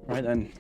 Right then.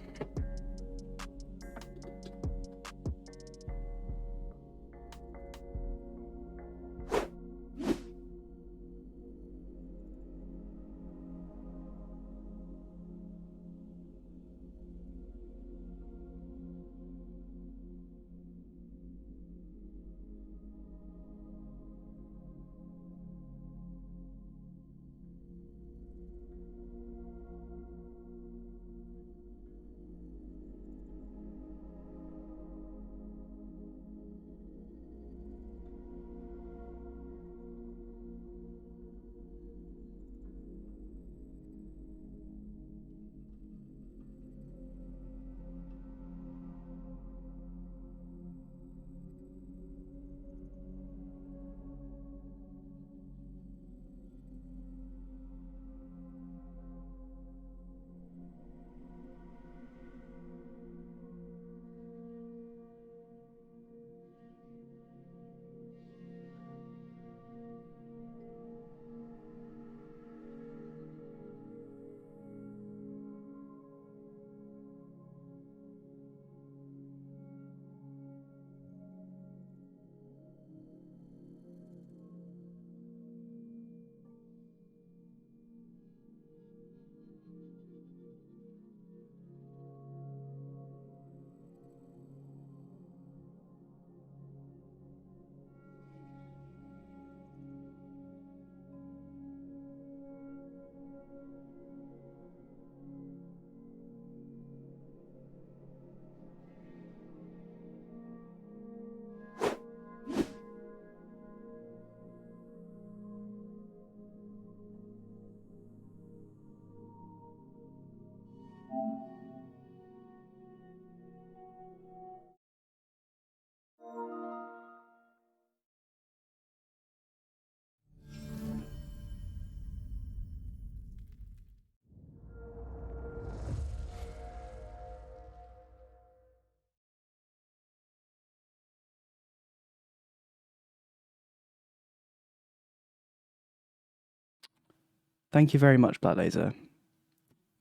Thank you very much, Black Laser.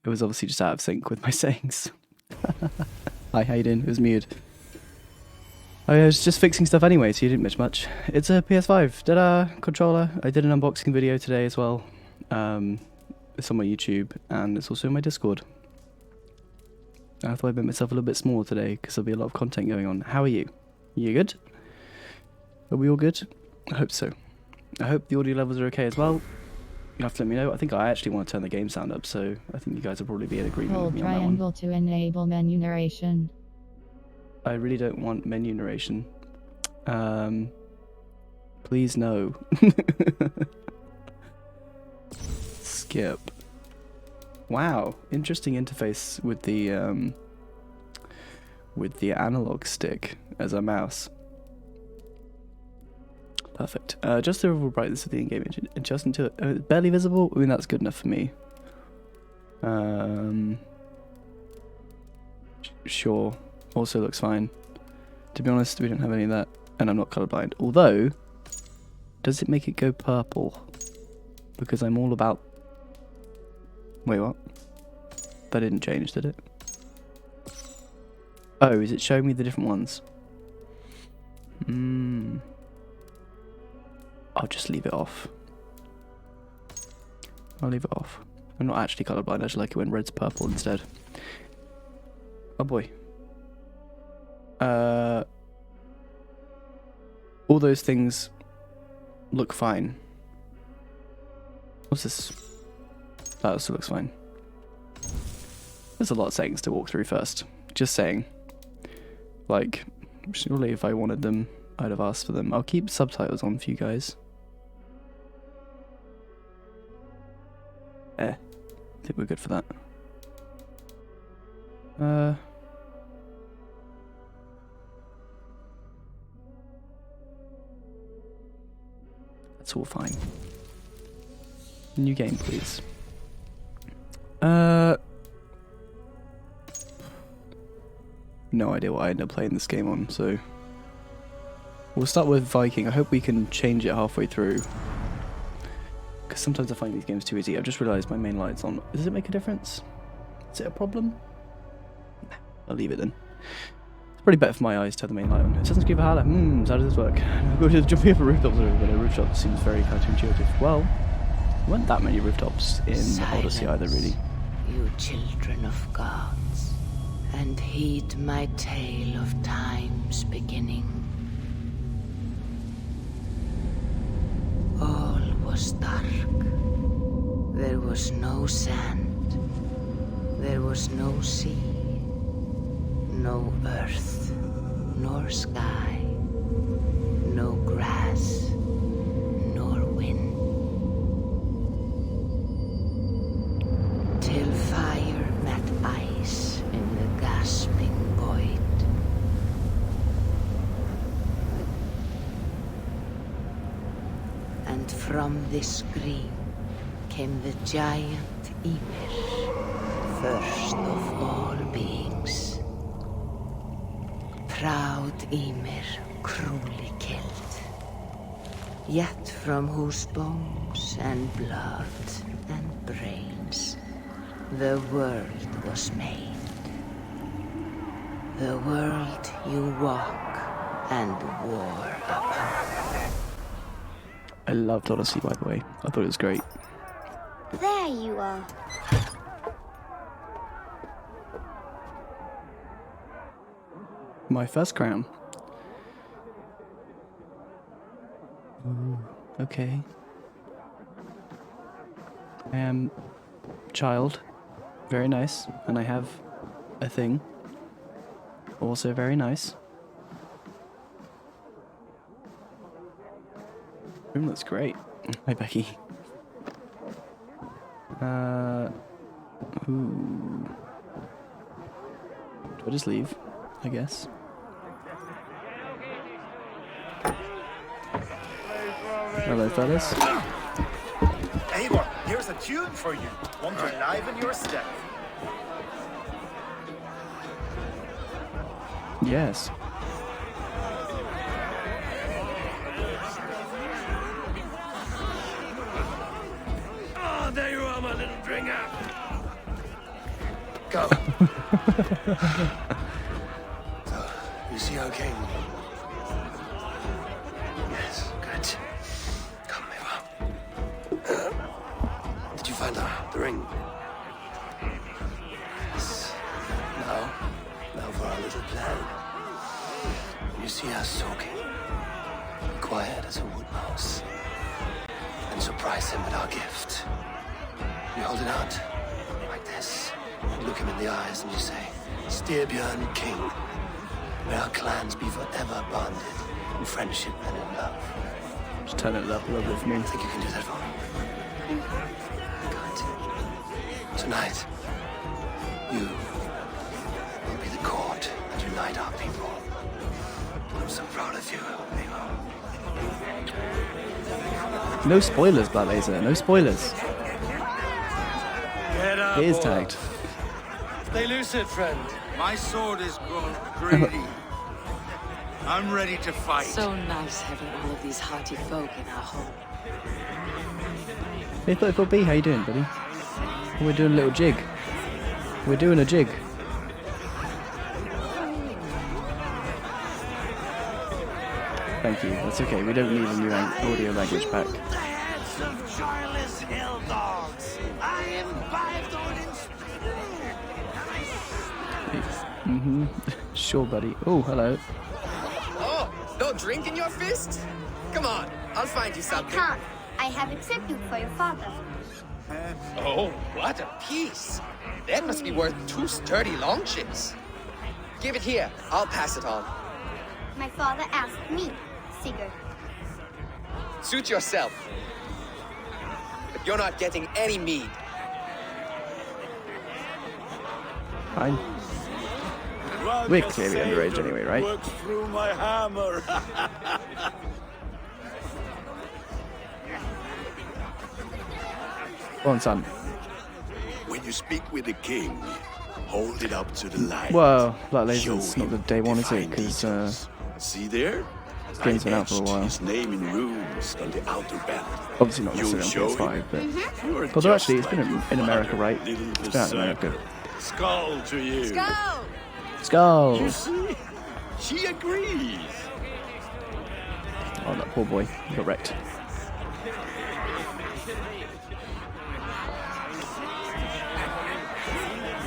It was obviously just out of sync with my sayings. Hi, how you doing? It was muted. I was just fixing stuff anyway, so you didn't miss much. It's a PS5. Ta-da! Controller. I did an unboxing video today as well. It's on my YouTube, and it's also in my Discord. I thought I'd make myself a little bit smaller today, because there'll be a lot of content going on. How are you? You good? Are we all good? I hope so. I hope the audio levels are okay as well. You have to let me know. I think I actually want to turn the game sound up, so I think you guys will probably be in agreement with Hold me on that one. triangle to enable menu narration. I really don't want menu narration. Please no. Skip. Wow, interesting interface with the analog stick as a mouse. Perfect. Just the overall brightness of the in-game engine. Adjusting to it. Barely visible? I mean, that's good enough for me. sure. Also looks fine. To be honest, we don't have any of that, and I'm not colorblind. Although, does it make it go purple? Because I'm all about... Wait, what? That didn't change, did it? Oh, is it showing me the different ones? I'll just leave it off. I'll leave it off. I'm not actually colorblind, I just like it when red's purple instead. Oh boy. All those things look fine. What's this? That also looks fine. There's a lot of settings to walk through first. Just saying. Like, surely if I wanted them, I'd have asked for them. I'll keep subtitles on for you guys. I think we're good for that. That's all fine. New game, please. No idea what I end up playing this game on, so... We'll start with Viking. I hope we can change it halfway through. Because sometimes I find these games too easy. I've just realised my main light's on. Does it make a difference? Is it a problem? Nah, I'll leave it then. It's probably better for my eyes to have the main light on. Assassin's Creed Valhalla. So how does this work? I'm going to jumping over rooftops, but a rooftop seems very counterintuitive. Well, there weren't that many rooftops in Odyssey either, really. You children of gods, and heed my tale of time's beginning. All was dark. There was no sand. There was no sea. No earth, nor sky. No grass, nor wind. Till fire met ice in the gasping void. And from this scream came the giant Ymir, first of all beings. Proud Ymir, cruelly killed, yet from whose bones and blood and brains the world was made. The world you walk and war upon. I loved Odyssey, by the way. I thought it was great. There you are. My first crown. Ooh, okay. I am child. Very nice. And I have a thing. Also very nice. Room looks great. Hi, Becky. Ooh. Do I just leave? I guess. Hello, fellas. Eivor, here's a tune for you. Want to liven your step. Yes. Oh, there you are, my little dringer. Go. So, you see our king? Yes, good. Come, Eivor. Did you find the ring? Yes. Now for our little plan. When you see us talking, be quiet as a wood mouse. And surprise him with our gift. You hold it out, like this. You look him in the eyes and you say, Styrbjörn King, may our clans be forever bonded in friendship and in love. Just turn it up a little bit for me. I think you can do that for me. Good. Tonight, you will be the court and unite our people. I'm so proud of you, Eivor. No spoilers, Black Laser. No spoilers. Get up, It is boy. tagged. Stay lucid, friend. My sword is grown greedy. I'm ready to fight. So nice having all of these hearty folk in our home. Hey, 34B, how you doing, buddy? We're doing a little jig. We're doing a jig. Thank you. That's okay. We don't need a new audio language pack. The heads of joyless hill dogs. I imbibed Odin's Sure, buddy. Oh, hello. Oh, no drink in your fist? Come on, I'll find you I something. can't. I have a tribute for your father. Oh, what a piece. That must be worth 2 sturdy long chips. Give it here, I'll pass it on. My father asked me, Sigurd. Suit yourself. But you're not getting any mead. Fine. We're clearly underage anyway, right? Works through my hammer. Go on, son. When you speak with the king, hold it up to the light. Well, Black Laser, Show it's not the him day one, is it? divine Because details. See there? this game's been out for a while. His name in runes on the outer belt. Obviously not You necessarily show on him. PS5, but... You're Although just actually, it's been like in your America, father, right? little It's been out in America. berserker. Skull to you. Skull! Skull! You see? She agrees. Oh, that poor boy. He got wrecked.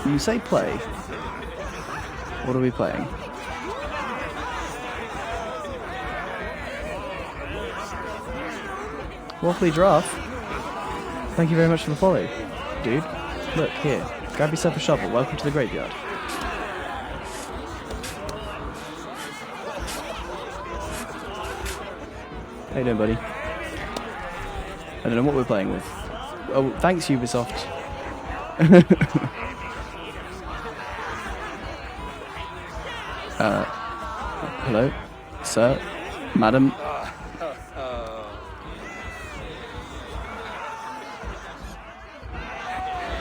When you say play, what are we playing? Waffly Giraffe? Thank you very much for the follow, dude. Look, here. Grab yourself a shovel. Welcome to the graveyard. How you doing, buddy? I don't know what we're playing with. Oh, thanks, Ubisoft. Hello? Sir? Madam?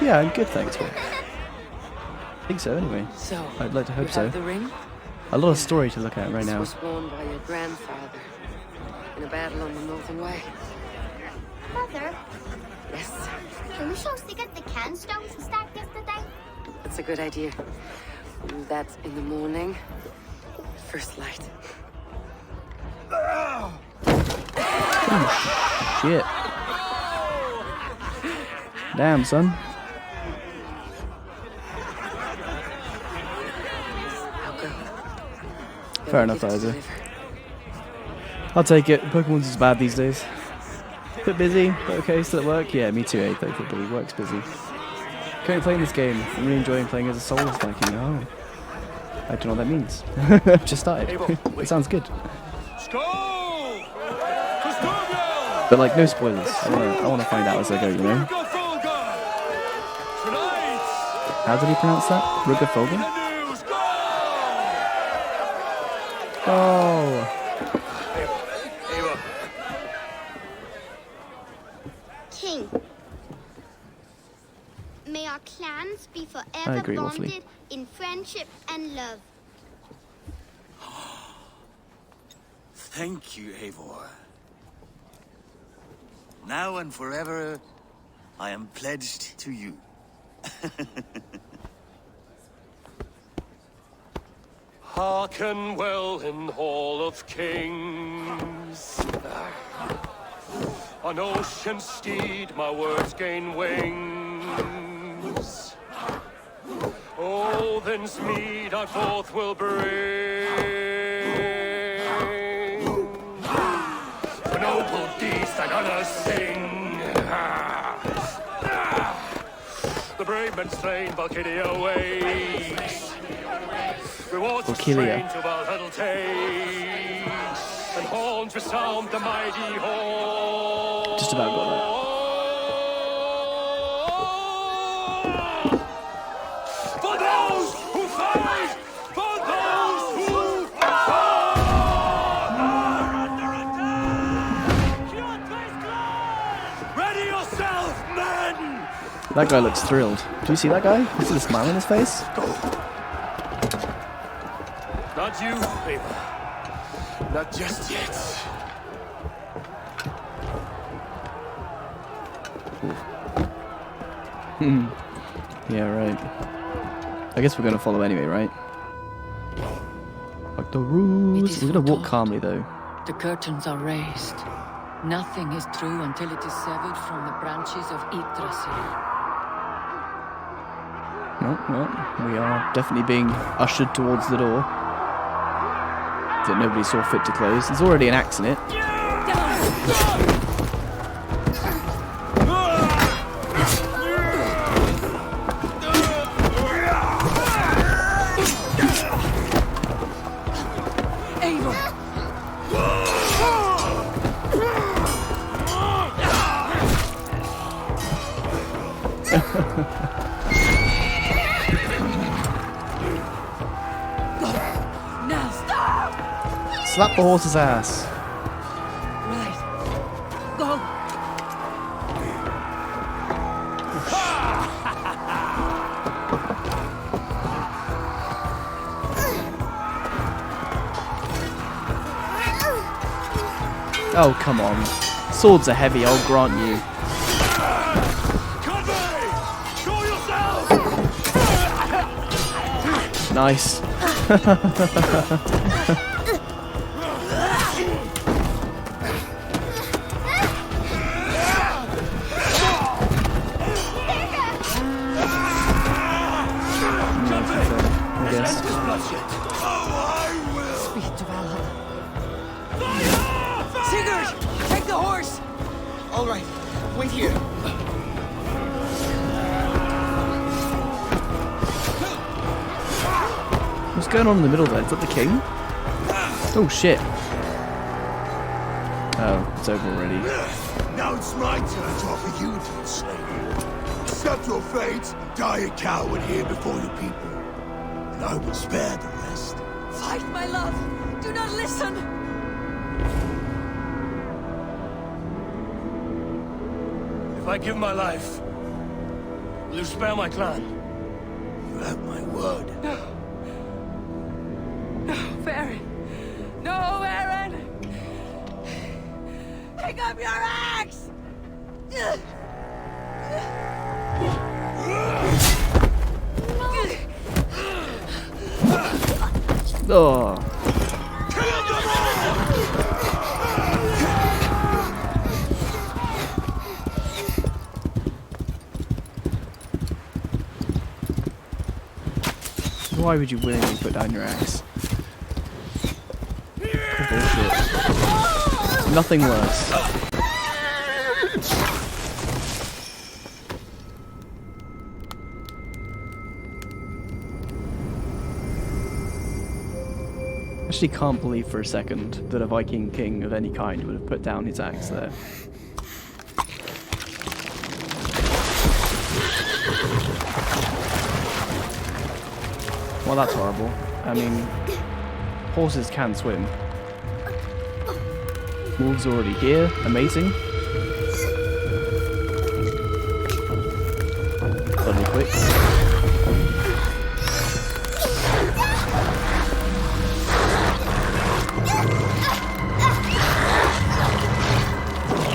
Yeah, I'm good, thanks. I think so, anyway. So, I'd like to hope you so. have the ring? A lot of story to look at right This now. was worn by your grandfather in a battle on the Northern Way. Mother, Yes, can we show Sigurd the can stones he stacked yesterday? that's a good idea. Do that in the morning. First light. Shit. Damn, son. I'll go. Fair enough, Liza. I'll take it. Pokemon's is bad these days. Bit busy, but okay, still at work. Yeah, me too, 8:30. Work's busy. Currently playing this game. I'm really enjoying playing as a Souls Viking. Oh. I don't know what that means. Just started. It sounds good. Skull! But like, no spoilers. I wanna find out as I go, you know? How did he pronounce that? Rugafolga? Oh. King, may our clans be I forever agree, Waffly. bonded in friendship and love. Thank you, Eivor. Now and forever, I am pledged to you. Hearken well in Hall of Kings. On ocean steed my words gain wings. Odin's mead I forth will bring. For noble deeds I'm gonna sing. The brave men slain, Valkyria wakes. Rewards for Valkyria. strain to Valhalla takes. And horns resound the mighty horn. Just about got that. For those who fight! For those who fight! Under attack! Ready yourself, men! That guy looks thrilled. Do you see that guy? You see the smile on his face? Not you, Ava. Not just yet. Yeah, right. I guess we're gonna follow anyway, right? Like the rules. is We're gonna walk foretold. calmly though. The curtains are raised. Nothing is true until it is severed from the branches of Yggdrasil. Well, we are definitely being ushered towards the door that nobody saw fit to close. There's already an axe in it. Now stop! Slap the horse's ass. Right. Go! Oh, come on. Swords are heavy, I'll grant you. Show yourself! Nice. I guess. Speed to Valhalla. Sigurd! Take the horse! All right, wait here. What's going on in the middle there? Is that the king? Oh shit. Oh, it's over already. Now it's my turn to offer you to enslave. Accept your fate, die a coward here before your people, and I will spare the rest. Fight, my love! Do not listen! If I give my life, will you spare my clan? You have my word. No, Baron! No, Baron! Pick up your axe! Oh. Why would you willingly put down your axe? Bullshit. Nothing worse. I actually can't believe for a second that a Viking king of any kind would have put down his axe there. Well, that's horrible. I mean, horses can swim. Wolves already here. Amazing. Bloody quick.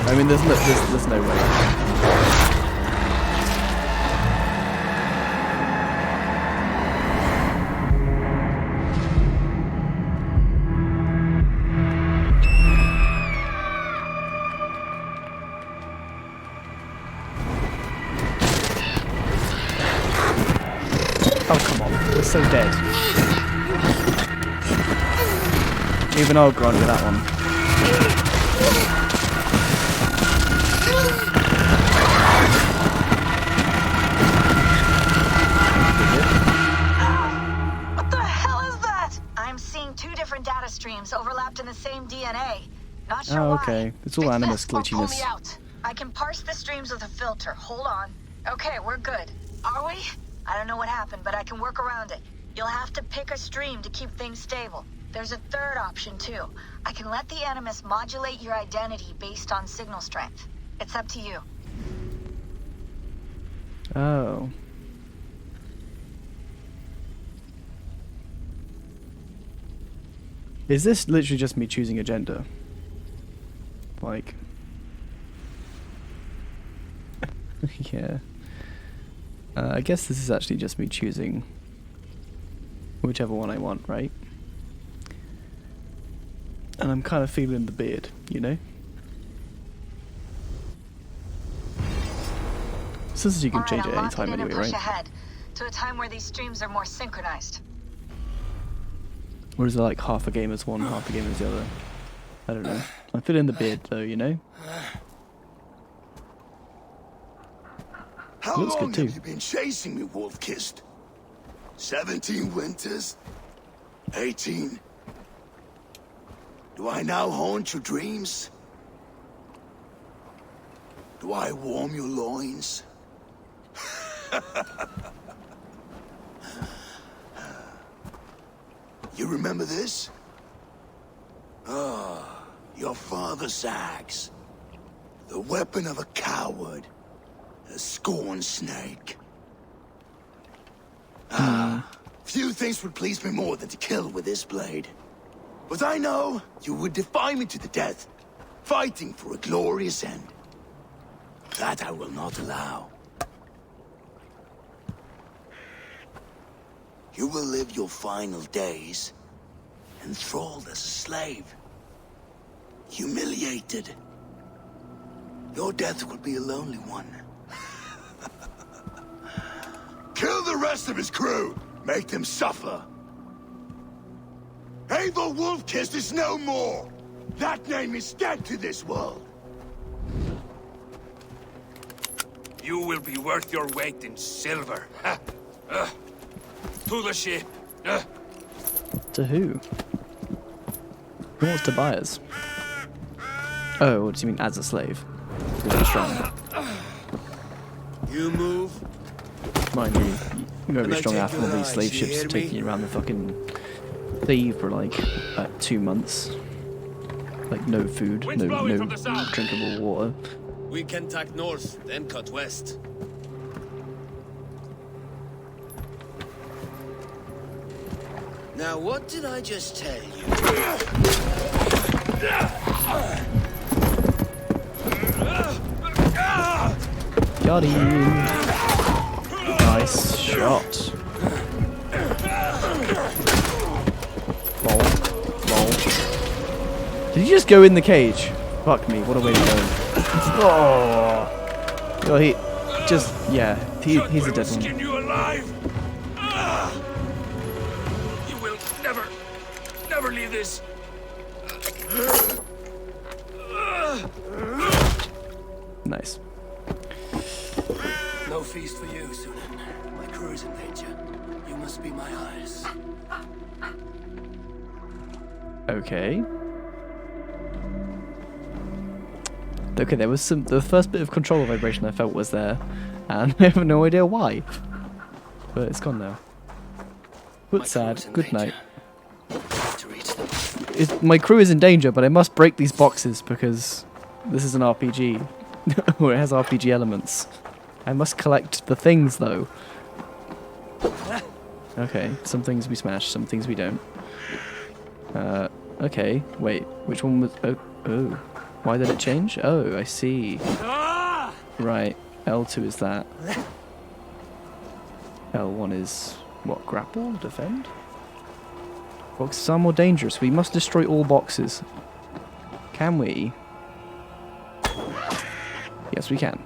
I mean, there's no way. Oh, come on. We're so dead. Even I'll grant you that one. What the hell is that? I'm seeing two different data streams overlapped in the same DNA. Not sure Oh, why. okay. It's all Fix animus this, won't pull me glitchiness. out. I can parse the streams with a filter. Hold on. Okay, we're good. Are we? I don't know what happened, but I can work around it. You'll have to pick a stream to keep things stable. There's a third option, too. I can let the Animus modulate your identity based on signal strength. It's up to you. Oh. Is this literally just me choosing a gender? Like... yeah. I guess this is actually just me choosing whichever one I want, right? And I'm kind of feeling the beard, you know? So this is you can change it anytime anyway, push right? Ahead to a time where these streams are more synchronized. Or is it like half a game as one, half a game as the other? I don't know. I'm feeling the beard though, you know? How Looks long good too. have you been chasing me, Wolf-Kissed? 17 winters? 18? Do I now haunt your dreams? Do I warm your loins? You remember this? Ah, your father's axe. The weapon of a coward. A scorn snake. Few things would please me more than to kill with this blade. But I know you would defy me to the death, fighting for a glorious end. That I will not allow. You will live your final days enthralled as a slave. Humiliated. Your death will be a lonely one. Kill the rest of his crew! Make them suffer! Eivor Wolf-Kissed is no more! That name is dead to this world! You will be worth your weight in silver. To the ship. To who? Who wants to buy us? Oh, what do you mean as a slave? Because we're strong. You move. Mind you, you won't be I strong take after your all these lives, slave you ships hear me? taking you around the fucking sea for like 2 months. Like no food, Wind's no blowing from the south. drinkable water. We can tack north, then cut west. Now, what did I just tell you? Got him! Nice shot. Lol. Lol. Did you just go in the cage? Fuck me, what a way to go. Oh! Well, he just, yeah, he's a dead one. Skin you alive. You will never leave this. Nice. No feast for you, Sunan. My crew is in danger. You must be my eyes. Okay. Okay, there was the first bit of controller vibration I felt was there, and I have no idea why. But it's gone now. But sad. Good night. To reach them. My crew is in danger, but I must break these boxes because this is an RPG, or it has RPG elements. I must collect the things, though. Okay, some things we smash, some things we don't. Okay, wait, which one was... Oh, why did it change? Oh, I see. Right, L2 is that. L1 is, what, grapple? Defend? Boxes are more dangerous. We must destroy all boxes. Can we? Yes, we can.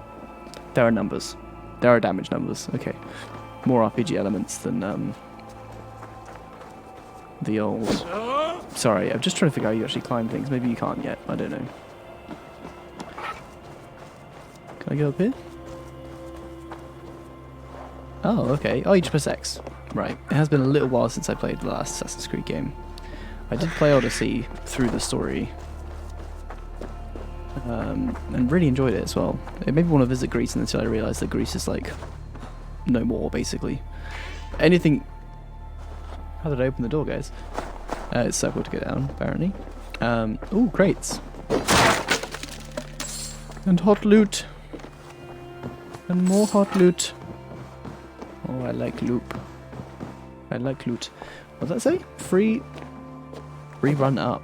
There are numbers. There are damage numbers. Okay. More RPG elements than, the old... Sorry, I'm just trying to figure out how you actually climb things. Maybe you can't yet. I don't know. Can I go up here? Oh, okay. Oh, you just press X. Right. It has been a little while since I played the last Assassin's Creed game. I did play Odyssey through the story. And really enjoyed it as well. It made me want to visit Greece until I realised that Greece is like no more, basically. Anything... How did I open the door, guys? It's circle to get down, apparently. Ooh, crates. And hot loot. And more hot loot. Oh, I like loot. I like loot. What does that say? Free Rerun up.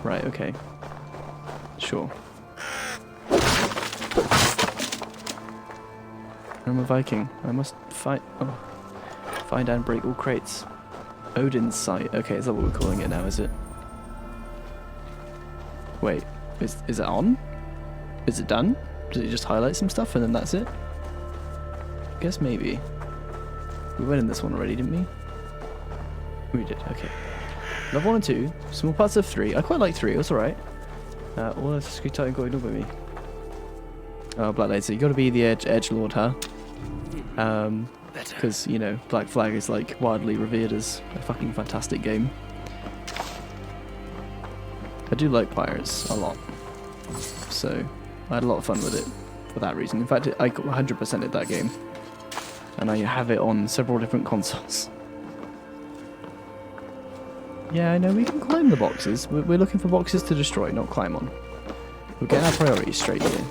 Right, okay. Sure. I'm a Viking. I must fight. Oh. Find and break all crates. Odin's sight. Okay, is that what we're calling it now, is it? Wait, is it on? Is it done? Does it just highlight some stuff and then that's it? I guess maybe. We went in this one already, didn't we? We did, okay. Level 1 and 2, small parts of 3. I quite like 3, it was alright. All of the screen titan going over me. Oh, Black Lady, so you gotta be the edge lord, huh? Because, you know, Black Flag is like widely revered as a fucking fantastic game. I do like pirates a lot. So, I had a lot of fun with it for that reason. In fact, I 100%ed that game. And I have it on several different consoles. Yeah, I know, we can climb the boxes. We're looking for boxes to destroy, not climb on. We're getting our priorities straight here.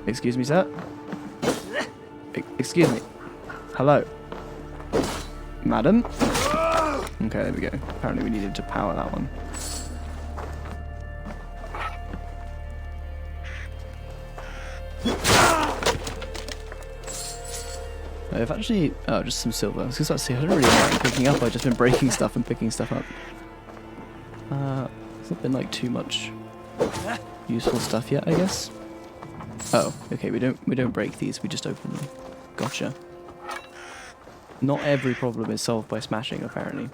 Excuse me, sir? Excuse me. Hello. Madam? Okay, there we go. Apparently we needed to power that one. I've actually... Oh, just some silver. I was going to say, I don't really like picking up. I've just been breaking stuff and picking stuff up. It's not been like too much useful stuff yet, I guess. Oh, okay, we don't break these, we just open them. Gotcha. Not every problem is solved by smashing, apparently.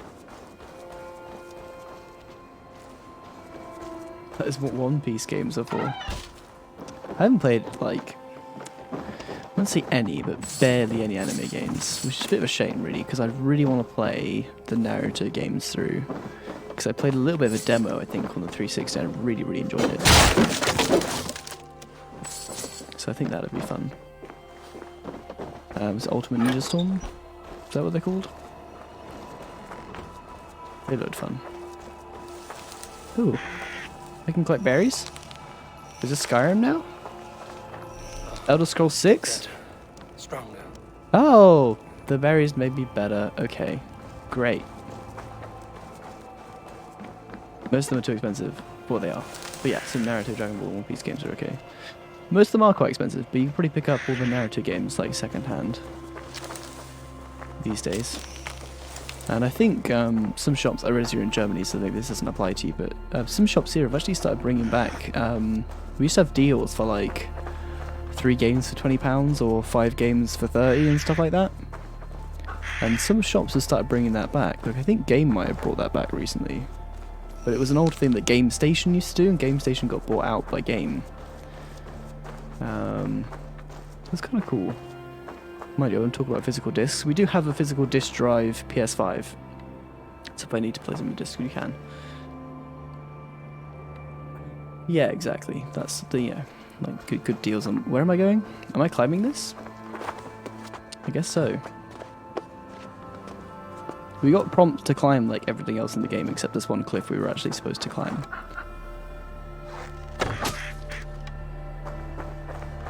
That is what One Piece games are for. I haven't played, like, I wouldn't say any, but barely any anime games, which is a bit of a shame, really, because I really want to play the Naruto games through. Because I played a little bit of a demo, I think, on the 360, and I really, really enjoyed it. So I think that'd be fun. Was it Ultimate Ninja Storm? Is that what they're called? They looked fun. Ooh. I can collect berries? Is this Skyrim now? Elder Scrolls 6? Stronger. Oh! The berries made me better. Okay. Great. Most of them are too expensive. Well, they are. But yeah, some Naruto, Dragon Ball, One Piece games are okay. Most of them are quite expensive, but you can probably pick up all the Naruto games like second-hand these days. And I think some shops, I realize you're in Germany, so maybe this doesn't apply to you, but some shops here have actually started bringing back, we used to have deals for like 3 games for £20 or 5 games for 30 and stuff like that. And some shops have started bringing that back. Like I think Game might have brought that back recently. But it was an old thing that Game Station used to do, and Game Station got bought out by Game. That's kind of cool. Mind you, I want to talk about physical discs. We do have a physical disc drive PS5. So if I need to play some discs, we can. Yeah, exactly. That's the, you know, like good deals on... Where am I going? Am I climbing this? I guess so. We got prompts to climb like everything else in the game except this one cliff we were actually supposed to climb.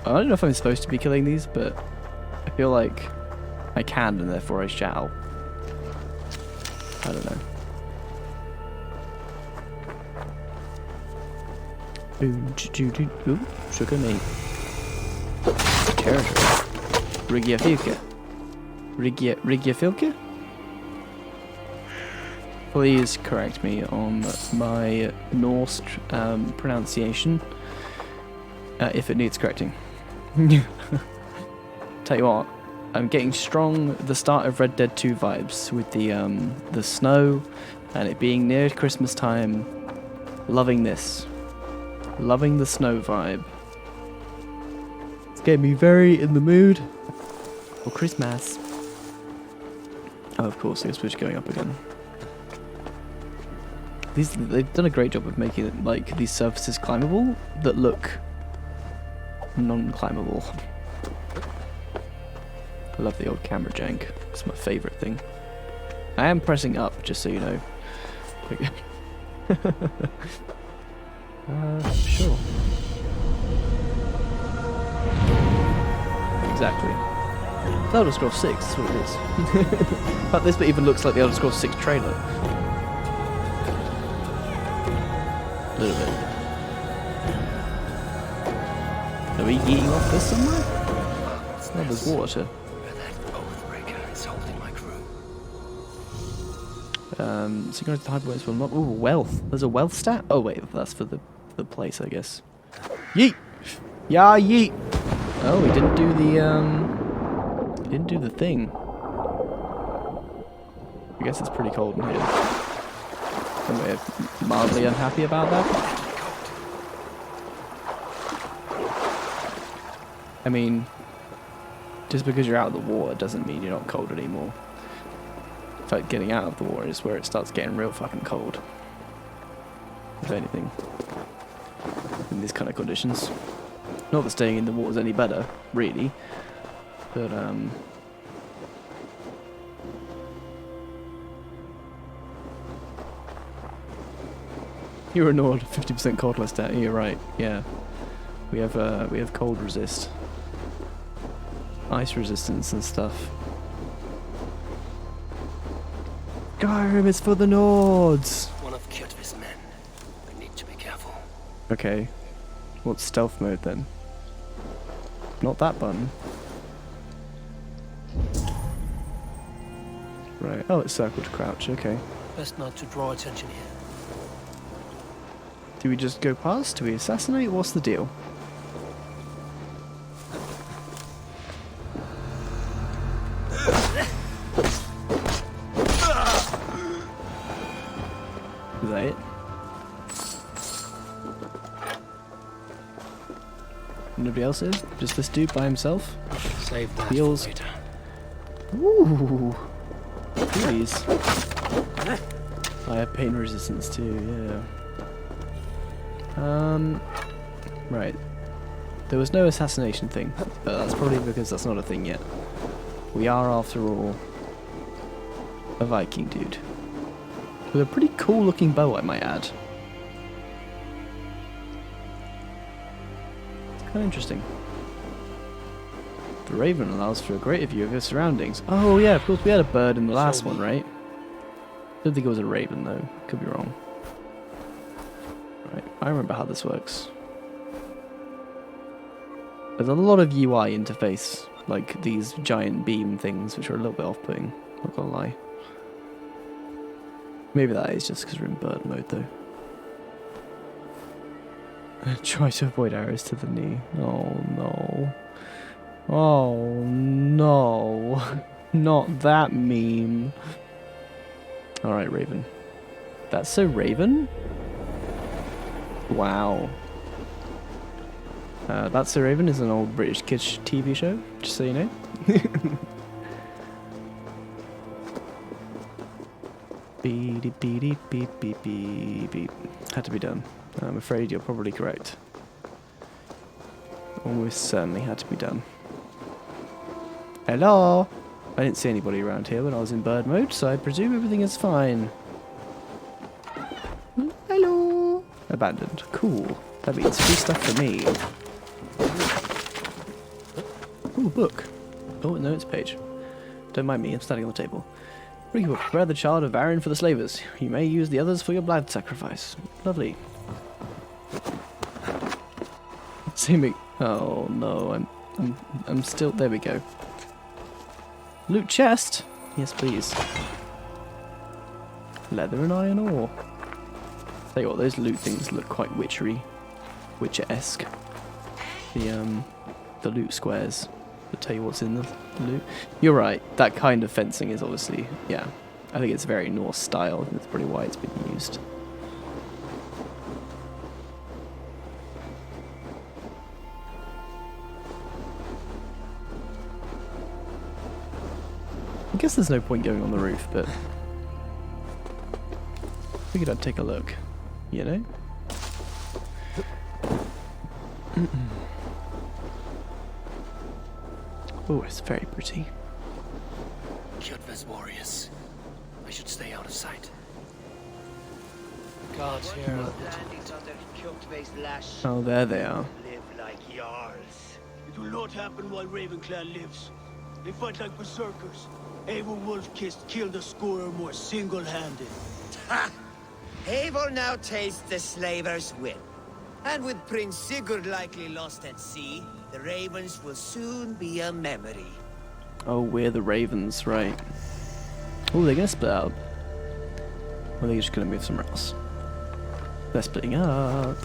I don't know if I'm supposed to be killing these, but I feel like I can and therefore I shall. I don't know. Ooh, sugar me. Territory. Reykjavik. Reykjavik? Please correct me on my Norse pronunciation if it needs correcting. Tell you what, I'm getting the start of Red Dead 2 vibes with the snow and it being near Christmas time. Loving this. Loving the snow vibe. It's getting me very in the mood for Christmas. Oh, of course, I guess we're just going up again. They've done a great job of making it, like, these surfaces climbable that look non-climbable. I love the old camera jank. It's my favourite thing. I am pressing up, just so you know. Sure. Exactly. It's Elder Scrolls 6, that's what it is. In fact, this bit even looks like the Elder Scrolls 6 trailer. A little bit. Are we eating off this somewhere? Oh, there's water. That oathbreaker insulting my crew. So going to the hyperways will not. Ooh, wealth. There's a wealth stat? Oh wait, that's for the place, I guess. Yeet! Yeah, yeet! Oh, he didn't do the he didn't do the thing. I guess it's pretty cold in here. And we're mildly unhappy about that. I mean, just because you're out of the water doesn't mean you're not cold anymore. In fact, getting out of the water is where it starts getting real fucking cold. If anything. In these kind of conditions. Not that staying in the water's any better, really. But, you were ignored. 50% cold less stat. You're right. Yeah. We have cold resist. Ice resistance and stuff. Skyrim is for the Nords! One of Kjotve's men. I need to be careful. Okay. What's stealth mode then? Not that button. Right. Oh, it's circle to crouch. Okay. Best not to draw attention here. Do we just go past? Do we assassinate? What's the deal? Is that it? Nobody else is? Just this dude by himself? Save that Heals. for later. Ooh. Please. I have pain resistance too, yeah. Right. There was no assassination thing, but that's probably because that's not a thing yet. We are, after all, a Viking dude. With a pretty cool looking bow, I might add. It's kind of interesting. The raven allows for a greater view of your surroundings. Oh yeah, of course we had a bird in the last one, right? Don't think it was a raven though. Could be wrong. Right, I remember how this works. There's a lot of UI interface, like these giant beam things, which are a little bit off-putting, not gonna lie. Maybe that is just because we're in bird mode though. Try to avoid arrows to the knee. Oh no. Oh no. Not that meme. Alright, Raven. That's so Raven? Wow. That's So Raven is an old British kids TV show, just so you know. Beep, beep, beep, beep, beep, beep, beep. Had to be done. I'm afraid you're probably correct. Almost certainly had to be done. Hello? I didn't see anybody around here when I was in bird mode, so I presume everything is fine. Hello? Abandoned. Cool. That means free stuff for me. Ooh, book. Oh, no, it's a page. Don't mind me, I'm standing on the table. Free book. Prepare the child of Aaron for the slavers. You may use the others for your blood sacrifice. Lovely. Seeming. Oh no, I'm still. There we go. Loot chest. Yes, please. Leather and iron ore. Tell you what, those loot things look quite witchery, Witcher-esque. The loot squares that tell you what's in the loot. You're right. That kind of fencing is obviously, yeah. I think it's very Norse style. And that's probably why it's been used. I guess there's no point going on the roof, but figured I'd take a look, you know? Oh, it's very pretty. Kjotve's warriors. I should stay out of sight. The guards here are... Oh, there they are. Live like Jarls. It will not happen while Ravenclan lives. They fight like berserkers. Eivor Wolf-Kissed killed a score or more single-handed. Ha! Eivor now tastes the slaver's win. And with Prince Sigurd likely lost at sea, the Ravens will soon be a memory. Oh, we're the Ravens, right. Oh, they're gonna split up. Or they're just gonna move somewhere else. They're splitting up.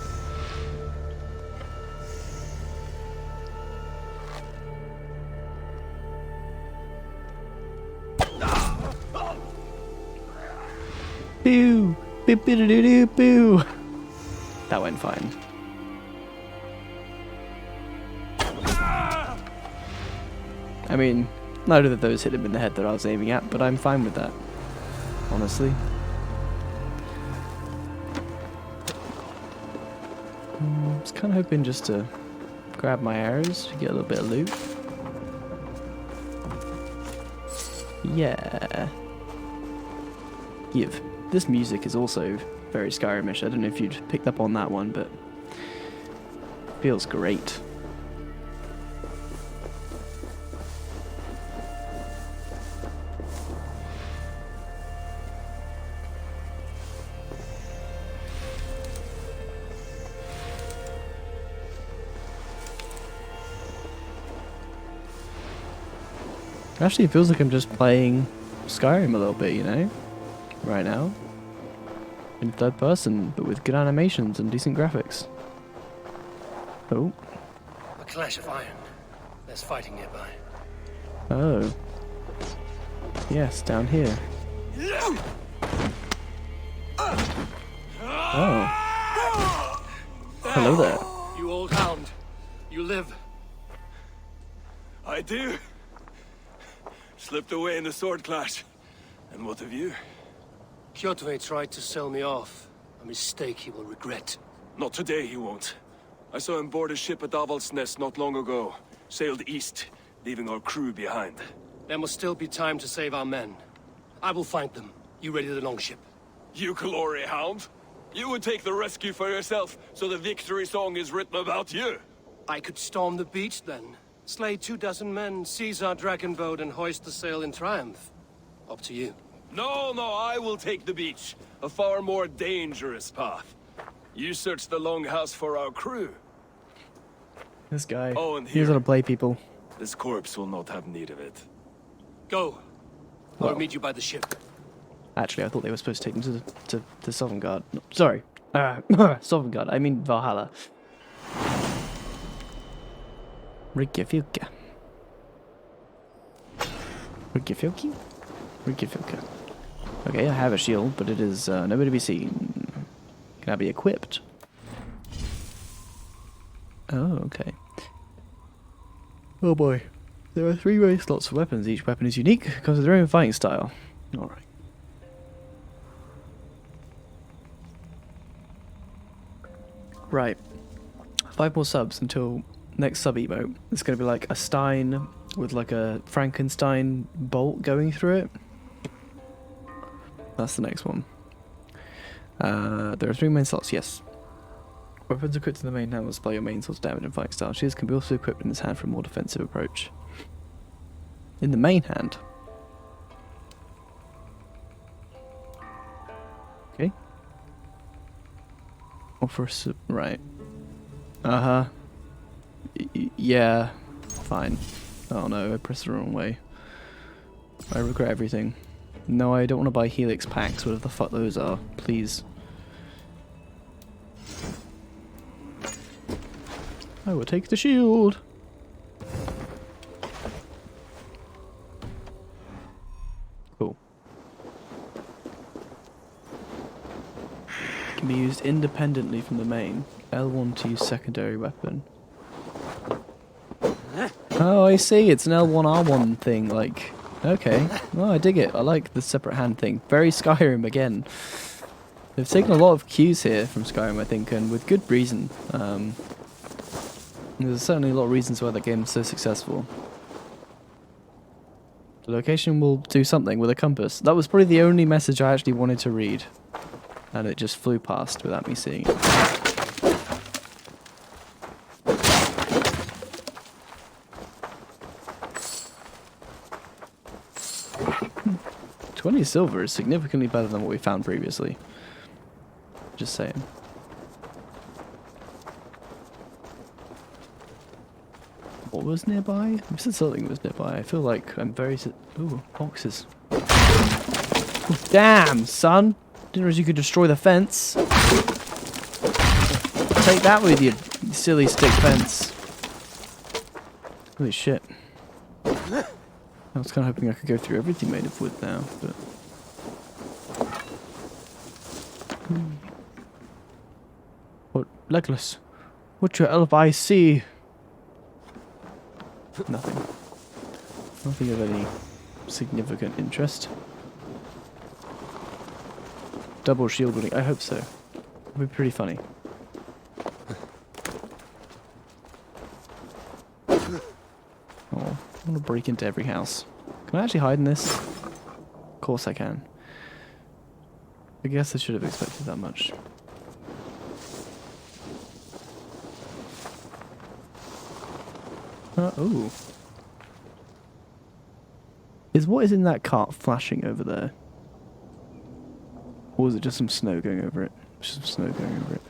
Boo! Boo boo doo doo doo boo! That went fine. I mean, neither of those hit him in the head that I was aiming at, but I'm fine with that. Honestly. I was kind of hoping just to grab my arrows to get a little bit of loot. Yeah. Give. This music is also very Skyrimish. I don't know if you'd picked up on that one, but feels great. Actually, it feels like I'm just playing Skyrim a little bit, you know? Right now. In third person, but with good animations and decent graphics. Oh. A clash of iron. There's fighting nearby. Oh. Yes, down here. Oh. Hello there. You old hound. You live. I do. Slipped away in the sword clash. And what of you? Kjotve tried to sell me off. A mistake he will regret. Not today, he won't. I saw him board a ship at Avaldsnes not long ago. Sailed east, leaving our crew behind. There must still be time to save our men. I will find them. You ready the longship? You glory hound? You would take the rescue for yourself, so the victory song is written about you. I could storm the beach then. Slay 24 men, seize our dragon boat, and hoist the sail in triumph. Up to you. No, I will take the beach. A far more dangerous path. You search the longhouse for our crew. This guy. Oh, and He knows how here. to play people. This corpse will not have need of it. Go. Well. I'll meet you by the ship. Actually, I thought they were supposed to take him to Sovngarde. No, sorry. Sovngarde. I mean Valhalla. Reykjavik. Reykjavik? Reykjavik. Okay, I have a shield, but it is nowhere to be seen. Can I be equipped? Oh, okay. Oh boy. There are 3 race slots for weapons. Each weapon is unique, comes with their own fighting style. Alright. Right. 5 more subs until next sub emote. It's going to be like a Stein with like a Frankenstein bolt going through it. That's the next one. There are 3 main slots, yes. Weapons equipped in the main hand will display your main source damage and fighting style. Shields can be also equipped in this hand for a more defensive approach. In the main hand. Okay. Or for a right. Uh-huh. Yeah. Fine. Oh no, I pressed the wrong way. I regret everything. No, I don't want to buy Helix packs, whatever the fuck those are. Please. I will take the shield. Cool. Can be used independently from the main. L1 to use secondary weapon. Oh, I see. It's an L1R1 thing. Like, okay. Well, I dig it. I like the separate hand thing. Very Skyrim again. They've taken a lot of cues here from Skyrim, I think, and with good reason. There's certainly a lot of reasons why that game is so successful. The location will do something with a compass. That was probably the only message I actually wanted to read. And it just flew past without me seeing it. 20 silver is significantly better than what we found previously. Just saying. What was nearby? You said something was nearby. I feel like I'm very... Ooh, boxes. Oh, damn, son! Didn't realize you could destroy the fence. Take that with you silly stick fence. Holy shit. I was kind of hoping I could go through everything made of wood now, but... What? Legolas? What your help I see? Nothing. Nothing of any significant interest. Double shield building. I hope so. It'd be pretty funny. Oh, I want to break into every house. Can I actually hide in this? Of course I can. I guess I should have expected that much. Ooh. Is what is in that cart flashing over there? Or is it just some snow going over it? Just some snow going over it.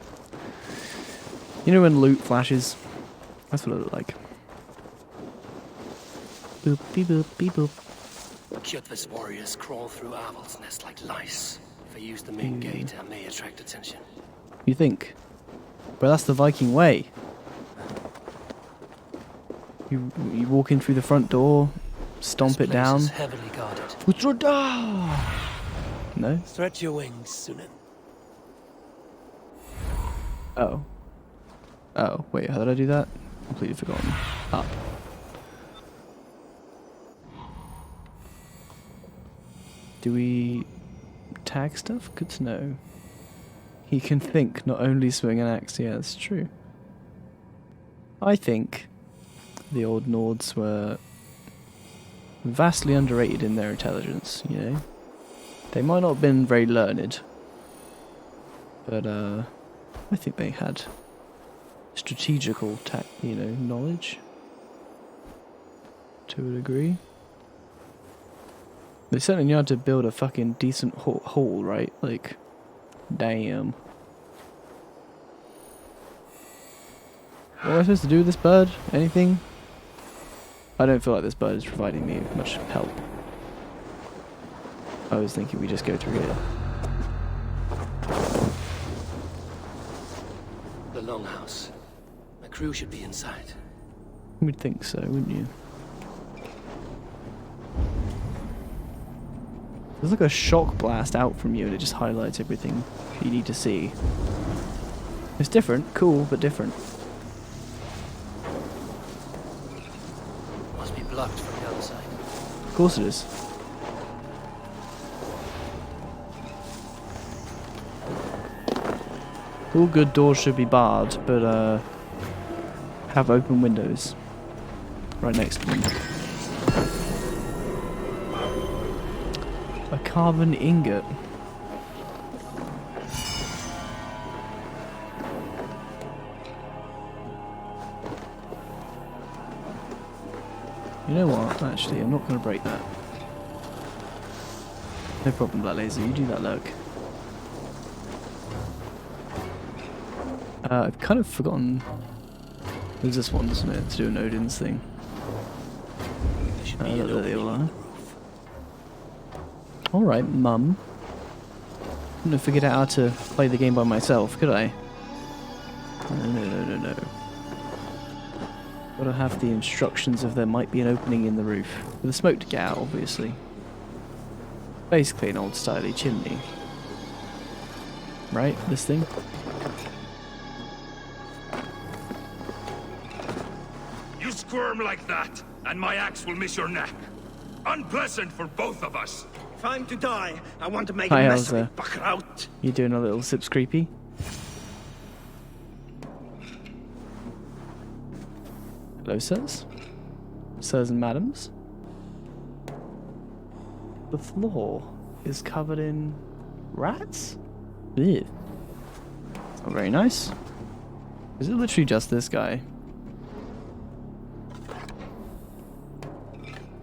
You know when loot flashes? That's what it looked like. Boop, beep, boop, beep, boop. Kjotve's warriors crawl through owl's nest like lice. If I use the main gate, I may attract attention. You think? But that's the Viking way. You walk in through the front door, stomp it down. This place is heavily guarded. Utsroda! No? Stretch your wings, Sunan. Oh. Oh, wait, how did I do that? Completely forgotten. Up. Do we tag stuff? Good to know. He can think, not only swing an axe. Yeah, that's true. I think the old Nords were vastly underrated in their intelligence, you know? They might not have been very learned, but I think they had strategical knowledge to a degree. They certainly knew how to build a fucking decent hole, right? Like, damn. What am I supposed to do with this bird? Anything? I don't feel like this bird is providing me much help. I was thinking we just go through here. The longhouse. My crew should be inside. You would think so, wouldn't you? There's like a shock blast out from you and it just highlights everything you need to see. It's different, cool, but different. Must be blocked from the other side. Of course it is. All good doors should be barred, but have open windows right next to them. A carbon ingot. You know what? Actually, I'm not going to break that. No problem, Black Laser. You do that, look. I've kind of forgotten. There's this one, isn't it? To do an Odin's thing. There they all are. Alright, Mum. Couldn't have figured out how to play the game by myself, could I? No. Gotta have the instructions if there might be an opening in the roof. With a smoke to get out, obviously. Basically an old-styley chimney. Right, this thing? You squirm like that, and my axe will miss your neck. Unpleasant for both of us. If I'm to die, I want to make Hi, a mess of Elsa. it, Buckraut. You doing a little sips creepy? Hello, sirs? Sirs and madams? The floor is covered in rats? Ew. It's not very nice. Is it literally just this guy?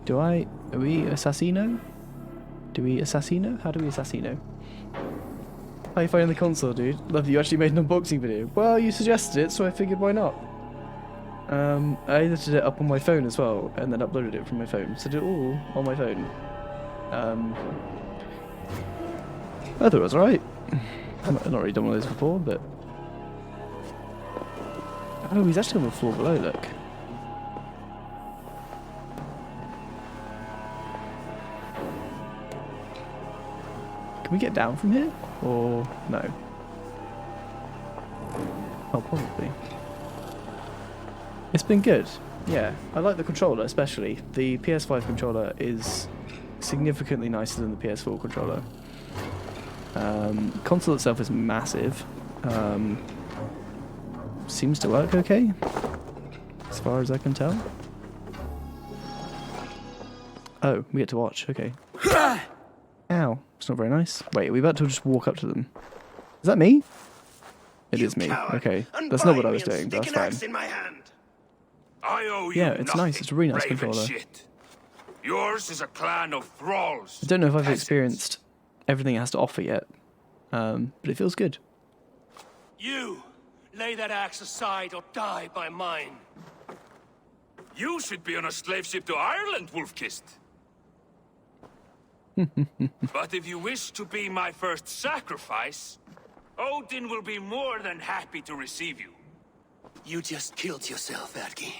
Are we assassino? Do we assassino? How do we assassino? How you finding the console, dude? Love that you actually made an unboxing video. Well, you suggested it, so I figured why not. I edited it up on my phone as well, and then uploaded it from my phone. So I did it all on my phone. I thought it was alright. I've not really done one of those before, but... Oh, he's actually on the floor below, look. Can we get down from here? Or no? Oh, probably. It's been good. Yeah, I like the controller especially. The PS5 controller is significantly nicer than the PS4 controller. Console itself is massive. Seems to work okay, as far as I can tell. Oh, we get to watch. Okay. Ow, it's not very nice. Wait, are we about to just walk up to them? Is that me? It is me. Okay, that's not what I was doing, but that's fine. I owe you Yeah, it's nothing, nice. It's a really nice raven controller. shit. Yours is a clan of thralls. I don't know if I've peasants. experienced everything it has to offer yet, but it feels good. You! Lay that axe aside or die by mine. You should be on a slave ship to Ireland, Wolf-Kissed. But if you wish to be my first sacrifice, Odin will be more than happy to receive you. You just killed yourself, Erki.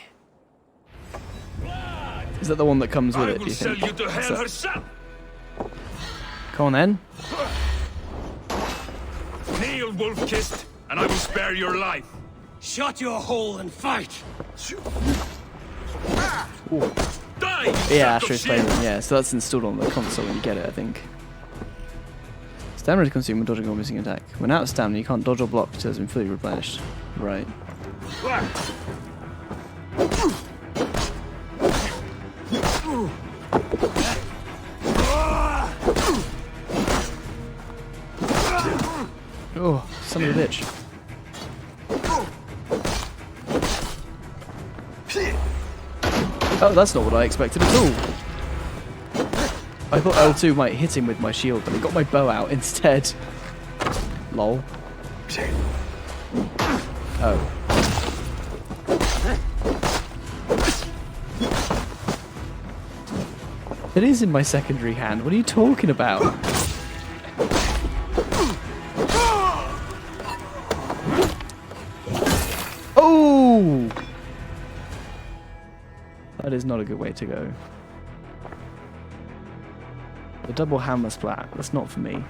Is that the one that comes with I it, do will you sell think? you to hell herself. Come on then. Kneel, Wolf-Kissed, and I will spare your life. Shut your hole and fight! Ooh. Die, you Yeah, sack of Astro's shit. playing. Yeah, so that's installed on the console when you get it, I think. Stamina is consumed when dodging or missing an attack. When out of stamina, you can't dodge or block until it's been fully replenished. Right. Oh, son of a bitch. Oh, that's not what I expected at all. I thought L2 might hit him with my shield, but it got my bow out instead. Lol. Oh. It is in my secondary hand. What are you talking about? Oh! That is not a good way to go. The double hammer splat. That's not for me.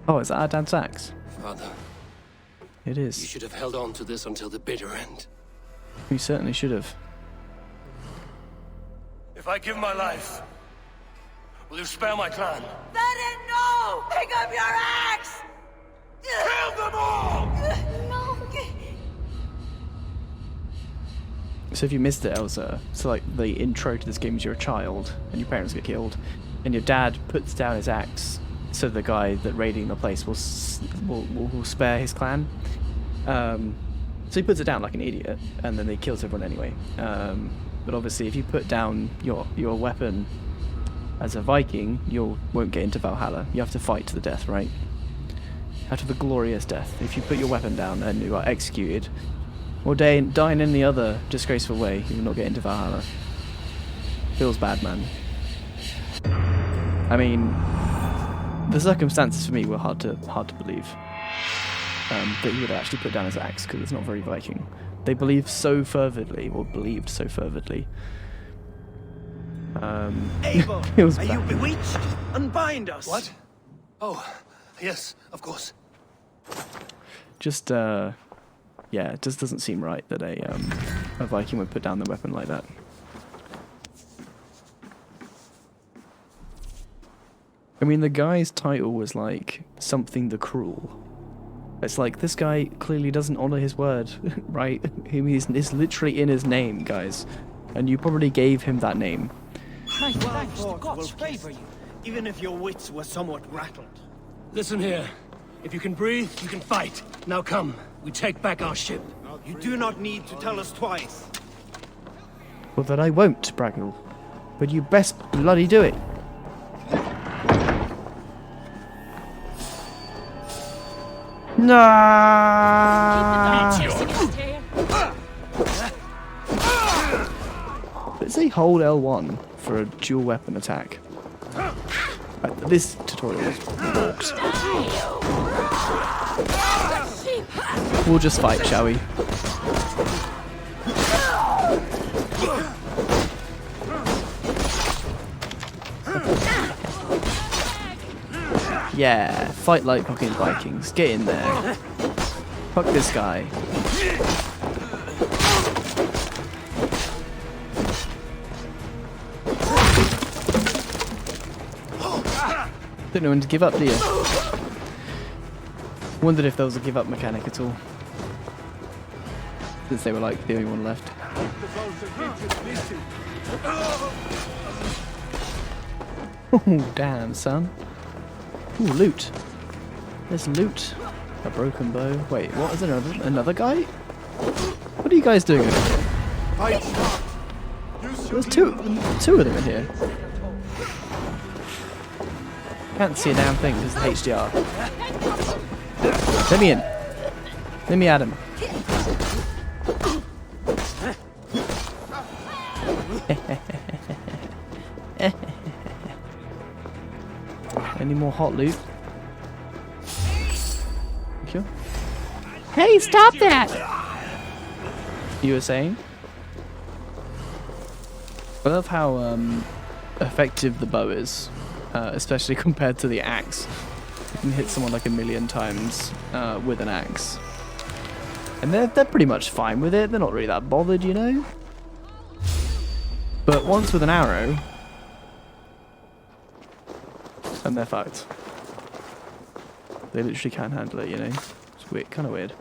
Oh, is that our dad's axe? Father, It you is. should have held on to this until the bitter end. We certainly should have. If I give my life, will you spare my clan? Verin, no! Pick up your axe! Kill them all! No! So if you missed it, Elsa, so like the intro to this game is you're a child and your parents get killed, and your dad puts down his axe so the guy that raiding the place will spare his clan. So he puts it down like an idiot, and then he kills everyone anyway. But obviously, if you put down your weapon as a Viking, you won't get into Valhalla. You have to fight to the death, right? Out of a glorious death. If you put your weapon down and you are executed, or die in any other disgraceful way, you will not get into Valhalla. Feels bad, man. I mean, the circumstances for me were hard to believe. That he would actually put down his axe, because it's not very Viking. They believed so fervently. Abel, it was are you bad. bewitched? Unbind us. What? Oh, yes, of course. Just, yeah, it just doesn't seem right that a Viking would put down their weapon like that. I mean, the guy's title was like, something the cruel. It's like, this guy clearly doesn't honour his word, right? It's literally in his name, guys. And you probably gave him that name. My thanks to God's favor you, even if your wits were somewhat rattled. Listen here. If you can breathe, you can fight. Now come, we take back our ship. You do not need to tell us twice. Well, that I won't, Braggle. But you best bloody do it. Nah. Let's say hold L1 for a dual weapon attack. Right, this tutorial is walked. We'll just fight, shall we? Yeah, fight like fucking Vikings. Get in there. Fuck this guy. Don't know when to give up, do you? Wondered if there was a give up mechanic at all. Since they were like the only one left. Oh, damn, son. Ooh, loot. There's loot. A broken bow. Wait, what? Is there another guy? What are you guys doing? There's two of them in here. Can't see a damn thing because of the HDR. Let me in. Let me at him. Any more hot loot? Thank you. Hey, stop that! You were saying? I love how effective the bow is, especially compared to the axe. You can hit someone like 1,000,000 times with an axe. And they're pretty much fine with it, they're not really that bothered, you know? But once with an arrow, and they're fucked. They literally can't handle it, you know? It's weird, kind of weird.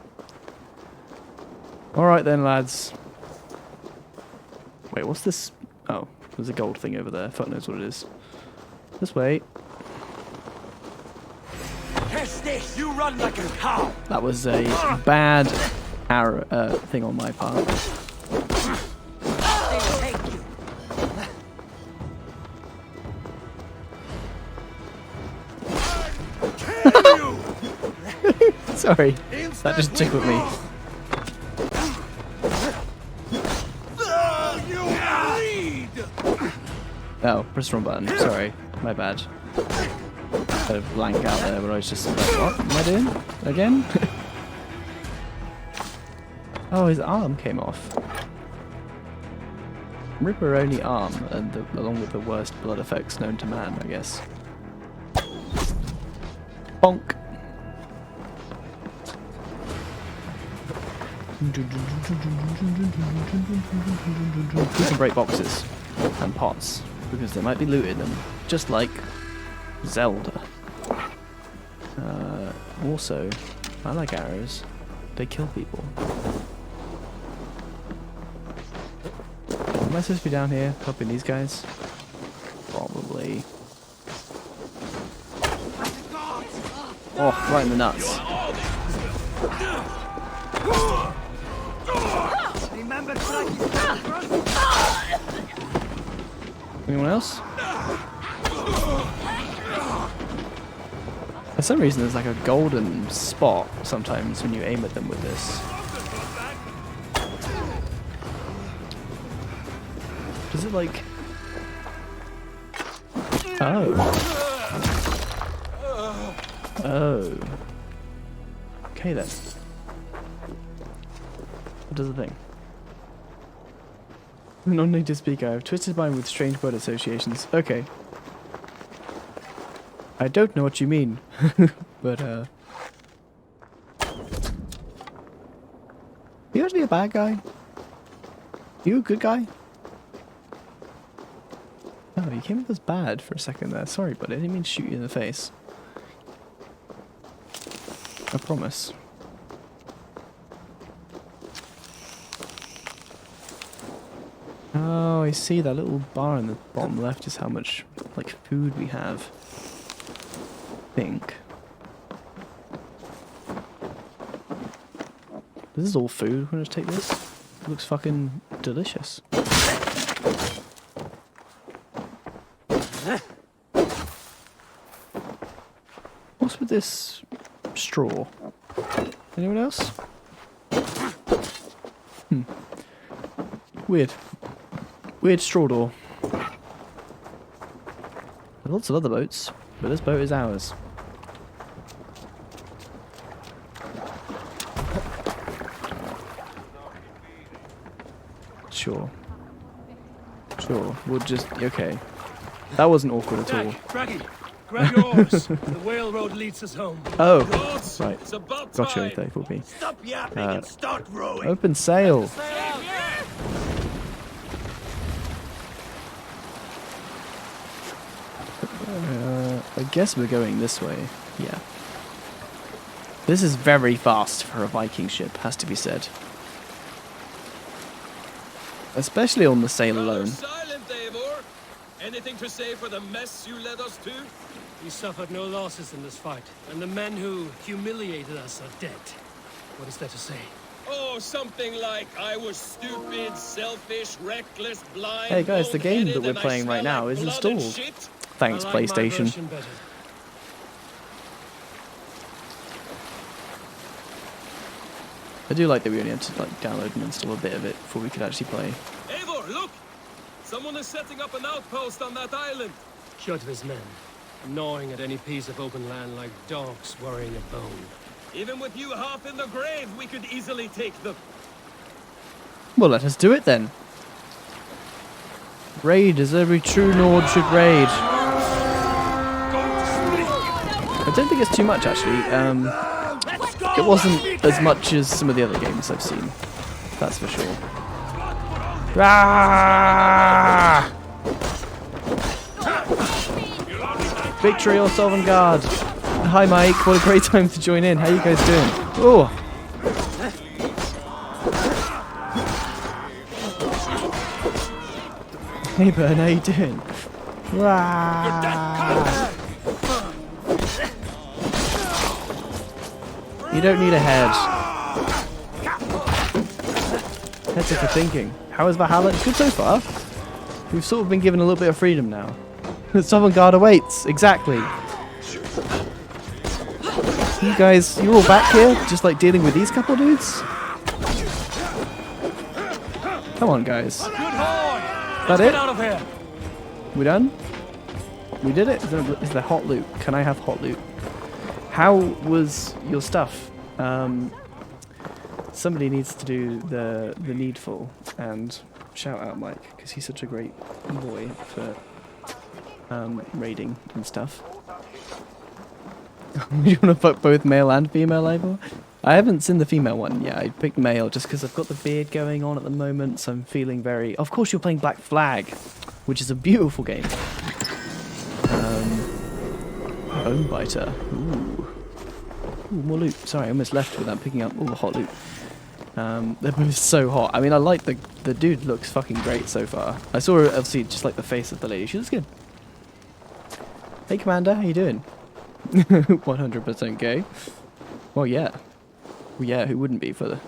Alright then, lads. Wait, what's this? Oh, there's a gold thing over there. Fuck knows what it is. This way. You run like a cow. That was a bad arrow thing on my part. Sorry, that just tickled me. Oh, press the wrong button. Sorry, my bad. Had a blank out there, but I was just like, what am I doing? Again? Oh, his arm came off. Ripper only arm, and along with the worst blood effects known to man, I guess. Bonk. We can break boxes and pots because they might be looted them, just like Zelda. Also, I like arrows. They kill people. Am I supposed to be down here helping these guys? Probably. Oh, right in the nuts. Anyone else? For some reason there's like a golden spot sometimes when you aim at them with this. Does it like... Oh. Oh. Okay then. What does the thing? No need to speak. I have twisted mind with strange word associations. Okay. I don't know what you mean, but you actually a bad guy? You a good guy? Oh, you came up as bad for a second there. Sorry, but I didn't mean to shoot you in the face. I promise. Oh, I see. That little bar in the bottom left is how much, like, food we have. I think. This is all food. We're gonna take this. It looks fucking delicious. What's with this straw? Anyone else? Weird. Weird straw door. There's lots of other boats, but this boat is ours. Sure. Sure. We'll just... Okay. That wasn't awkward at all. Draggy, grab your oars. The whale road leads us home. Oh, Roads, right. it's about Gotcha, time. they would be. Stop yapping and start rowing. Open sail. I guess we're going this way. Yeah. This is very fast for a Viking ship, has to be said. Especially on the sail alone. Silent, Eivor. Anything to say for the mess you led us to? We suffered no losses in this fight, and the men who humiliated us are dead. What is there to say? Oh, something like I was stupid, selfish, reckless, blind. Hey guys, the game that we're playing right now is installed. Thanks, I like my PlayStation. version better. I do like that we only had to like download and install a bit of it before we could actually play. Eivor, look! Someone is setting up an outpost on that island. Kjotve's men, gnawing at any piece of open land like dogs worrying a bone. Even with you half in the grave, we could easily take them. Well, let us do it then. Raid as every true Nord should raid. I don't think it's too much actually. It wasn't as much as some of the other games I've seen. That's for sure. Ah! Victory or Sovngarde. Hi Mike, what a great time to join in. How you guys doing? Oh. Hey Bern, how you doing? Ah. You don't need a head. Heads are for thinking. How is Valhalla? It's good so far. We've sort of been given a little bit of freedom now. Sovngarde awaits. Exactly. You guys, you're all back here, just like dealing with these couple dudes? Come on, guys. Good boy! That it? Get out of here! We done? We did it? Is there hot loot? Can I have hot loot? How was your stuff? Somebody needs to do the needful and shout out Mike because he's such a great boy for raiding and stuff. Do you want to fuck both male and female Eivor? I haven't seen the female one yet. I picked male just because I've got the beard going on at the moment, so I'm feeling very... Of course you're playing Black Flag, which is a beautiful game. Bone Biter. Ooh. Ooh, more loot. Sorry, I almost left without picking up all the hot loot. They're both so hot. I mean, I like the dude looks fucking great so far. I saw obviously just like the face of the lady. She looks good. Hey Commander, how you doing? 100% gay. Well, yeah. Well, yeah, who wouldn't be for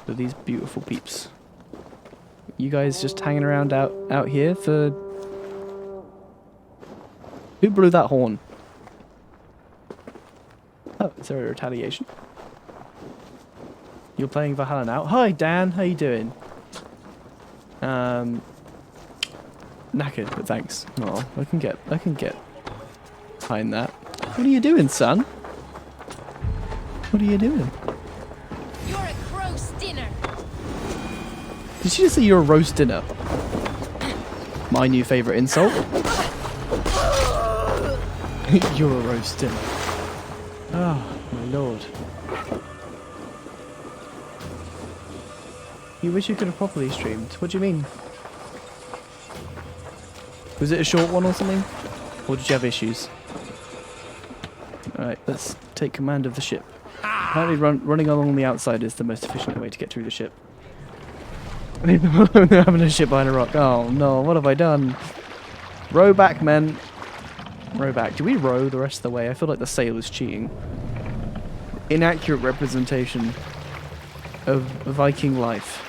these beautiful peeps? You guys just hanging around out here for... Who blew that horn? Oh, is there a retaliation? You're playing Valhalla now. Hi Dan, how you doing? Knackered, but thanks. Oh, I can get behind that. What are you doing, son? What are you doing? You're a roast dinner. Did she just say you're a roast dinner? My new favourite insult? You're a roast dinner. Oh, my lord. You wish you could have properly streamed. What do you mean? Was it a short one or something? Or did you have issues? Alright, let's take command of the ship. Apparently running along the outside is the most efficient way to get through the ship. They're having a ship behind a rock. Oh no, what have I done? Row back, men. Row back. Do we row the rest of the way? I feel like the sail is cheating. Inaccurate representation of Viking life.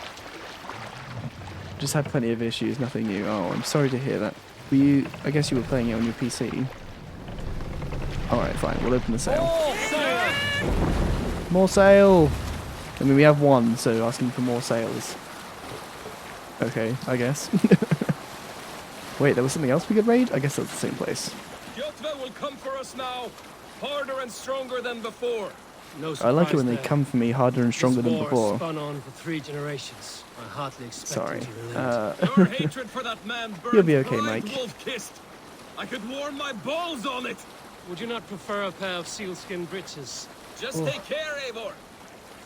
Just had plenty of issues, nothing new. Oh, I'm sorry to hear that. I guess you were playing it on your PC. Alright, fine. We'll open the sail. More sail! I mean, we have one, so asking for more sails. Okay, I guess. Wait, there was something else we could raid? I guess that's the same place. Jotva will come for us now, harder and stronger than before. No I like it when they there. come for me harder and stronger This than war before. spun on for 3 generations. I hardly expect Sorry. you to relent. Your hatred for that man burns You'll be okay, bright Mike. wolf-kissed. I could warm my balls on it. Would you not prefer a pair of sealskin breeches? Just take care, Eivor.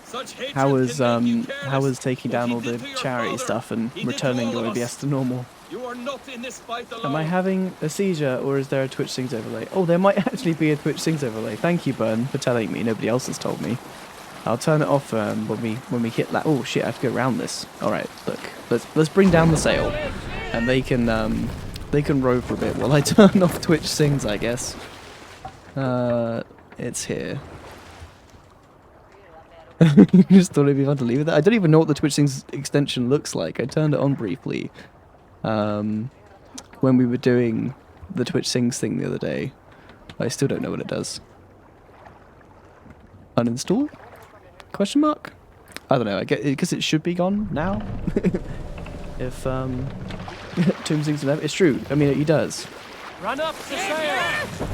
Such hatred How was can make you how was careless. taking What down he all the did to your charity father, stuff and he did to returning all to of OBS us. to normal? You are not in this fight alone. Am I having a seizure or is there a Twitch Sings overlay? Oh, there might actually be a Twitch Sings overlay. Thank you, Bern, for telling me. Nobody else has told me. I'll turn it off when we hit that. Oh shit! I have to go around this. All right, look. Let's bring down the sail, and they can row for a bit while I turn off Twitch Sings, I guess. It's here. You just thought it'd be fun to leave it there. I don't even know what the Twitch Sings extension looks like. I turned it on briefly when we were doing the Twitch Sings thing the other day. I still don't know what it does. Uninstall? Question mark? I don't know. I guess it should be gone now. If Tomb Sings never. It's true. I mean, he does. Run up the sail.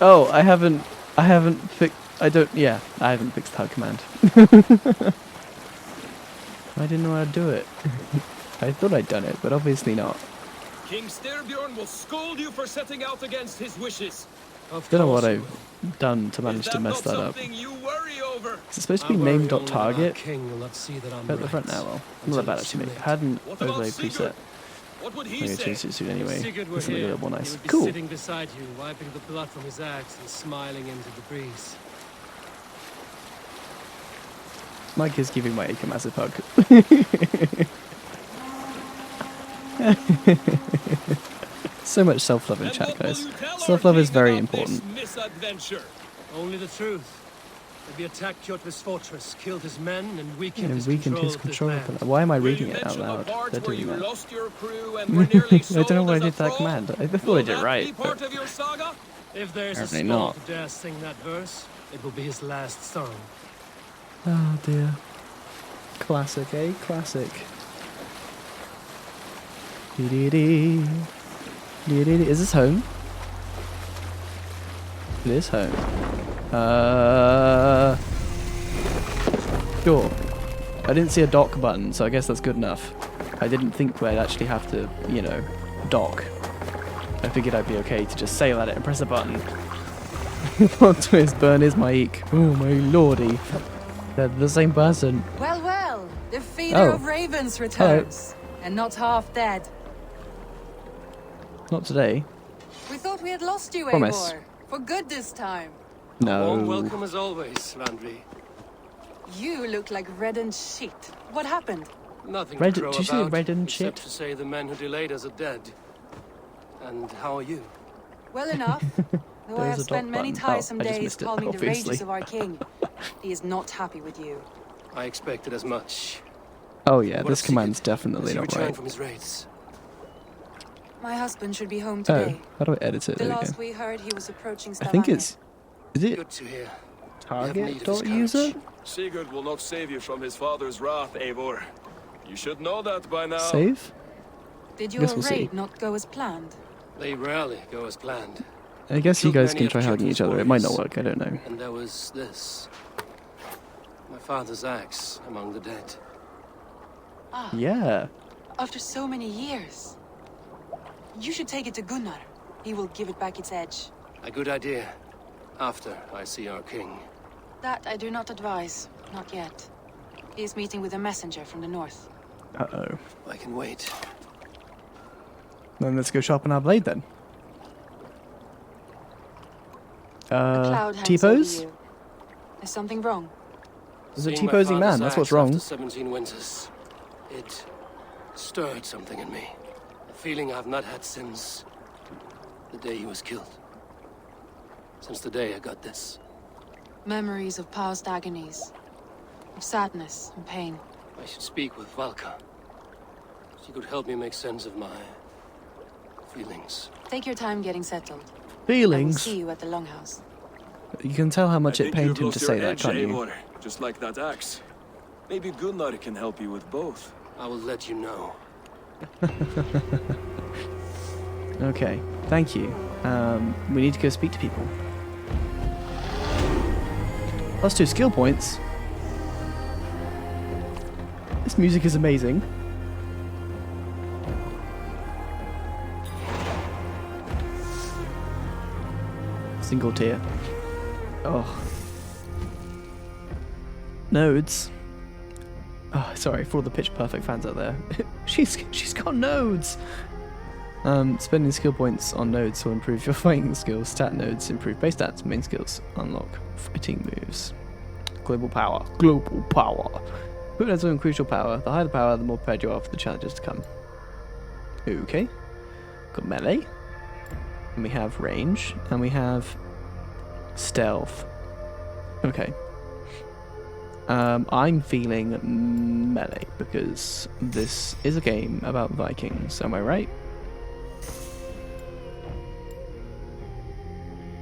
Oh, I haven't fixed. I haven't fixed hug command. I didn't know how to do it. I thought I'd done it, but obviously not. King Styrbjorn will scold you for setting out against his wishes. Don't know what I've done to manage to mess that up. You worry over? Is it supposed to be name.target? King will not see that I'm At the front now, well. Not that bad actually, mate. I had an overlay preset. What would I'm he going to say? change it soon anyway. Sigurd were It's something a here, little more he nice. would be Cool. sitting beside you, wiping the blood from his axe and smiling into the breeze. Mike is giving my Acre massive hug. So much self-love in chat, guys. Self-love is very important. Misadventure. Only the truth. We attacked Kjotve's fortress, killed his men, and weakened his control of this land. Why am I reading it out loud? They're doing that. Lost your crew and were nearly I don't know why I sold did as a that fraud? command. I thought I did it right. Be part But of your saga? If there's a apparently soul not. who dares sing that verse, it will be his last song. oh dear. Classic, eh? Classic. Dee-dee-dee. Dee-dee-dee. Is this home? It is home. Sure. I didn't see a dock button, so I guess that's good enough. I didn't think I'd actually have to, you know, dock. I figured I'd be okay to just sail at it and press a button. Plot twist, Burn is my eek. Oh my lordy. They're the same person. Well, well, the feeder Oh. of ravens returns, and not half dead. Not today. We thought we had lost you, Promise. Eivor. For good this time. Warm No. welcome as always, Randvi. You look like reddened shit. What happened? Nothing Red- to crow did you say about, red and except shit? to say the men who delayed us are dead. And how are you? Well enough. Though I There's have a spent dot many button. Oh, tiresome I just days missed it, calming the obviously. rages of our king. He is not happy with you. I expected as much. Oh yeah, What this of command's Sigurd? definitely Has he not returned right. from his raids? My husband should be home Oh, today. how do I edit it? The There we last go. we heard, he was approaching I Stavanger. think it's... Is it Good to hear. target.user? Sigurd will not save you from his father's wrath, Eivor. You should know that by now. Save? Did I your guess we'll see. raid not go as planned? They rarely go as planned. I guess you Killed guys many can of try hugging Kjotve's each other. It might not warriors. work, I don't know. And there was this. My father's axe among the dead. Ah, Yeah. after so many years. You should take it to Gunnar. He will give it back its edge. A good idea. After I see our king. That I do not advise. Not yet. He is meeting with a messenger from the north. Uh-oh. I can wait. Then let's go sharpen our blade then. A cloud hangs over T-pose? you. Is something wrong? There's a Seeing my T-posing man, father's that's what's axe wrong. After 17 winters, it stirred something in me. A feeling I've not had since the day he was killed. Since the day I got this. Memories of past agonies. Of sadness and pain. I should speak with Valka. She could help me make sense of my feelings. Take your time getting settled. Feelings? I will see you at the Longhouse. You can tell how much I it think you've pained him lost to your say that, edge, can't you? Eivor, just like that axe. Maybe Gunnar can help you with both. I will let you know. Okay, thank you. We need to go speak to people. +2 skill points. This music is amazing. Single tier. Oh. Nodes. Oh, sorry for all the Pitch Perfect fans out there. she's got nodes. Spending skill points on nodes will improve your fighting skills. Stat nodes improve base stats. Main skills unlock fighting moves. Global power. Global power. Put has some crucial power. The higher the power, the more prepared you are for the challenges to come. Okay. Got melee. And we have range. And we have stealth. Okay. I'm feeling melee because this is a game about Vikings. Am I right?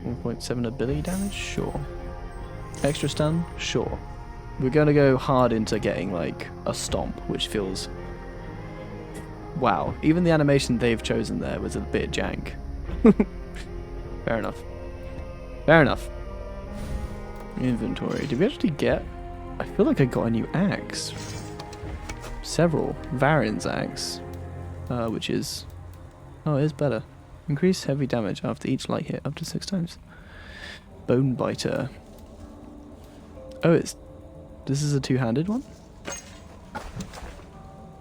1.7 ability damage? Sure. Extra stun? Sure. We're going to go hard into getting like a stomp, which feels... Wow. Even the animation they've chosen there was a bit jank. Fair enough. Fair enough. Inventory. Did we actually get... I feel like I got a new axe. Several. Varen's axe. Which is... Oh, it is better. Increase heavy damage after each light hit up to 6 times. Bone biter. Oh, it's... This is a two-handed one?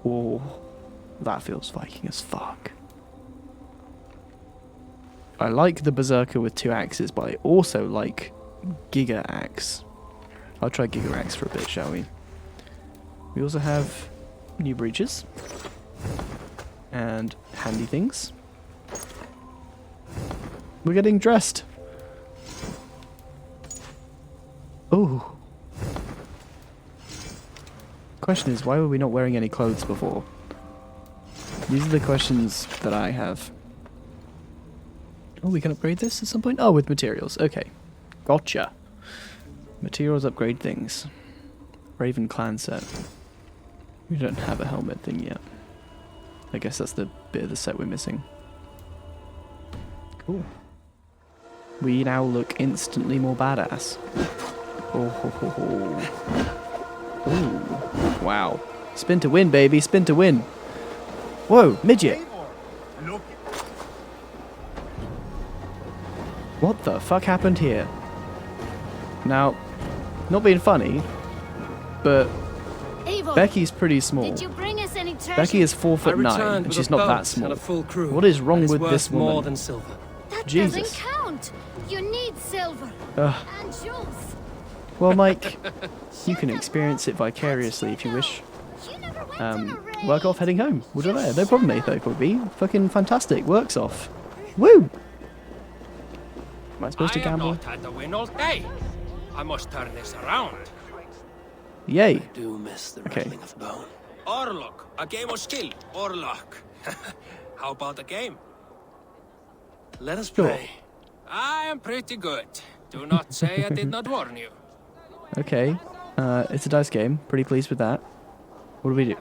Oh, that feels Viking as fuck. I like the Berserker with 2 axes, but I also like Giga Axe. I'll try Giga Axe for a bit, shall we? We also have new breeches. And handy things. We're getting dressed. Oh. Question is, why were we not wearing any clothes before? These are the questions that I have. Oh, we can upgrade this at some point? Oh, with materials. Okay. Gotcha. Materials upgrade things. Raven clan set. We don't have a helmet thing yet. I guess that's the bit of the set we're missing. Cool. We now look instantly more badass. Oh, ho, ho, ho. Ooh. Wow. Spin to win, baby. Spin to win. Whoa, midget. What the fuck happened here? Now, not being funny, but Eivor, Becky's pretty small. Did you bring us any treasure? Becky is 4'9", and she's not that small. What is wrong with this woman? More than silver. That Jesus. doesn't count. You need silver. Ugh. And jewels. Well, Mike, you can experience it vicariously if you wish. Work off heading home. We'll do that. No problem, Atho. Will be fucking fantastic. Works off. Woo! Am I supposed to gamble? I have not had the win all day. I must turn this around. Yay. I do miss the rattling of bone. Or luck. A game of skill. Or luck. How about a game? Let us play. I am pretty good. Do not say I did not warn you. Okay. It's a dice game. Pretty pleased with that. What do we do?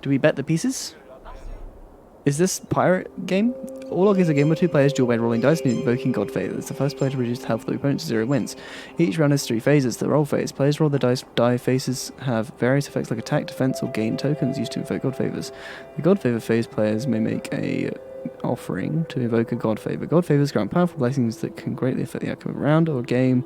Do we bet the pieces? Is this pirate game? Orlog is a game where 2 players duel by rolling dice and invoking god favors. The first player to reduce the health of the opponent to 0 wins. Each round has 3 phases. The roll phase. Players roll the dice. Die phases have various effects like attack, defense, or gain tokens used to invoke god favors. The god favor phase players may make a offering to invoke a god favor. God favors grant powerful blessings that can greatly affect the outcome of a round or a game.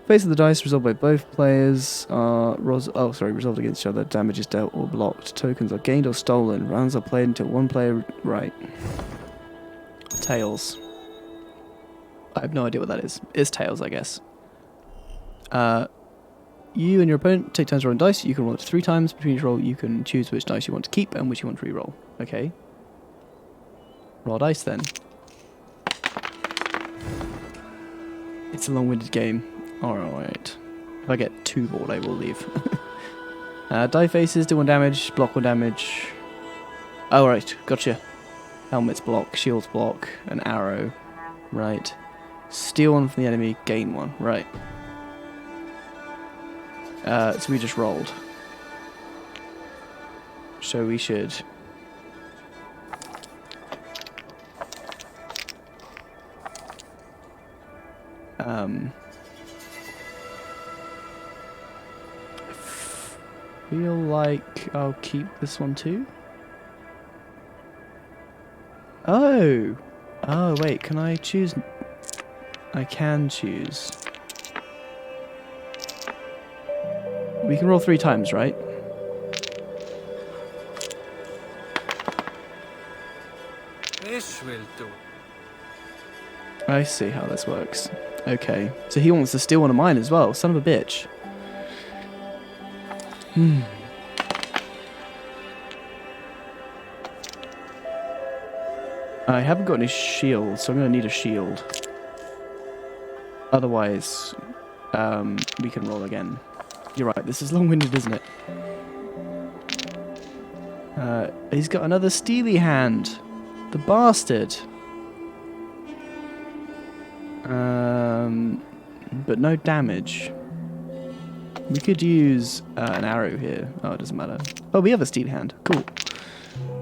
Face of the dice resolved by both players are resolved against each other. Damage is dealt or blocked. Tokens are gained or stolen. Rounds are played until one player... Right. Tails. I have no idea what that is. It's tails, I guess. You and your opponent take turns rolling dice. You can roll it 3 times. Between each roll, you can choose which dice you want to keep and which you want to re-roll. Okay. Roll dice, then. It's a long-winded game. Alright. If I get too bored, I will leave. Die faces do 1 damage, block 1 damage. Oh, right, gotcha. Helmets block, shields block, an arrow. Right. Steal one from the enemy, gain one. Right. So we just rolled. So we should... feel like I'll keep this one too. Oh! Oh, wait, can I choose? I can choose. We can roll 3 times, right? This will do. I see how this works. Okay, so he wants to steal one of mine as well. Son of a bitch. I haven't got any shields, so I'm going to need a shield. Otherwise, we can roll again. You're right, this is long-winded, isn't it? He's got another steely hand. The bastard. But no damage. We could use an arrow here. Oh, it doesn't matter. Oh, we have a steely hand. Cool.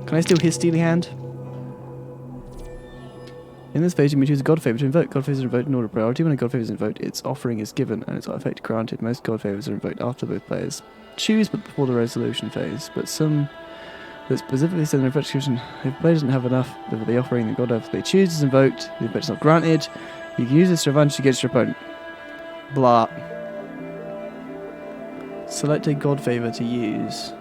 Can I steal his steely hand? In this phase, you may choose a god favor to invoke. God favors are invoked in order of priority. When a god favor is invoked, its offering is given and its effect granted. Most god favors are invoked after both players choose, but before the resolution phase. But some that specifically send the invocation, if the player doesn't have enough of the offering, the god they choose is invoked. The invocation is not granted. You can use this to advantage against your opponent. Blah. Select a god favor to use.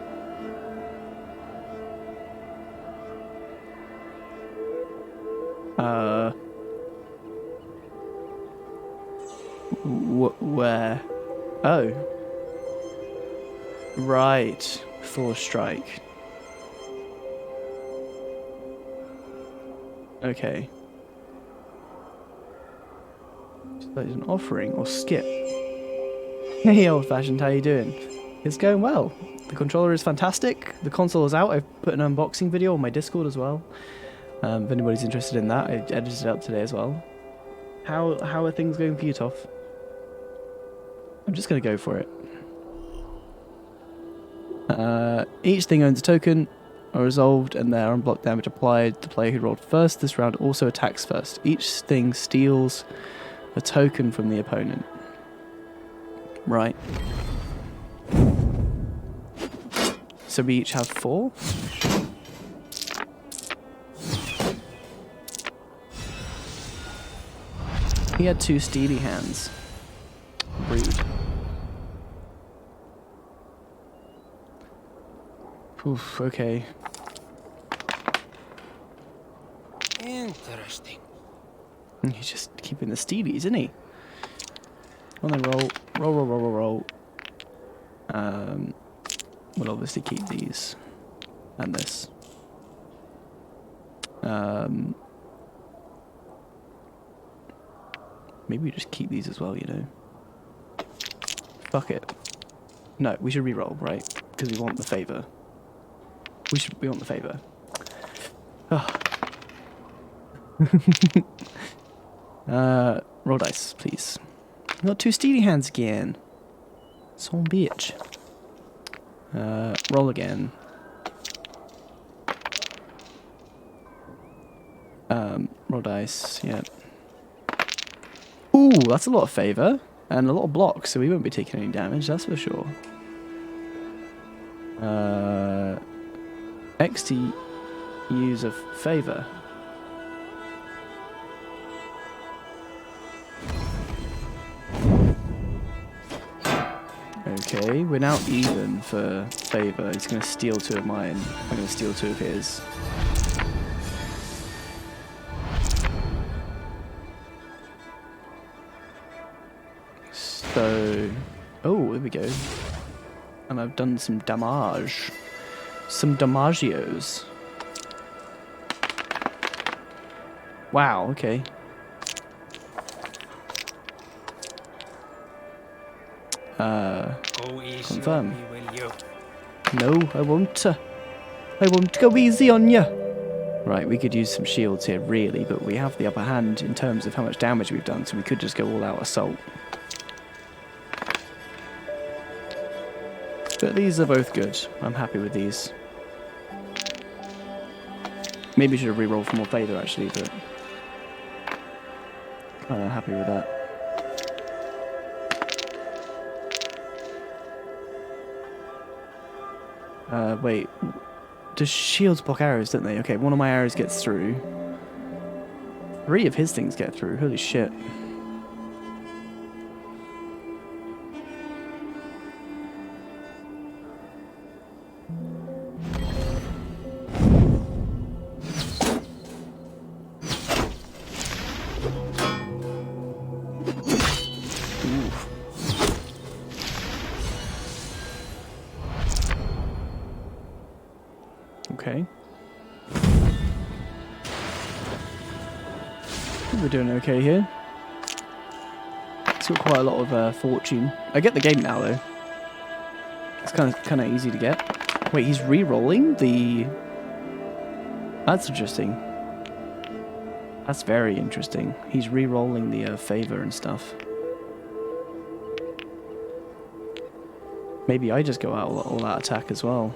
Where? Oh. Right. Force strike. Okay. Select an offering or skip. Hey, old fashioned, how you doing? It's going well. The controller is fantastic. The console is out. I've put an unboxing video on my Discord as well. If anybody's interested in that, I edited it up today as well. How are things going for you, Toph? I'm just going to go for it. Each thing owns a token, are resolved, and their unblocked damage applied. The player who rolled first this round also attacks first. Each thing steals a token from the opponent. Right. So we each have 4? He had 2 steely hands. Rude. Oof, okay. Interesting. He's just keeping the steelies, isn't he? On then roll. Roll, roll, roll, roll, roll. We'll obviously keep these. And this. Maybe we just keep these as well, you know. Fuck it. No, we should re-roll, right? Because we want the favor. We want the favor. Oh. Roll dice, please. We got 2 steely hands again. Son bitch. Roll again. Roll dice, yeah. Ooh, that's a lot of favor. And a lot of blocks, so we won't be taking any damage, that's for sure. X to use a favor. Okay, we're now even for favor. He's going to steal 2 of mine. I'm going to steal 2 of his. So, oh, there we go. And I've done some damage. Some damagios. Wow, okay. Go easy Confirm. on me, will you? No, I won't. I won't go easy on ya. Right, we could use some shields here, really, but we have the upper hand in terms of how much damage we've done, so we could just go all-out assault. But these are both good. I'm happy with these. Maybe should have re-rolled for more favor, actually, but... I'm happy with that. Wait. Does shields block arrows, don't they? Okay, one of my arrows gets through. 3 of his things get through. Holy shit. Okay. We're doing okay here. It's got quite a lot of fortune. I get the game now though. It's kind of easy to get. Wait, he's re-rolling the. That's interesting. That's very interesting. He's re-rolling the favor and stuff. Maybe I just go out all out attack as well.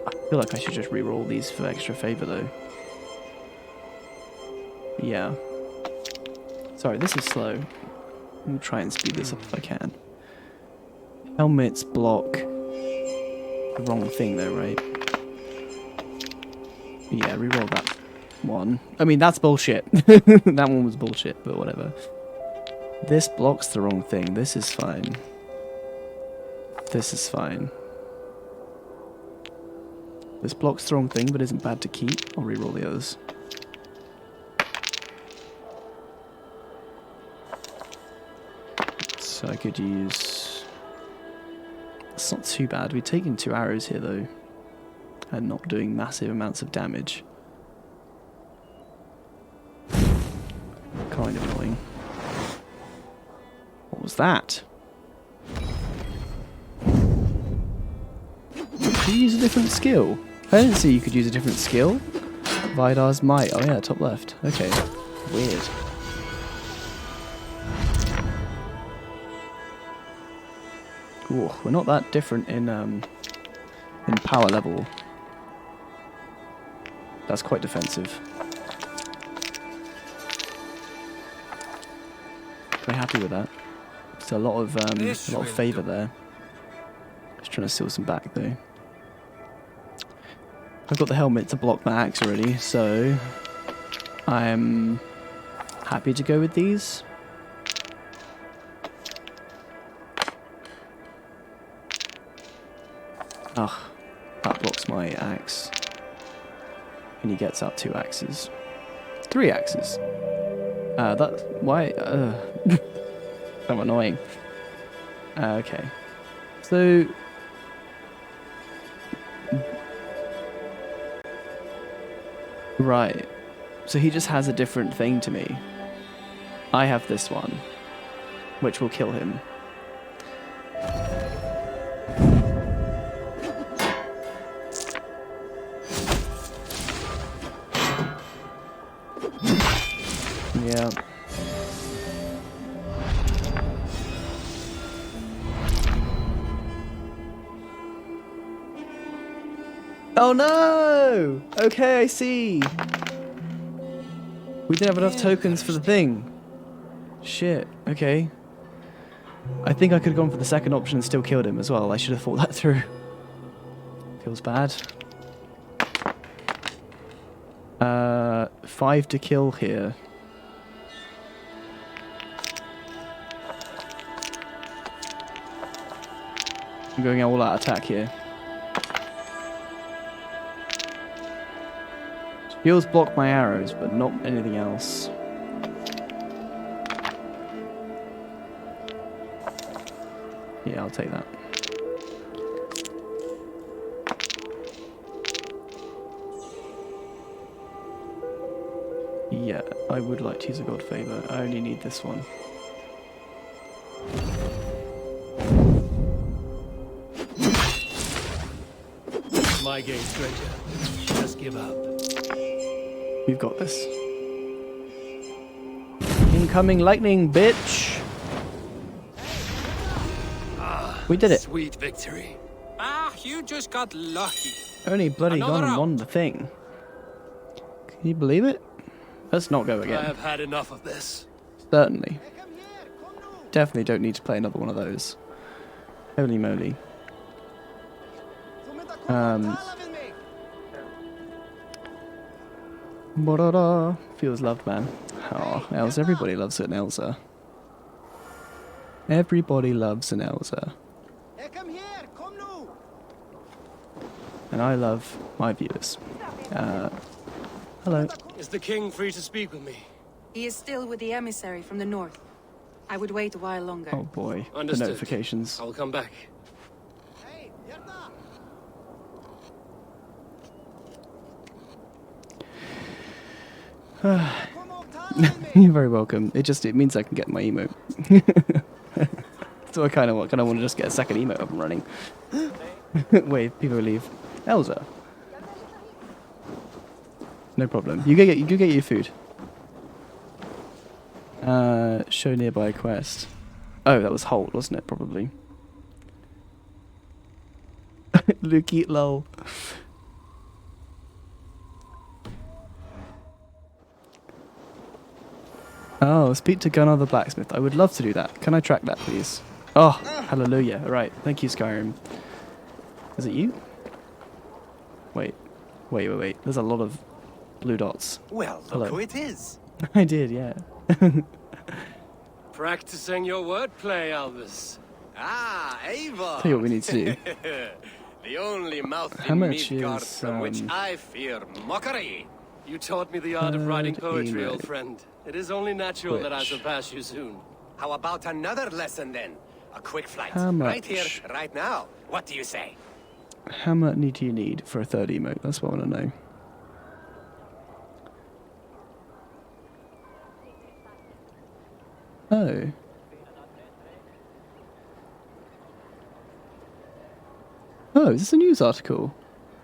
I feel like I should just re-roll these for extra favor though. Yeah. Sorry, this is slow. I'll try and speed this up if I can. Helmets block the wrong thing though, right? Yeah, re-roll that one. I mean, that's bullshit. That one was bullshit, but whatever. This blocks the wrong thing. This is fine. This is fine. This blocks the wrong thing, but isn't bad to keep. I'll re-roll the others. So I could use... It's not too bad. We're taking 2 arrows here, though. And not doing massive amounts of damage. Kind of annoying. What was that? Could you use a different skill? I didn't see you could use a different skill. Vidar's Might. Oh yeah, top left. Okay. Weird. Ooh, we're not that different in power level. That's quite defensive. Very happy with that. It's a lot of favor there. Just trying to steal some back though. I've got the helmet to block my axe already, so I'm happy to go with these. Ugh, that blocks my axe. And he gets out 2 axes. 3 axes. Why? So annoying. Okay. So... Right. So he just has a different thing to me. I have this one, which will kill him. Yeah. Oh no! Okay, I see. We didn't have enough tokens for the thing. Shit, okay. I think I could have gone for the second option and still killed him as well. I should have thought that through. Feels bad. 5 to kill here. I'm going all out attack here. Shields block my arrows, but not anything else. Yeah, I'll take that. Yeah, I would like to use a God Favor. I only need this one. At my gate, stranger. Just give up. We've got this. Incoming lightning, bitch! We did it. Sweet victory. Ah, you just got lucky. Only bloody Another gone and round. won the thing. Can you believe it? Let's not go I again. have had enough of this. Certainly. Definitely don't need to play another one of those. Holy moly. Ba-da-da. Feels loved, man. Oh, Elsa. Everybody loves an Elsa. Everybody loves an Elsa. And I love my viewers. Hello. Is the king free to speak with me? He is still with the emissary from the north. I would wait a while longer. Oh boy. Understood. The notifications. I will come back. You're very welcome. It means I can get my emote. So I kind of want to just get a second emote up and running. Wait, people leave. Elsa. No problem. You do get your food. Show nearby quest. Oh, that was Holt, wasn't it? Probably. Lukey, lol. Oh, speak to Gunnar the blacksmith. I would love to do that. Can I track that, please? Oh, hallelujah. All right. Thank you, Skyrim. Is it you? Wait. There's a lot of blue dots. Well, Hello. look who it is. I did, yeah. Practicing your wordplay, Albus. Ah, Eivor. Tell you what we need to do. The only mouth How in much Midgard is, from which I fear mockery. You taught me the art of writing Third poetry, email. old friend. It is only natural that I Which? surpass you soon. How about another lesson then? A quick flight. How Right here, much? right now. What do you say? How much do you need for a third emote? That's what I want to know. Oh. Oh, is this a news article?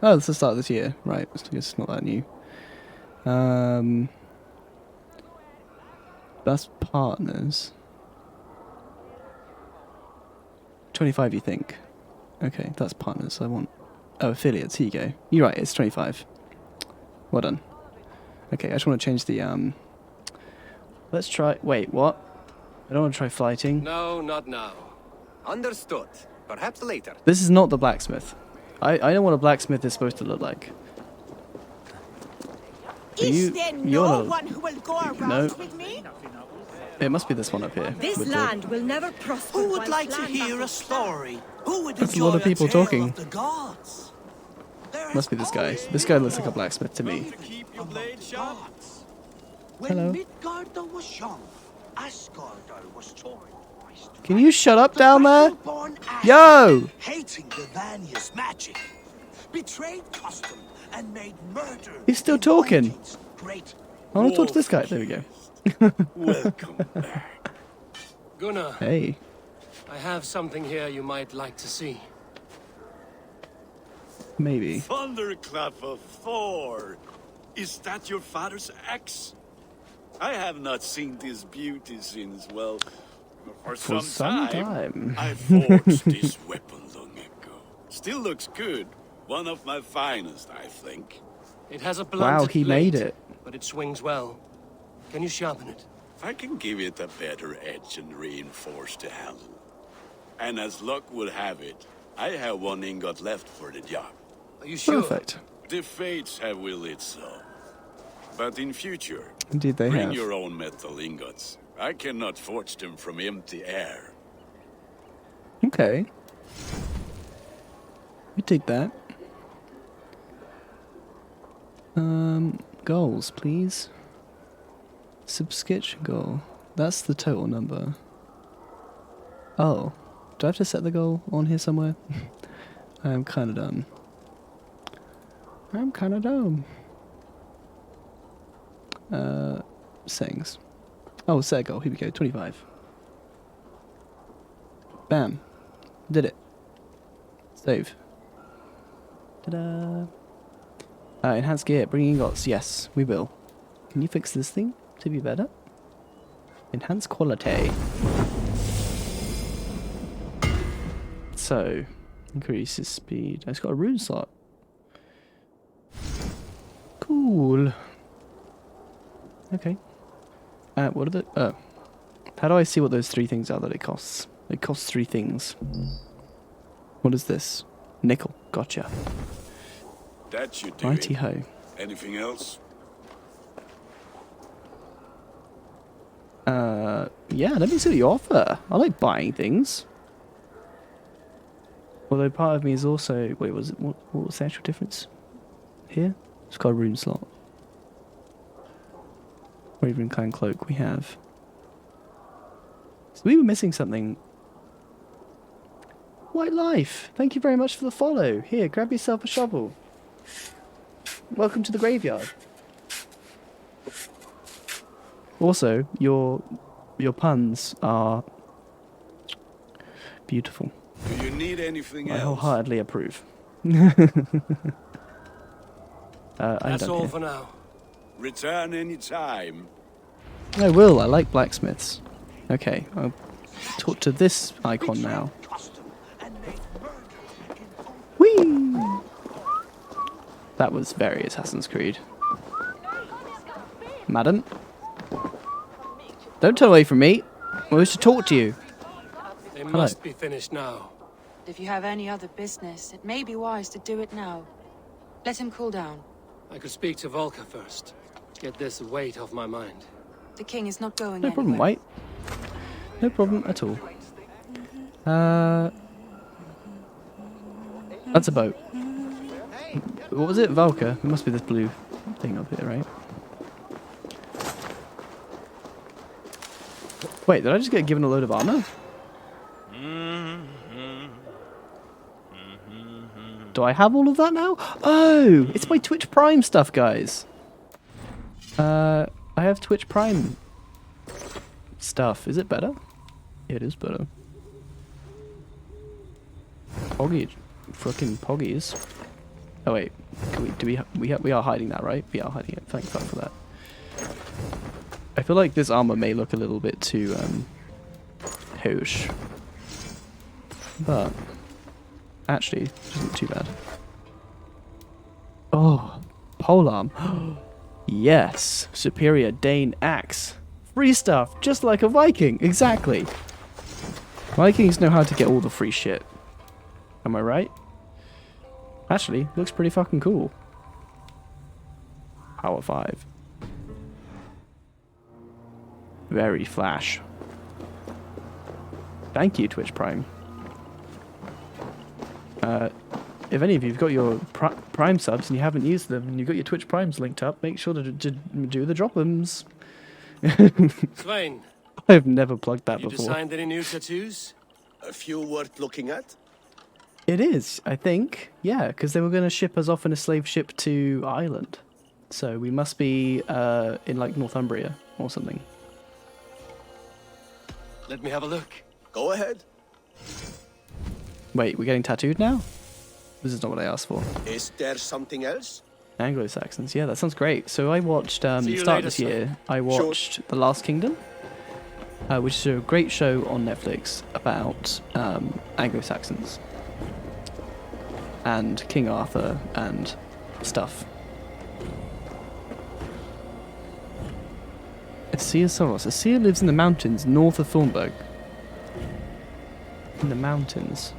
Oh, it's the start of this year. Right, I guess it's not that new. That's partners. 25, you think? Okay, that's partners. I want... Oh, affiliates. Here you go. You're right, it's 25. Well done. Okay, I just want to change the... Let's try... Wait, what? I don't want to try flighting. No, not now. Understood. Perhaps later. This is not the blacksmith. I know what a blacksmith is supposed to look like. Is there you're no not- one who will go around No. with me? It must be this one up here. This with the- land will never prosper. Who would while like to clan hear a battles story? Who would That's a enjoy lot of people tale talking. of the gods? There Must be this guy. This guy looks like a blacksmith to me. keep your blade sharp. When Hello. Midgard was young, Asgard was torn. Can you shut up down there? Yo! Hating the Vanya's magic, betrayed custom and made murder. He's still talking. Great. I want to talk to this guy. There we go. Welcome back. Gunnar, Hey. I have something here you might like to see. Maybe. Thunderclap of Thor! Is that your father's axe? I have not seen this beauty since, well, for some time. I forged this weapon long ago. Still looks good. One of my finest, I think. It has a Wow, blunted he blade, made it. but it swings well. Can you sharpen it? I can give it a better edge and reinforce the handle. And as luck would have it, I have one ingot left for the job. Are you sure? Perfect. The fates have willed it so. But in future, Indeed they bring have. your own metal ingots. I cannot forge them from empty air. Okay. We dig that. Goals, please. Subscription goal. That's the total number. Oh. Do I have to set the goal on here somewhere? I am kind of dumb. I'm kind of dumb. Settings. Oh, set a goal. Here we go. 25. Bam. Did it. Save. Ta-da! Enhanced gear, bring ingots. Yes, we will. Can you fix this thing to be better? Enhance quality. So, increases speed. It's got a rune slot. Cool. Okay. What are the... how do I see what those 3 things are that it costs? It costs 3 things. What is this? Nickel. Gotcha. That should do Righty it. ho. Anything else? Yeah, let me see what you offer. I like buying things. Although part of me is also... Wait, what was the actual difference? Here? It's got a rune slot. Raven Clan Cloak we have. So we were missing something. White Life! Thank you very much for the follow. Here, grab yourself a shovel. Welcome to the graveyard. Also, your puns are beautiful. Do you need anything I else? wholeheartedly approve. That's all for now. Return any time. I will. I like blacksmiths. Okay, I'll talk to this icon now. Whee! That was very Assassin's Creed. Madam? Don't turn away from me. I wish to talk to you. They Hello. must be finished now. If you have any other business, it may be wise to do it now. Let him cool down. I could speak to Volker first. Get this weight off my mind. The king is not going No problem, anywhere. White. No problem at all. That's a boat. What was it? Valka? It must be this blue thing up here, right? Wait, did I just get given a load of armor? Do I have all of that now? Oh, it's my Twitch Prime stuff, guys. I have Twitch Prime stuff. Is it better? It is better. Poggy, frickin' poggies. Oh wait, we are hiding that, right? We are hiding it. Thank fuck for that. I feel like this armor may look a little bit too hoosh, but actually, it doesn't look too bad. Oh, polearm. Yes, superior Dane axe. Free stuff, just like a Viking. Exactly. Vikings know how to get all the free shit. Am I right? Actually, looks pretty fucking cool. Power 5. Very flash. Thank you, Twitch Prime. If any of you have got your Prime subs and you haven't used them, and you've got your Twitch Primes linked up, make sure to do the drop-ums. Svein, I've never plugged that you before. designed any new tattoos? A few worth looking at? It is, I think. Yeah, because they were going to ship us off in a slave ship to Ireland. So we must be in, like, Northumbria or something. Let me have a look. Go ahead. Wait, we're getting tattooed now? This is not what I asked for. Is there something else? Anglo-Saxons, yeah, that sounds great. So I watched, See you start later, this son. year, I watched The Last Kingdom, which is a great show on Netflix about Anglo-Saxons and King Arthur and stuff. Asir Soros. Asir lives in the mountains north of Thornburg. In the mountains.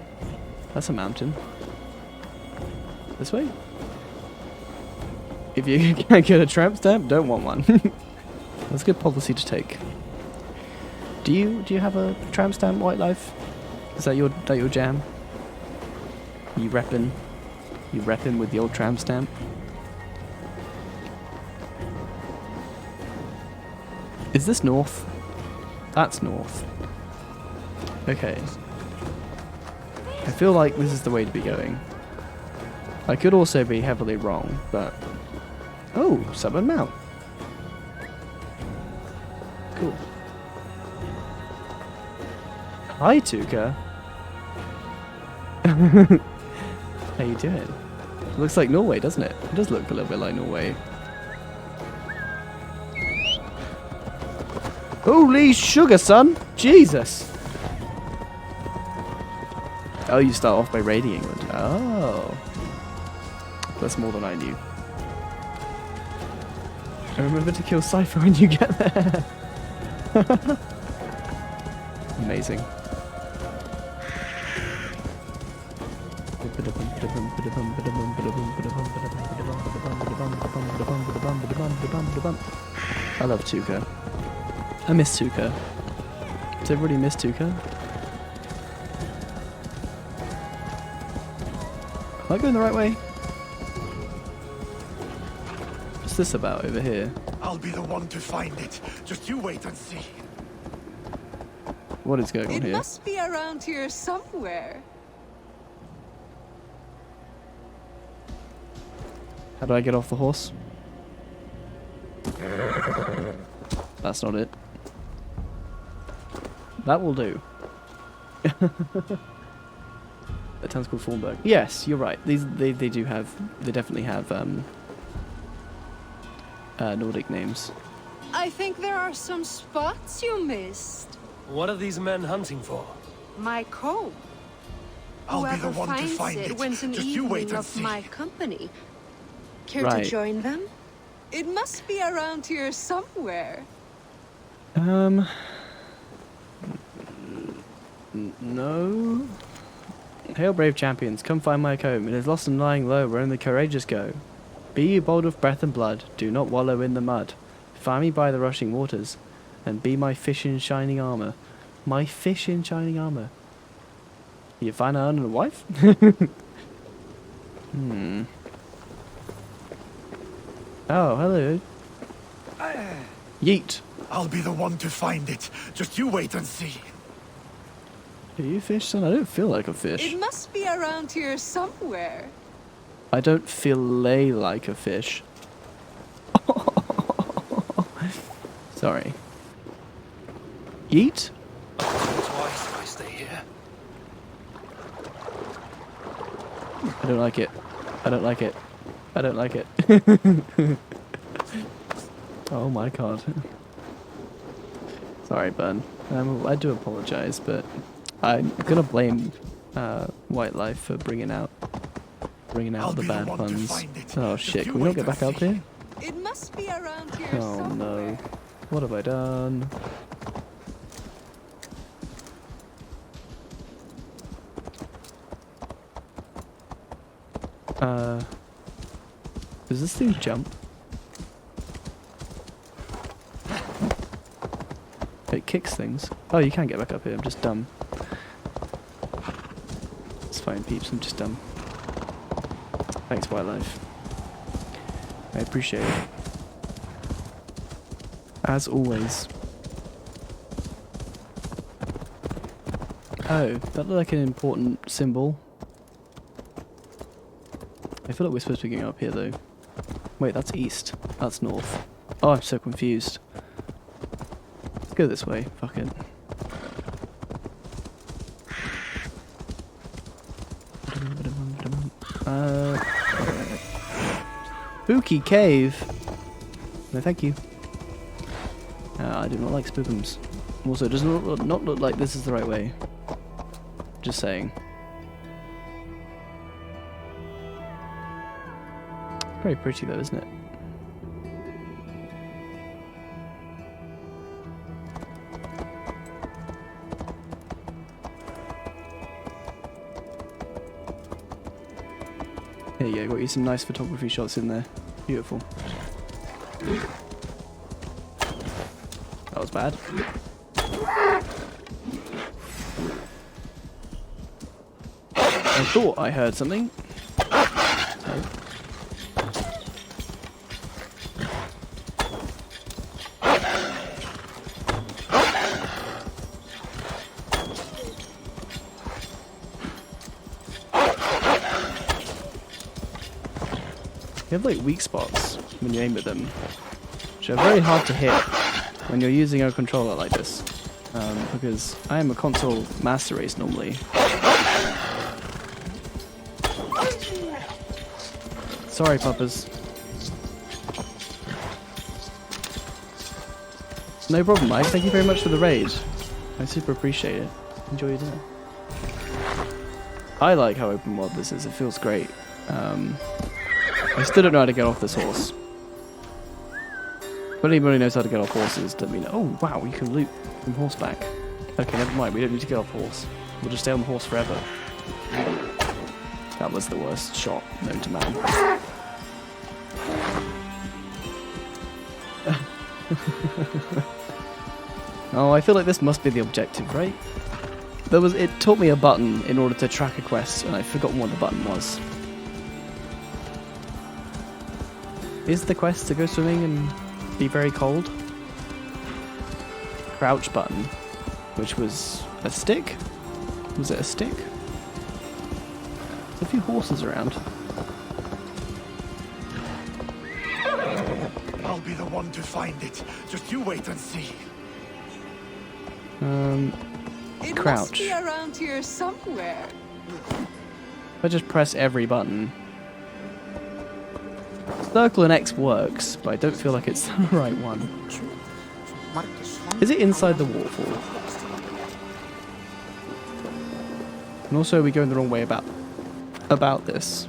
That's a mountain. This way? If you can't get a tramp stamp, don't want one. That's a good policy to take. Do you have a tramp stamp, White Life? Is that your jam? You reppin' with the old tramp stamp? Is this north? That's north. Okay. I feel like this is the way to be going. I could also be heavily wrong, but... Oh, Southern Mount. Cool. Hi, Tuka. How you doing? It looks like Norway, doesn't it? It does look a little bit like Norway. Holy sugar, son! Jesus! Oh, you start off by raiding England. Oh. That's more than I knew. And remember to kill Cypher when you get there. Amazing. I love Tuca. I miss Tuca. Does everybody miss Tuca? Am I going the right way? What's this about over here? I'll be the one to find it. Just you wait and see. What is going on It here? must be around here somewhere. How do I get off the horse? That's not it. That will do. The town's called Thornburg. Yes, you're right. They do have, they definitely have Nordic names. I think there are some spots you missed. What are these men hunting for? My comb. I'll be Whoever the one to finds find it. wins an Just you wait evening and of see. my company. Care Right. to join them? It must be around here somewhere. No. Hail, brave champions, come find my comb. It is lost and lying low, where only the courageous go. Be ye bold with breath and blood, do not wallow in the mud. Find me by the rushing waters, and be my fish in shining armour. My fish in shining armour. You find a husband and a wife? Oh, hello. Yeet. I'll be the one to find it. Just you wait and see. Are you a fish, son? I don't feel like a fish. It must be around here somewhere. I don't feel like a fish. Sorry. Yeet? Twice if I stay here. I don't like it. I don't like it. I don't like it. Oh my god. Sorry, Bun. I do apologize, but I'm gonna blame White Life for bringing out the bad puns. Oh shit! Can we not get back out here? It must be around here Oh somewhere. no! What have I done? Does this thing jump? It kicks things. Oh, you can't get back up here. I'm just dumb. It's fine, peeps. I'm just dumb. Thanks, Wildlife. I appreciate it. As always. Oh, that looked like an important symbol. I feel like we're supposed to be going up here, though. Wait, that's east. That's north. Oh, I'm so confused. Let's go this way. Fuck it. Spooky cave. No, thank you. I do not like spookums. Also, it does not look like this is the right way. Just saying. Very pretty though, isn't it? There you go, got you some nice photography shots in there. Beautiful. That was bad. I thought I heard something. You have like weak spots when you aim at them, which are very hard to hit when you're using a controller like this, because I am a console master race normally. Sorry, puppers. No problem, Mike. Thank you very much for the raid. I super appreciate it. Enjoy your dinner. I like how open world this is. It feels great. I still don't know how to get off this horse. If anybody knows how to get off horses, let me know. Oh, wow, you can loot from horseback. Okay, never mind. We don't need to get off horse. We'll just stay on the horse forever. That was the worst shot known to man. Oh, I feel like this must be the objective, right? It taught me a button in order to track a quest, and I've forgotten what the button was. Is the quest to go swimming and be very cold? Crouch button, which was a stick? Was it a stick? There's a few horses around. I'll be the one to find it. Just you wait and see. It Crouch. must be around here somewhere. If I just press every button. Circle and X works, but I don't feel like it's the right one. Is it inside the waterfall? And also, are we going the wrong way about this?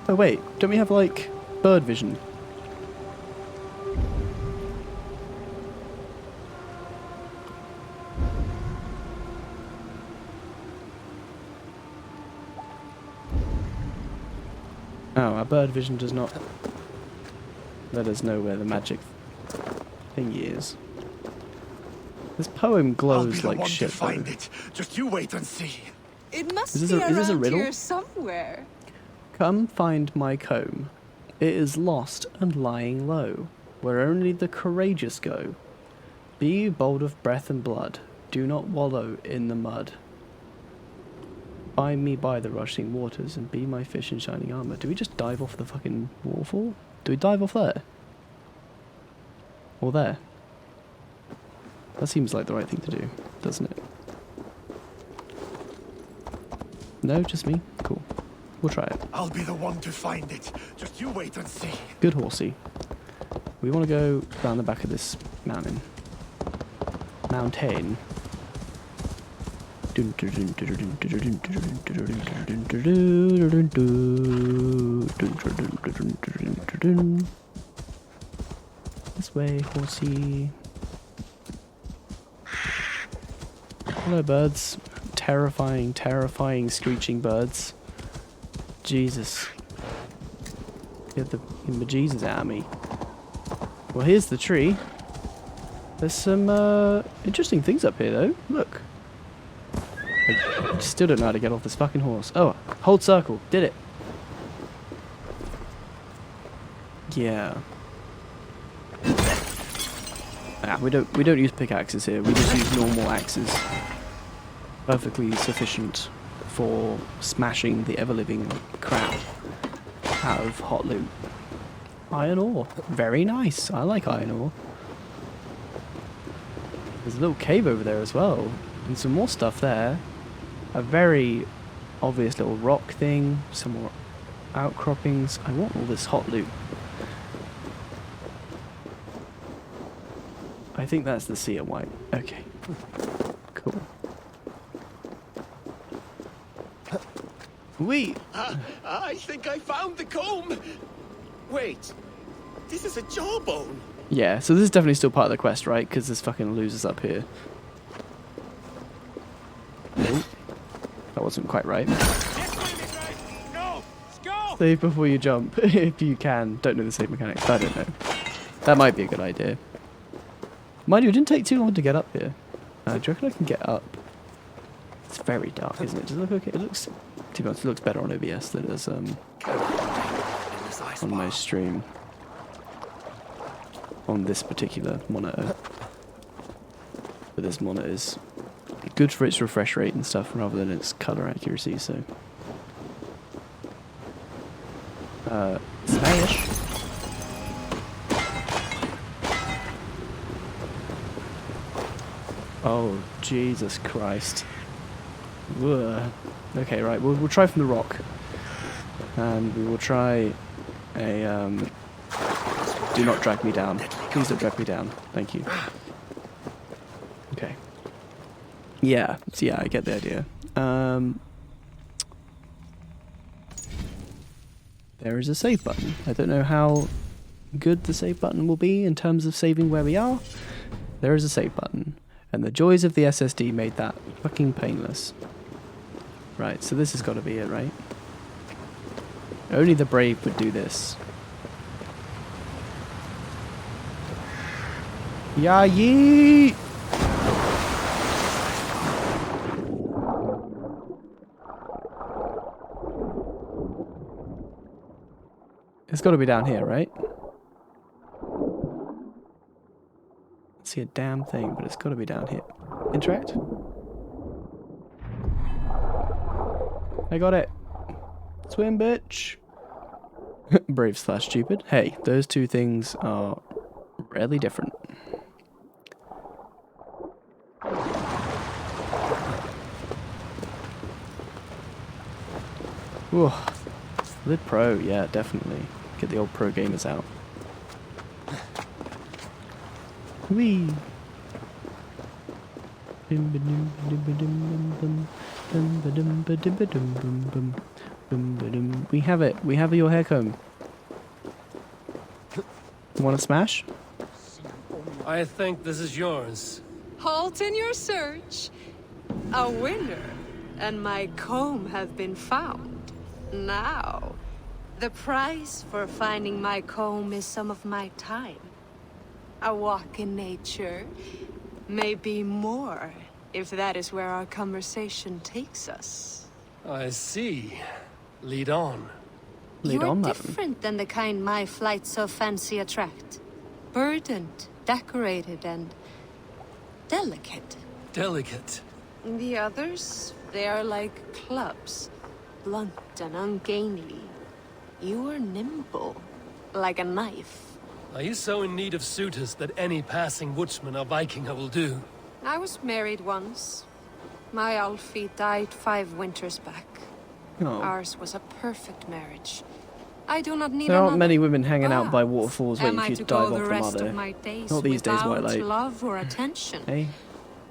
Oh wait, don't we have like bird vision? Oh, our bird vision does not let us know where the magic thing is. This poem glows like shit. To find it. Just you wait and see. It must Is be this a around riddle? here somewhere. Come find my comb. It is lost and lying low, where only the courageous go. Be bold of breath and blood. Do not wallow in the mud. Find me by the rushing waters and be my fish in shining armor. Do we just dive off the fucking waterfall? Do we dive off there? Or there? That seems like the right thing to do, doesn't it? No, just me? Cool. We'll try it. I'll be the one to find it. Just you wait and see. Good horsey. We want to go down the back of this mountain. Mountain. This way, horsey. Hello, birds. Terrifying, terrifying, screeching birds. Jesus. Get the bejesus out of me. Well, here's the tree. There's some interesting things up here, though. Look. I still don't know how to get off this fucking horse. Oh, hold circle. Did it. Yeah. Ah, we don't use pickaxes here. We just use normal axes. Perfectly sufficient for smashing the ever-living crap out of hot loot. Iron ore. Very nice. I like iron ore. There's a little cave over there as well. And some more stuff there. A very obvious little rock thing. Some more outcroppings. I want all this hot loot. I think that's the sea of white. Okay. Cool. Wait! I think I found the comb! Wait, this is a jawbone! Yeah, so this is definitely still part of the quest, right? Because there's fucking losers up here. Nope. That wasn't quite right. Save before you jump, if you can. Don't know the save mechanics, I don't know. That might be a good idea. Mind you, it didn't take too long to get up here. Do you reckon I can get up? It's very dark, isn't it? Does it look okay? It looks, to be honest, it looks better on OBS than it does on my stream. On this particular monitor. But this monitor is good for its refresh rate and stuff rather than its color accuracy, so. Smash! Oh, Jesus Christ. Ugh. Okay, right. We'll try from the rock, and we will try a. Do not drag me down. Please don't drag me down. Thank you. Okay. Yeah. So yeah, I get the idea. There is a save button. I don't know how good the save button will be in terms of saving where we are. There is a save button, and the joys of the SSD made that fucking painless. Right, so this has got to be it, right? Only the brave would do this. Yeah, yee! It's got to be down here, right? Don't see a damn thing, but it's got to be down here. Interact? I got it. Swim, bitch. Brave / stupid. Hey, those two things are really different. Whoa. Lid Pro, yeah, definitely. Get the old pro gamers out. Whee! We have it. We have your hair comb. Want to smash? I think this is yours. Halt in your search. A winner, and my comb have been found. Now, the price for finding my comb is some of my time. A walk in nature, maybe more, if that is where our conversation takes us. I see. Lead on. You're different than the kind my flights so fancy attract. Burdened, decorated, and delicate. Delicate. The others, they are like clubs, blunt and ungainly. You are nimble, like a knife. Are you so in need of suitors that any passing woodsman or Vikinger will do? I was married once. My Alfie died 5 winters back. Oh. Ours was a perfect marriage. I do not need There aren't another. many women hanging out by waterfalls Am waiting I for you to to dive go off the them, are rest they? of my days Not these days, without White Light. love or attention? Hey?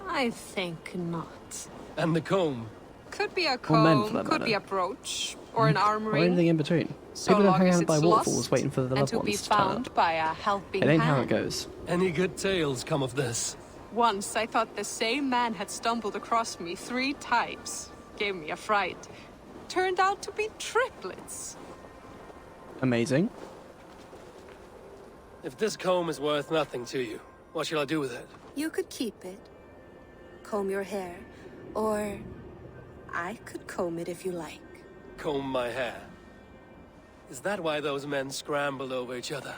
I think not. And the comb? Could be a Or men, for comb, that could be matter. a brooch, or an arm Or ring. anything in between. So People don't long hang as out by it's waterfalls lost waiting for the and loved to be ones to turn up. found by a helping It ain't how it hand. goes. Any good tales come of this? Once I thought the same man had stumbled across me 3 times. Gave me a fright. Turned out to be triplets. Amazing. If this comb is worth nothing to you, what shall I do with it? You could keep it. Comb your hair. Or I could comb it if you like. Comb my hair. Is that why those men scrambled over each other?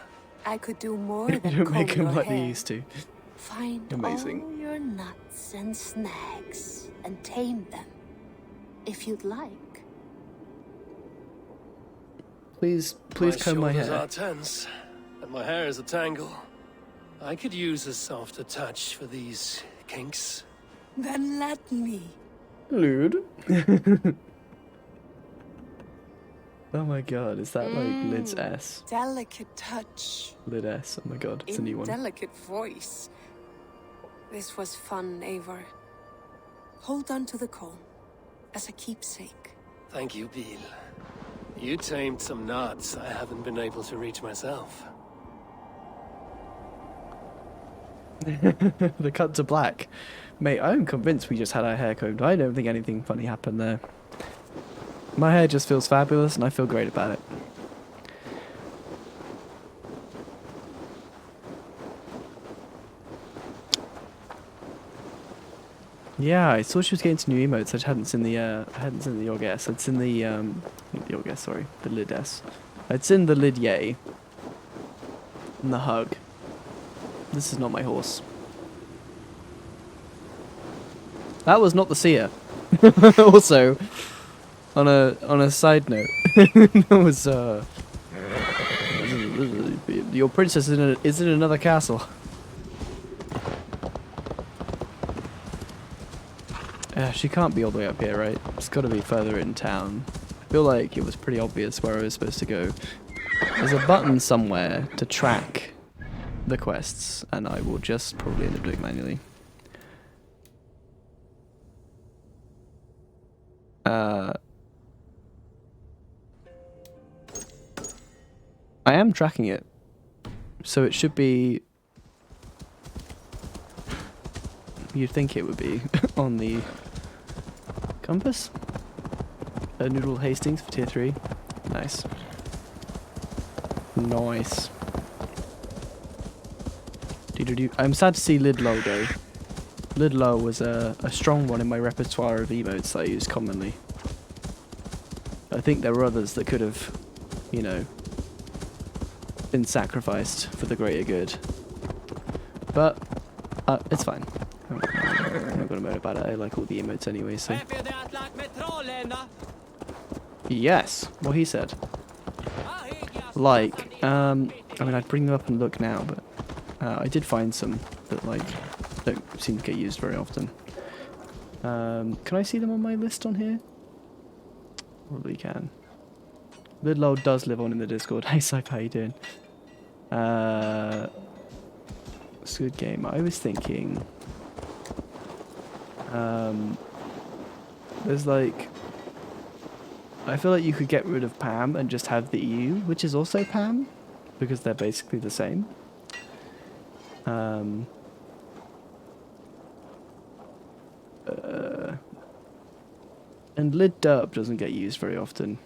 I could do more You than don't comb make them your like hair. they used to. Find Amazing. all your nuts and snags and tame them, if you'd like. Please comb my shoulders hair. are tense, and my hair is a tangle. I could use a softer touch for these kinks. Then let me. Lewd. Oh my god, is that like Lid's S? Delicate touch. Lid S, oh my god, it's a new one. Delicate voice. This was fun, Eivor. Hold on to the comb as a keepsake. Thank you, Beal. You tamed some knots I haven't been able to reach myself. The cut to black. Mate, I'm convinced we just had our hair combed. I don't think anything funny happened there. My hair just feels fabulous and I feel great about it. Yeah, I saw she was getting some new emotes. I hadn't seen the Your Guess. I'd seen the Your Guess, sorry, the Lid S. I'd seen the Lid Yay. And the hug. This is not my horse. That was not the seer. Also, on a side note, that was your princess is in another castle. She can't be all the way up here, right? It's got to be further in town. I feel like it was pretty obvious where I was supposed to go. There's a button somewhere to track the quests, and I will just probably end up doing it manually. I am tracking it, so it should be... You'd think it would be on the compass. Noodle Hastings for tier 3. Nice. Nice. I'm sad to see Lidlow go. Lidlow was a strong one in my repertoire of emotes that I use commonly. I think there were others that could have, you know, been sacrificed for the greater good. But it's fine. I'm not gonna moan about it. I like all the emotes anyway, so. Yes, what he said. Like, I mean, I'd bring them up and look now, but I did find some that, like, don't seem to get used very often. Can I see them on my list on here? Probably can. Lidlow does live on in the Discord. Hey, Sype, how you doing? It's a good game. I was thinking... there's like... I feel like you could get rid of Pam and just have the EU, which is also Pam, because they're basically the same. And Lid Derp doesn't get used very often.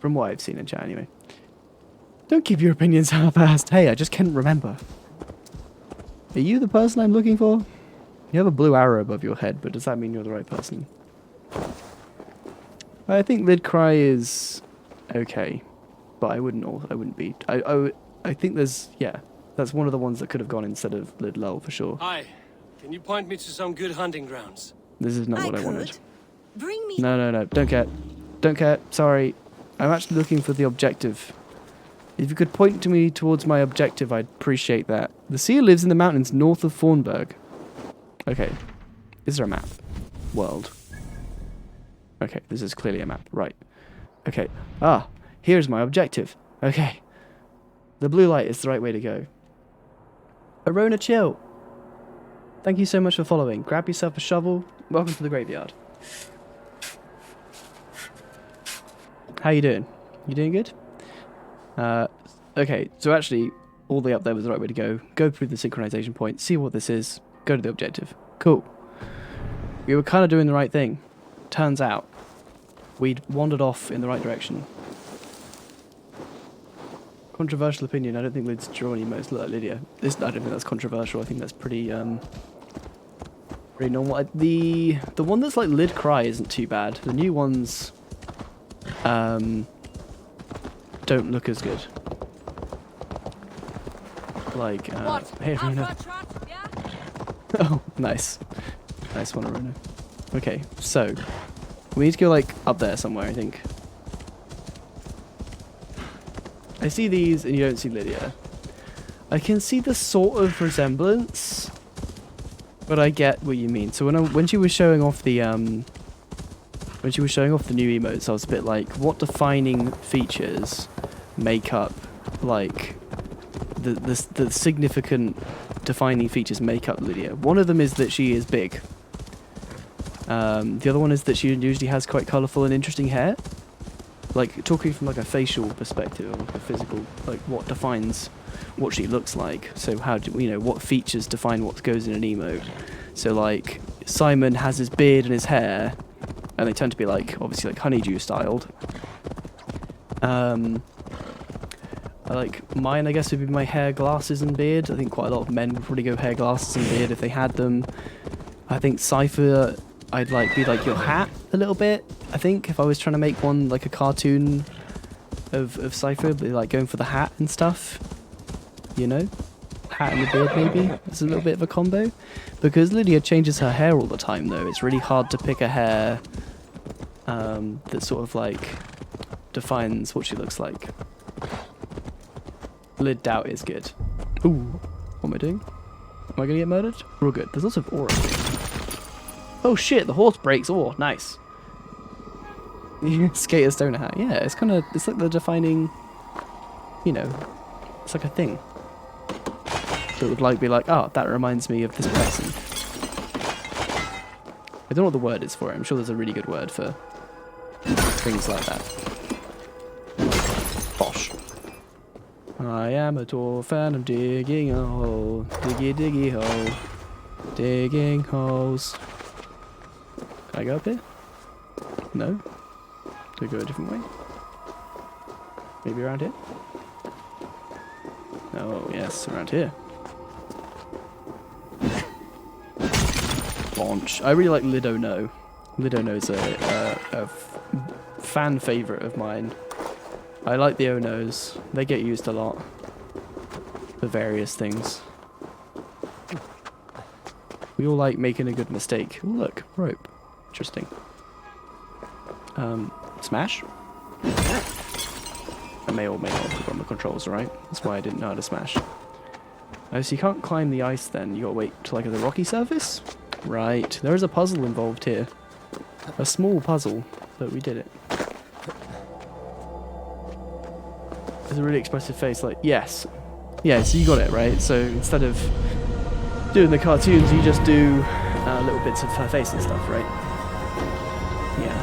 From what I've seen in chat anyway. Don't keep your opinions half-assed. Hey, I just can't remember. Are you the person I'm looking for? You have a blue arrow above your head, but does that mean you're the right person? I think Lid Cry is okay, but I wouldn't be. I think there's, yeah, that's one of the ones that could have gone instead of Lid Lull for sure. Hi, can you point me to some good hunting grounds? This is not what I wanted. Bring me. No, don't care. Don't care. Sorry, I'm actually looking for the objective. If you could point to me towards my objective, I'd appreciate that. The seal lives in the mountains north of Thornburg. Okay, is there a map? World. Okay, this is clearly a map. Right. Okay. Ah, here's my objective. Okay. The blue light is the right way to go. Arona Chill. Thank you so much for following. Grab yourself a shovel. Welcome to the graveyard. How you doing? You doing good? Okay, so actually, all the way up there was the right way to go. Go through the synchronization point, see what this is, go to the objective. Cool. We were kind of doing the right thing. Turns out, we'd wandered off in the right direction. Controversial opinion, I don't think Lid's drawing emotes look like Lydia. I don't think that's controversial, I think that's pretty normal. The one that's like Lid Cry isn't too bad. The new ones don't look as good. Like, hey Aruna. Oh, nice. Nice one, Aruna. Okay, so we need to go like up there somewhere, I think. I see these and you don't see Lydia. I can see the sort of resemblance, but I get what you mean. So when she was showing off the new emotes, I was a bit like, what defining features make up like the significant defining features make up Lydia? One of them is that she is big. The other one is that she usually has quite colourful and interesting hair. Like, talking from like a facial perspective, or like a physical, like what defines what she looks like. So how do you know what features define what goes in an emote? So like Simon has his beard and his hair, and they tend to be like obviously like honeydew styled. Like mine, I guess, would be my hair, glasses, and beard. I think quite a lot of men would probably go hair, glasses, and beard if they had them. I think Cypher, I'd like be like your hat a little bit. I think if I was trying to make one like a cartoon of Cypher, but like going for the hat and stuff, you know, hat and the beard maybe. It's a little bit of a combo. Because Lydia changes her hair all the time though. It's really hard to pick a hair that sort of like defines what she looks like. Lid Doubt is good. Ooh, what am I doing? Am I gonna get murdered? We're all good. There's lots of aura. Oh shit, the horse breaks. Oh, nice. Skater stoner hat. Yeah, it's like the defining, you know, it's like a thing. That would like be like, oh, that reminds me of this person. I don't know what the word is for it. I'm sure there's a really good word for things like that. Bosh. I am a dwarf and I'm digging a hole. Diggy diggy hole. Digging holes. Can I go up here? No? Do I go a different way? Maybe around here? Oh, yes, around here. Launch. I really like Lido No. Lido No is a fan favourite of mine. I like the O-Nos. They get used a lot for various things. We all like making a good mistake. Ooh, look, rope. Interesting. Smash? I may or may not have forgotten the controls, right? That's why I didn't know how to smash. Oh, so you can't climb the ice then. You gotta wait till like the rocky surface? Right. There is a puzzle involved here. A small puzzle, but we did it. There's a really expressive face, like, yes. Yeah, so you got it, right? So instead of doing the cartoons, you just do little bits of her face and stuff, right? Yeah.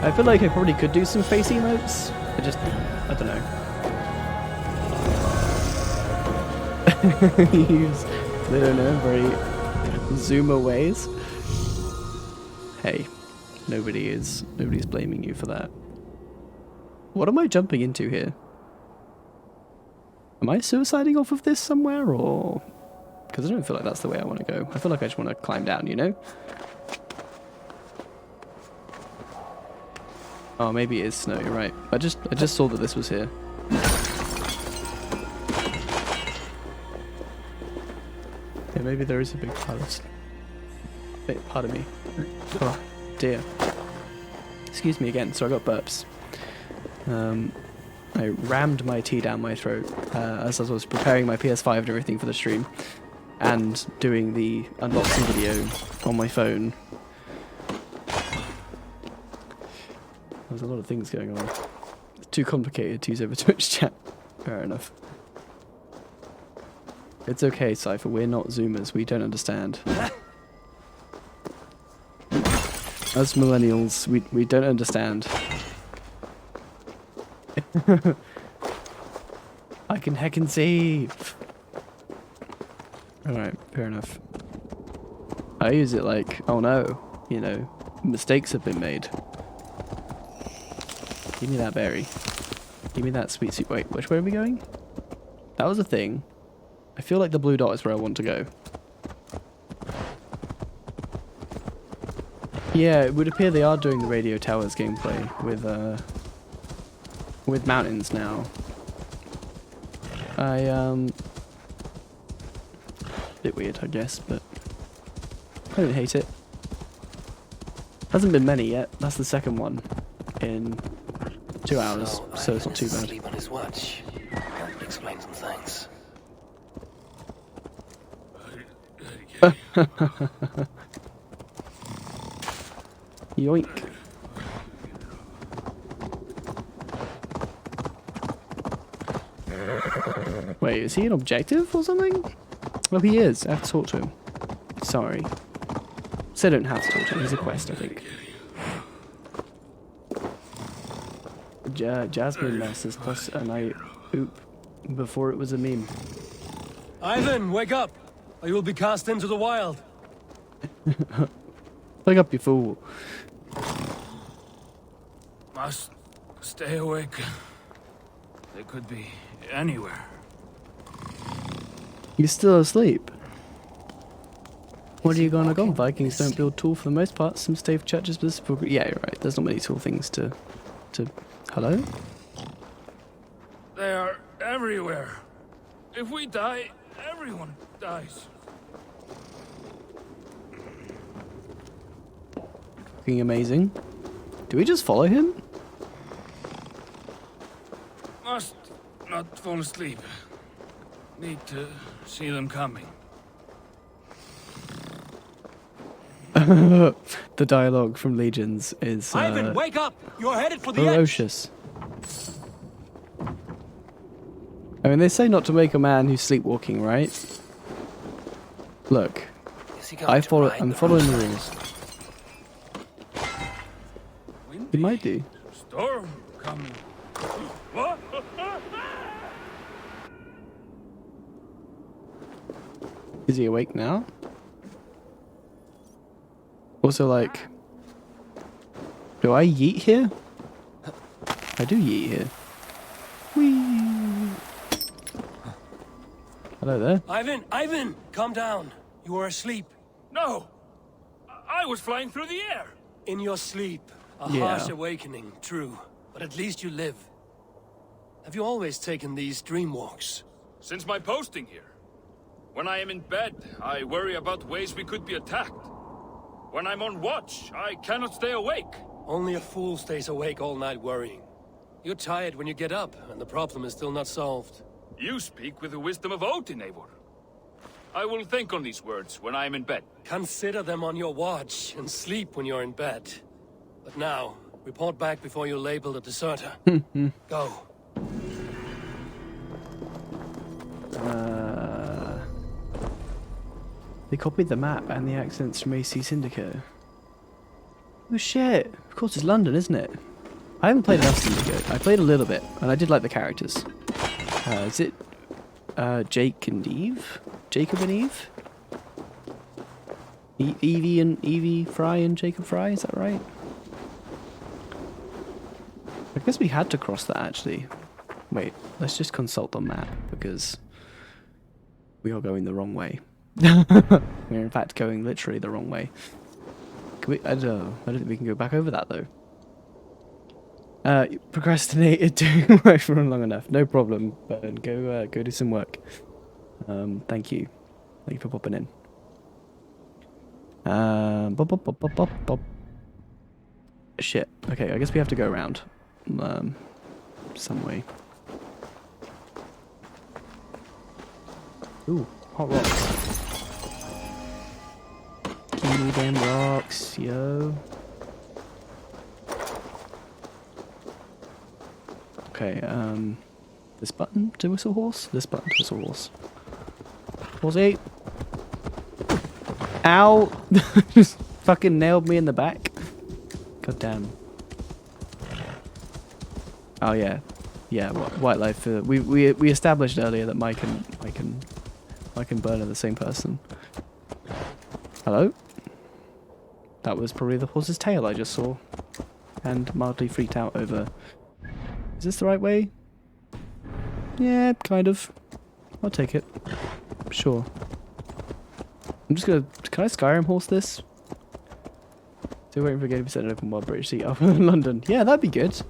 I feel like I probably could do some face emotes. I don't know. Use, I don't know, very zoomer ways. Hey, nobody's blaming you for that. What am I jumping into here? Am I suiciding off of this somewhere, or... Because I don't feel like that's the way I want to go. I feel like I just want to climb down, you know? Oh, maybe it is snow, you're right. I just saw that this was here. Yeah, maybe there is a big part of me. Oh, dear. Excuse me again, so I got burps. I rammed my tea down my throat as I was preparing my PS5 and everything for the stream, and doing the unboxing video on my phone. There's a lot of things going on. It's too complicated to use over Twitch chat. Fair enough. It's okay, Cypher, we're not Zoomers, we don't understand. As millennials, we don't understand. I can heckin' see! Alright, fair enough. I use it like, oh no, you know, mistakes have been made. Give me that berry. Give me that sweet sweet. Wait, which way are we going? That was a thing. I feel like the blue dot is where I want to go. Yeah, it would appear they are doing the Radio Towers gameplay with mountains now. Bit weird, I guess, but I don't hate it. Hasn't been many yet. That's the second one in 2 hours, so it's not too bad. Sleep on his watch. That would explain some things. Yoink. Wait, is he an objective or something? Oh, he is. I have to talk to him. Sorry. So I don't have to talk to him. He's a quest, I think. Jasmine messes plus and I oop before it was a meme. Ivan, wake up! Or you will be cast into the wild. Wake up, you fool. Must stay awake. They could be anywhere. You're still asleep. What are you gonna go? Vikings don't build tall for the most part. Some stave churches, but yeah, you're right. There's not many tall things to. Hello? They are everywhere. If we die, everyone dies. Fucking amazing. Do we just follow him? Must not fall asleep. Need to see them coming. The dialogue from Legions is Ivan, wake up! You're headed for the edge. ferocious. I mean, they say not to make a man who's sleepwalking, right? Look, I'm following the rules. He might do. Storm coming. What? Is he awake now? Also, like, do I yeet here? I do yeet here. Whee! Hello there. Ivan, calm down. You are asleep. No, I was flying through the air. In your sleep, a harsh awakening, true, but at least you live. Have you always taken these dream walks? Since my posting here. When I am in bed, I worry about ways we could be attacked. When I'm on watch, I cannot stay awake. Only a fool stays awake all night worrying. You're tired when you get up, and the problem is still not solved. You speak with the wisdom of Odin, Eivor. I will think on these words when I am in bed. Consider them on your watch, and sleep when you're in bed. But now, report back before you're labeled a deserter. Go. They copied the map and the accents from AC Syndicate. Oh shit! Of course it's London, isn't it? I haven't played enough Syndicate. I played a little bit, and I did like the characters. Is it Jake and Eve? Jacob and Eve? Evie Fry and Jacob Fry, is that right? I guess we had to cross that actually. Wait, let's just consult the map because we are going the wrong way. We're in fact going literally the wrong way. Can we, I don't know. I don't think we can go back over that though. Procrastinated doing work for long enough. No problem. But go do some work. Thank you. Thank you for popping in. Shit. Okay, I guess we have to go around. Some way. Ooh, hot rocks. Give me them rocks, yo. Okay, this button to whistle horse? This button to whistle horse. Horsey! Ow! Just fucking nailed me in the back. God damn. Oh yeah. Yeah, White Life. We established earlier that Mike and Burn are the same person. Hello? That was probably the horse's tail I just saw. And mildly freaked out over. Is this the right way? Yeah, kind of. I'll take it. Sure. I'm just gonna... Can I Skyrim horse this? Still waiting for a game to be set in open world British Sea up in London. Yeah, that'd be good.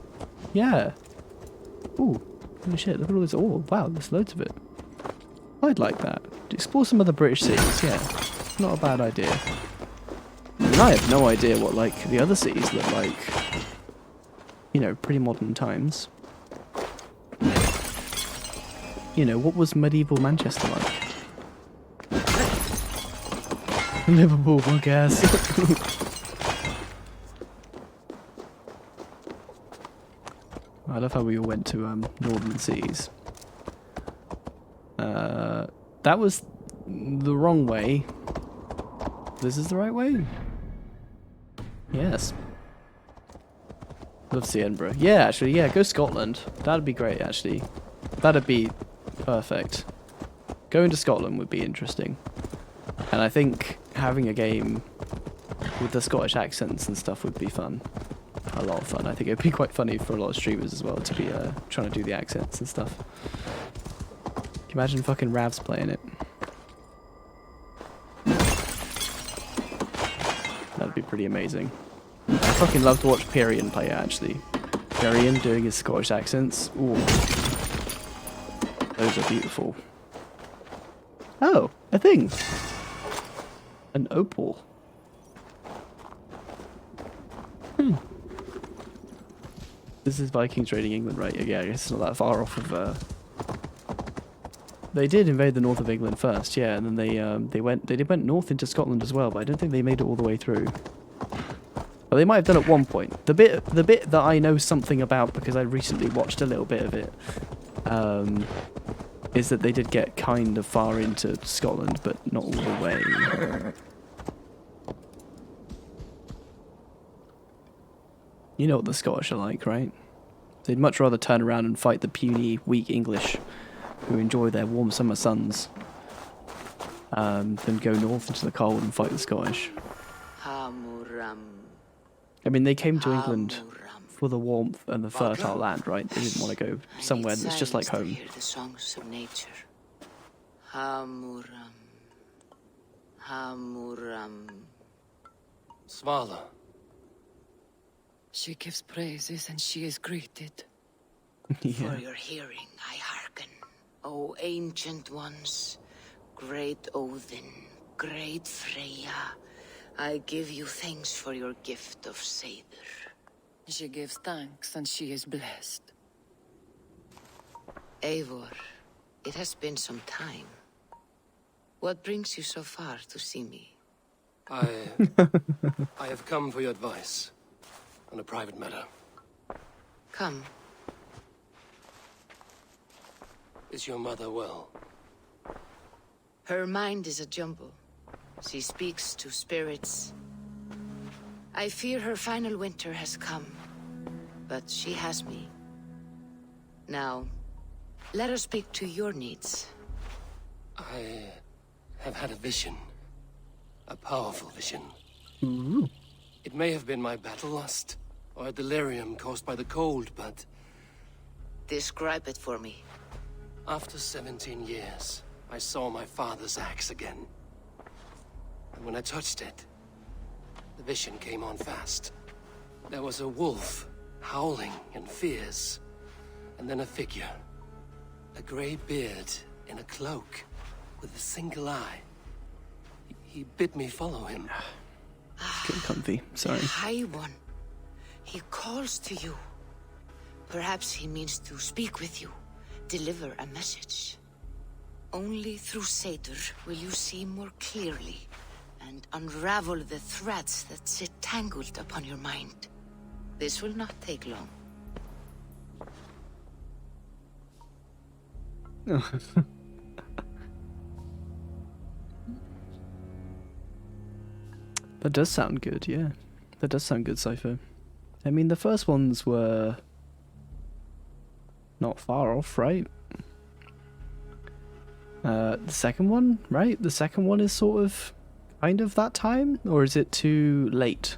Yeah. Ooh. Holy shit, look at all this. Oh, wow, there's loads of it. I'd like that. Explore some other British cities, yeah. Not a bad idea. I mean, I have no idea what, like, the other cities look like. You know, pretty modern times. You know, what was medieval Manchester like? Liverpool, I guess. I love how we all went to northern cities. That was the wrong way. This is the right way? Yes. Love to see Edinburgh. Yeah, actually, yeah, go Scotland. That'd be great, actually. That'd be perfect. Going to Scotland would be interesting. And I think having a game with the Scottish accents and stuff would be fun. A lot of fun. I think it'd be quite funny for a lot of streamers as well to be trying to do the accents and stuff. Can you imagine fucking Ravs playing it? That'd be pretty amazing. I fucking love to watch Pyrian play it, actually. Pyrian doing his Scottish accents. Ooh. Those are beautiful. Oh, a thing. An opal. This is Vikings raiding England, right? Yeah, I guess it's not that far off of They did invade the north of England first, yeah, and then they went north into Scotland as well, but I don't think they made it all the way through. But they might have done at one point. The bit that I know something about because I recently watched a little bit of it, is that they did get kind of far into Scotland, but not all the way. You know what the Scottish are like, right? They'd much rather turn around and fight the puny, weak English who enjoy their warm summer suns than go north into the cold and fight the Scottish. I mean, they came to England for the warmth and the fertile land, right? They didn't want to go somewhere that's just like home. Hear the songs of nature. Hamuram. Hamuram. Svala. She gives praises and she is greeted. For your hearing I hearken, O ancient ones, great Odin, great Freya. I give you thanks for your gift of Seder. She gives thanks and she is blessed. Eivor, it has been some time. What brings you so far to see me? I have come for your advice on a private matter. Come. Is your mother well? Her mind is a jumble. She speaks to spirits. I fear her final winter has come, but she has me. Now, let her speak to your needs. I have had a vision. A powerful vision. Ooh. It may have been my battle lust, or a delirium caused by the cold, but... Describe it for me. After 17 years, I saw my father's axe again. And when I touched it, the vision came on fast. There was a wolf, howling and fierce, and then a figure. A grey beard in a cloak, with a single eye. He bid me follow him. Getting comfy, sorry. The High One. He calls to you. Perhaps he means to speak with you, deliver a message. Only through Seder will you see more clearly and unravel the threads that sit tangled upon your mind. This will not take long. That does sound good, yeah. That does sound good, Cypher. I mean, the first ones were not far off, right? The second one, right? The second one is sort of kind of that time? Or is it too late?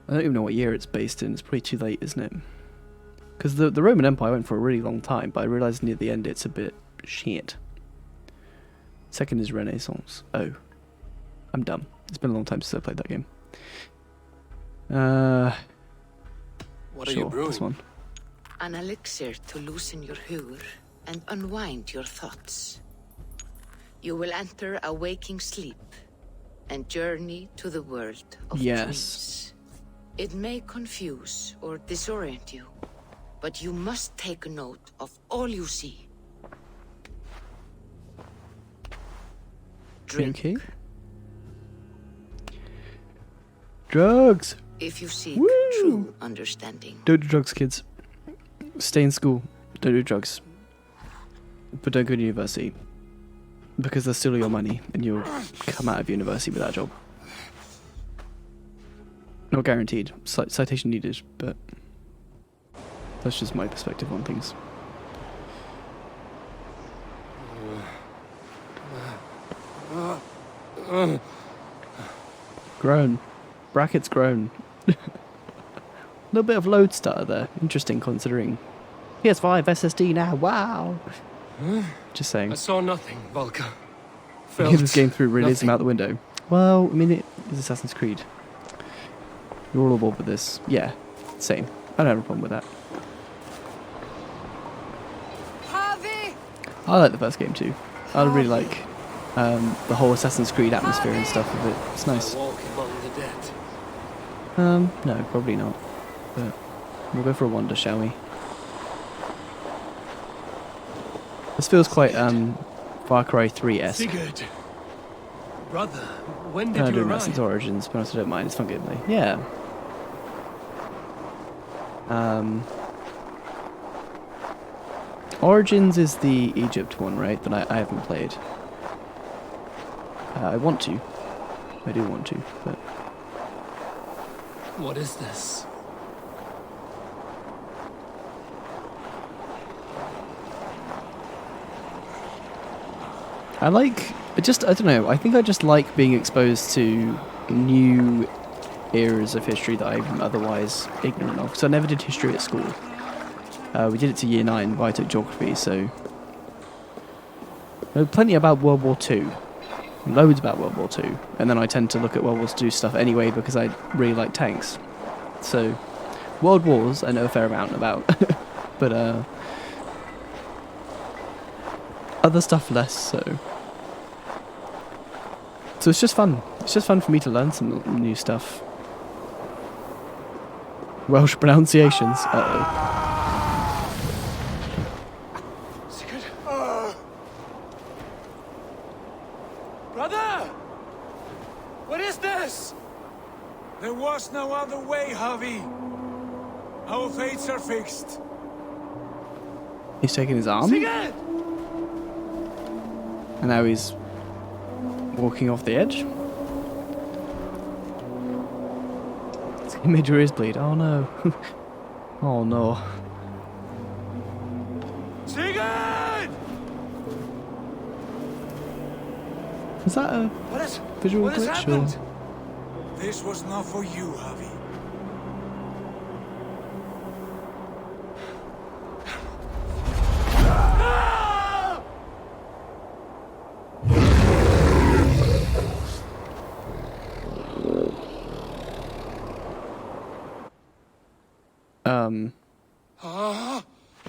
I don't even know what year it's based in. It's pretty too late, isn't it? Because the Roman Empire went for a really long time, but I realised near the end it's a bit shit. Second is Renaissance. Oh. I'm dumb. It's been a long time since I played that game. What are you brewing? This one. An elixir to loosen your hugur and unwind your thoughts. You will enter a waking sleep and journey to the world of dreams. It may confuse or disorient you, but you must take note of all you see. Drink. Okay. Drugs! If you seek true understanding. Don't do drugs, kids. Stay in school. Don't do drugs. But don't go to university. Because they'll steal your money and you'll come out of university without a job. Not guaranteed. Citation needed, but that's just my perspective on things. Grown. Brackets grown. A little bit of load stutter there. Interesting considering. PS5 SSD now. Wow. Just saying. I saw nothing, Volker. Get this game through realism out the window. Well, I mean, it is Assassin's Creed. You're all aboard with this. Yeah, same. I don't have a problem with that. I like the first game too. I really like the whole Assassin's Creed atmosphere and stuff of it. It's nice. Walk among the dead. No, probably not. But we'll go for a wander, shall we? This feels quite Far Cry 3-esque. Sigurd, brother, when I've did been you doing that arrive? since Origins, but honestly, I don't mind. It's fun gameplay. Yeah. Origins is the Egypt one, right? That I haven't played. I want to. I do want to, but... What is this? I don't know, I think I just like being exposed to new eras of history that I'm otherwise ignorant of. Because I never did history at school. We did it to year 9, but I took geography, so... There was plenty about World War II. Loads about World War II. And then I tend to look at World War II stuff anyway because I really like tanks. So, World Wars I know a fair amount about. But, other stuff less so. So it's just fun. It's just fun for me to learn some new stuff. Welsh pronunciations. Uh-oh. Brother! What is this? There was no other way, Javi. Our fates are fixed. He's taking his arm? Sigurd! And now he's walking off the edge. He made your ears bleed. Oh no. Oh no. Sigurd! Is that a visual what has glitch? happened? Or? This was not for you, Javi.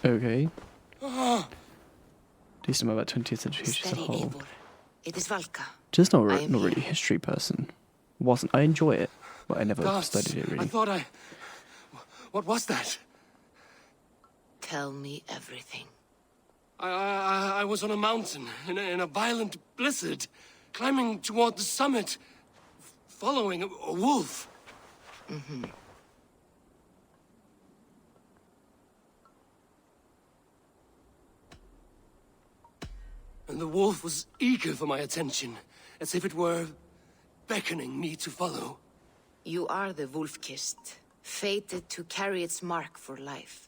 Okay. Do you know about 20th century history as a Steady, whole? Eivor. It is Valka. Just not I am really a here. history person. Wasn't. I enjoy it, but I never Gods, studied it I really. thought What was that? Tell me everything. I was on a mountain in a violent blizzard, climbing toward the summit, following a wolf. Mm-hmm. And the wolf was eager for my attention, as if it were beckoning me to follow. You are the wolf-kissed, fated to carry its mark for life.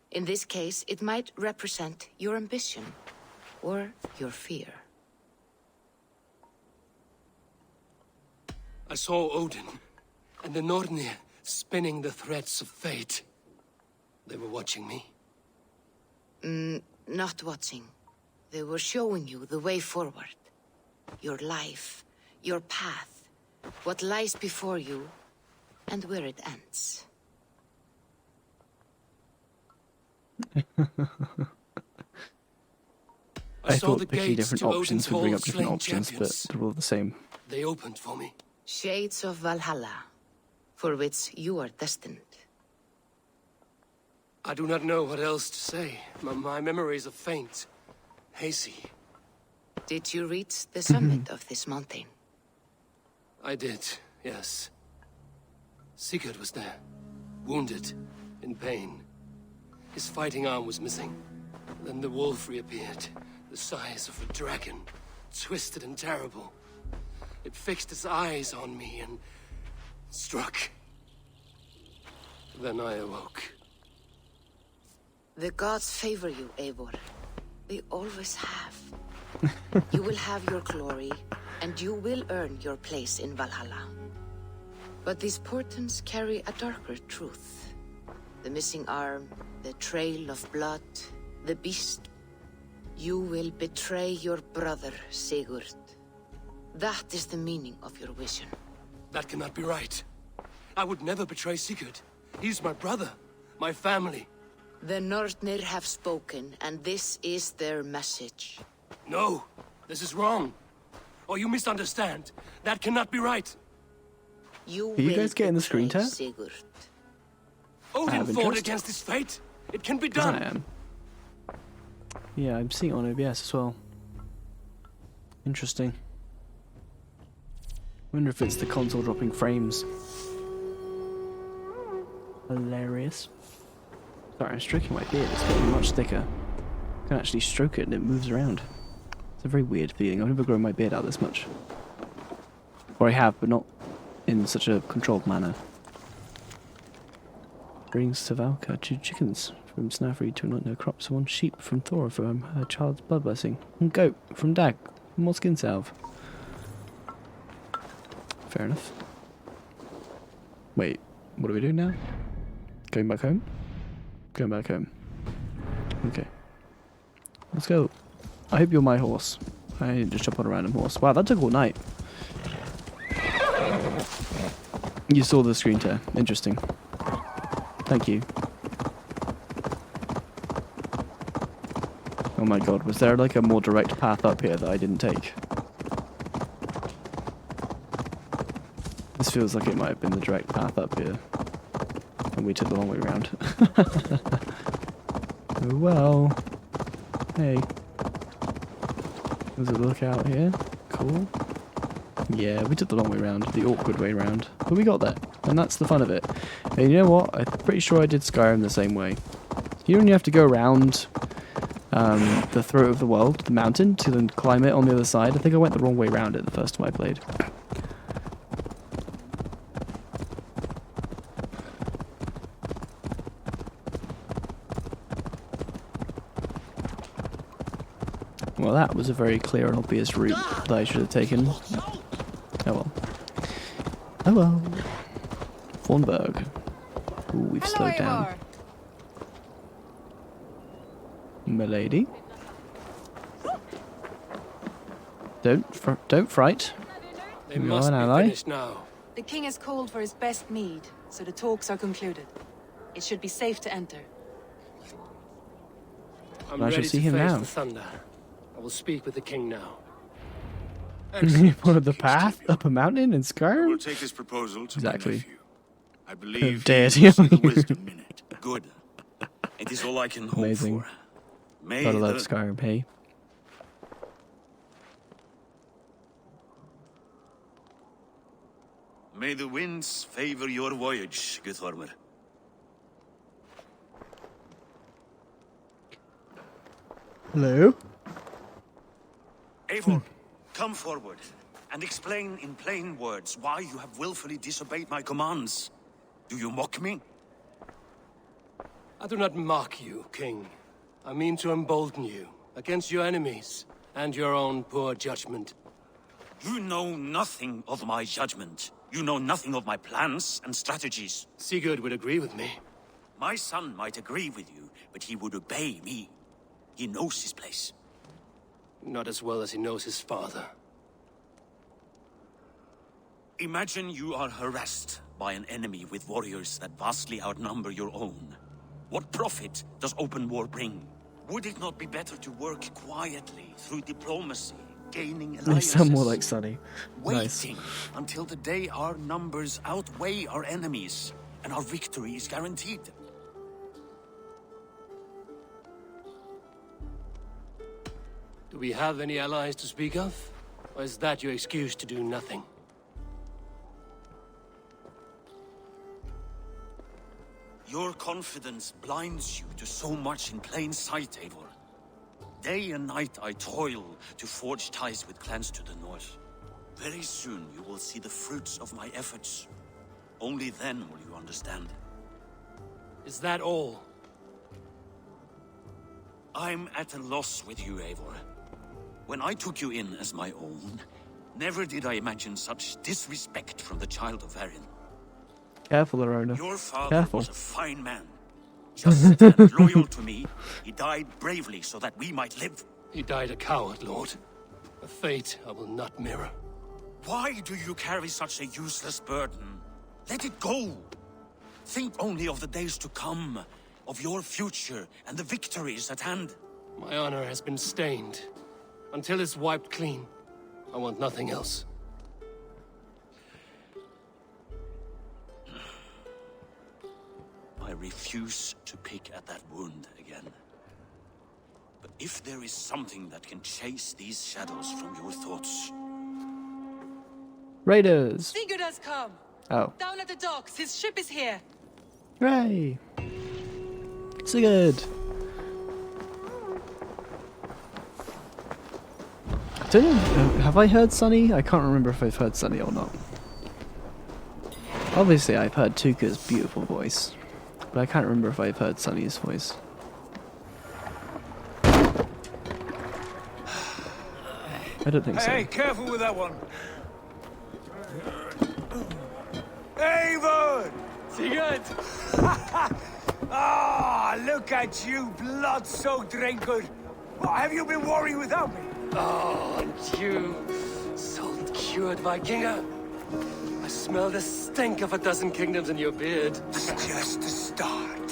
In this case, it might represent your ambition, or your fear. I saw Odin, and the Nornir spinning the threads of fate. They were watching me. Not watching. They were showing you the way forward. Your life, your path, what lies before you, and where it ends. I saw thought the picking gates different to options Odin's would bring hall up different slain options, champions. but they're all the same. They opened for me. Shades of Valhalla, for which you are destined. I do not know what else to say. My memories are faint, hazy. Did you reach the summit of this mountain? I did, yes. Sigurd was there, wounded, in pain. His fighting arm was missing. Then the wolf reappeared, the size of a dragon, twisted and terrible. It fixed its eyes on me and struck. Then I awoke. The gods favor you, Eivor. They always have. You will have your glory, and you will earn your place in Valhalla. But these portents carry a darker truth. The missing arm, the trail of blood, the beast. You will betray your brother, Sigurd. That is the meaning of your vision. That cannot be right. I would never betray Sigurd. He's my brother, my family. The Nornir have spoken, and this is their message. No, this is wrong. Or you misunderstand. That cannot be right. Are you guys getting the screen tap? Sigurd. Odin have fought interest. against his fate. It can be 'Cause I done. am. Yeah, I'm seeing it on OBS as well. Interesting. Wonder if it's the console dropping frames. Hilarious. Sorry, I'm stroking my beard. It's getting much thicker. I can actually stroke it and it moves around. It's a very weird feeling. I've never grown my beard out this much. Or I have, but not in such a controlled manner. Brings to Valka 2 chickens from Snafri, 2 not no crops, 1 sheep from Thora for her child's blood blessing, 1 goat from Dag, more skin salve. Fair enough. Wait, what are we doing now? Going back home? Going back home. Okay. Let's go. I hope you're my horse. I didn't just jump on a random horse. Wow, that took all night. You saw the screen tear. Interesting. Thank you. Oh my god, was there like a more direct path up here that I didn't take? This feels like it might have been the direct path up here. And we took the long way around. Oh well. Hey. There's a lookout here. Cool. Yeah, we took the long way around, the awkward way around. But we got there, and that's the fun of it. And you know what? I'm pretty sure I did Skyrim the same way. You only have to go around the throat of the world, the mountain, to then climb it on the other side. I think I went the wrong way around it the first time I played. Well, that was a very clear and obvious route that I should have taken. Oh well. Oh well. Thornburg. Ooh, we've slowed down. Milady. Don't fright. They You're must an be ally. finished now. The king has called for his best mead, so the talks are concluded. It should be safe to enter. I'm I shall ready see to him face now. the thunder. I will speak with the king now. You followed the path up a mountain in Skyrim? We'll take this proposal to my Exactly. nephew. I believe dare he will see you. the wisdom in it. Good. It is all I can hope Amazing. for. May Gotta love the- Skyrim, hey? May the winds favor your voyage, Guthormer. Hello? Eivor, come forward and explain in plain words why you have willfully disobeyed my commands. Do you mock me? I do not mock you, king. I mean to embolden you against your enemies and your own poor judgment. You know nothing of my judgment. You know nothing of my plans and strategies. Sigurd would agree with me. My son might agree with you, but he would obey me. He knows his place. Not as well as he knows his father. Imagine you are harassed by an enemy with warriors that vastly outnumber your own. What profit does open war bring? Would it not be better to work quietly through diplomacy, gaining They alliances? sound more like Sunny. Waiting until the day our numbers outweigh our enemies and our victory is guaranteed. Do we have any allies to speak of? Or is that your excuse to do nothing? Your confidence blinds you to so much in plain sight, Eivor. Day and night I toil to forge ties with clans to the north. Very soon you will see the fruits of my efforts. Only then will you understand. Is that all? I'm at a loss with you, Eivor. When I took you in as my own, never did I imagine such disrespect from the child of Varin. Careful, Arona. Your father Careful. was a fine man. Just and loyal to me, he died bravely so that we might live. He died a coward, Lord. A fate I will not mirror. Why do you carry such a useless burden? Let it go. Think only of the days to come, of your future and the victories at hand. My honor has been stained. Until it's wiped clean, I want nothing else. I refuse to pick at that wound again. But if there is something that can chase these shadows from your thoughts... Raiders! Sigurd has come! Oh. Down at the docks, his ship is here! Hooray! Sigurd! I don't know, have I heard Sunny? I can't remember if I've heard Sunny or not. Obviously I've heard Tuka's beautiful voice, but I can't remember if I've heard Sunny's voice. I don't think so. Hey, careful with that one. Eivor! Sigurd! Ah, look at you, blood-soaked raincoat. What, have you been worrying without me? Oh, and you, salt-cured Vikinger. I smell the stink of a dozen kingdoms in your beard. It's just the start.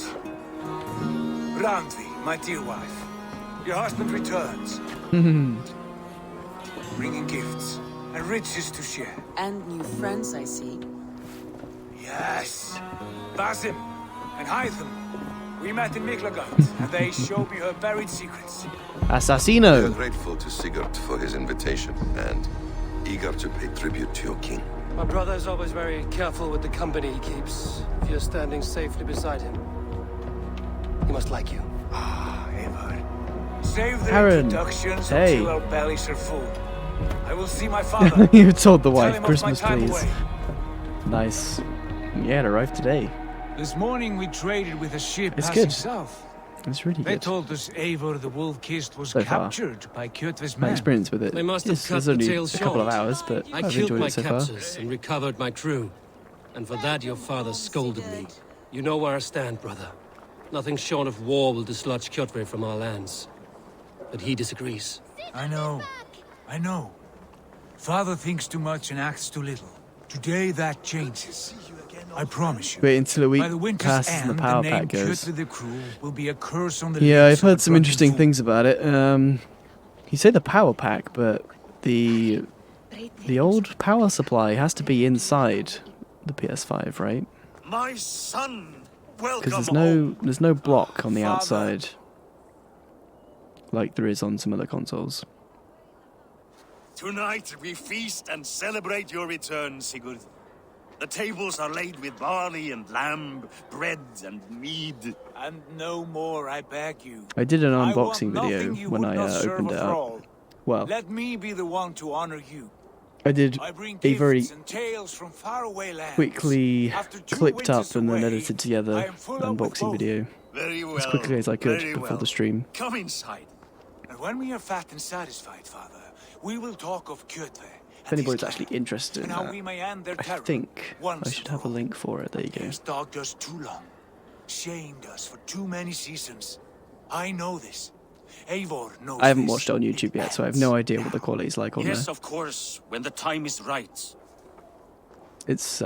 Randvi, my dear wife, your husband returns. Bringing gifts and riches to share. And new friends, I see. Yes. Basim and Hytham. We met in Miklagard, and they showed me her buried secrets. We are Assassino! grateful to Sigurd for his invitation and eager to pay tribute to your king. My brother is always very careful with the company he keeps. If you're standing safely beside him, he must like you. Ah, Eivor. Save the Aaron, introductions hey. until our bellies are full. I will see my father. You told the Tell wife, him of my Christmas time please. away. Nice. Yeah, it arrived today. This morning we traded with a ship It's passing good. south. It's really They good. told us Eivor the Wolf-Kissed was So far. captured by Kjotve's My men. experience with it They must have is cut there's the only tale a couple of short. hours, but I I've killed enjoyed my it so far. captors and recovered my crew. And for that your father scolded me. You know where I stand, brother. Nothing short of war will dislodge Kjotve from our lands. But he disagrees. I know. I know. Father thinks too much and acts too little. Today that changes. I promise you. Wait until a week By the winter's passes and the end, power the pack name goes. Kjotve the Cruel will be a curse on the Yeah, lips I've of heard a some drunken interesting fool. things about it. You say the power pack, but the old power supply has to be inside the PS5, right? My son! Welcome Because home. there's no block on the Father. outside, like there is on some other consoles. Tonight we feast and celebrate your return, Sigurd. The tables are laid with barley and lamb, bread and mead. And no more, I beg you. I did an I want unboxing video nothing you when would I not serve opened a it up. thrall. Well, Let me be the one to honor you. I did I bring a very gifts and tales from faraway lands. quickly After 2 clipped up winters and then away, edited I together am full up with unboxing both. video Very well. as quickly as I could very before well. the stream. Come inside. And when we are fat and satisfied, Father, we will talk of Kjotve. If anybody's actually interested in and how that, we may end their I terror. think once I should have a link for it. There you go. He's dogged us too long, shamed us for too many seasons. I know this. Eivor knows I haven't this. watched it on YouTube yet, so I have no idea what the quality's like on Yes, there. of course, when the time is right. It's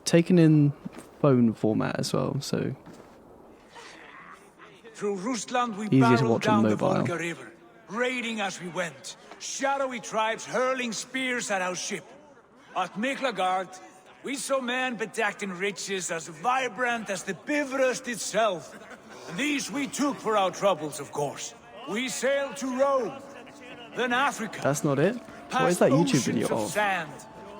taken in phone format as well, so Through Rusland we Easier to barreled watch on down the mobile. Volga River, raiding as we went. Shadowy tribes hurling spears at our ship. At Miklagard, we saw men bedecked in riches as vibrant as the Bifrost itself. And these we took for our troubles, of course. We sailed to Rome, then Africa. that's not it. What Past is that YouTube oceans video of of? sand,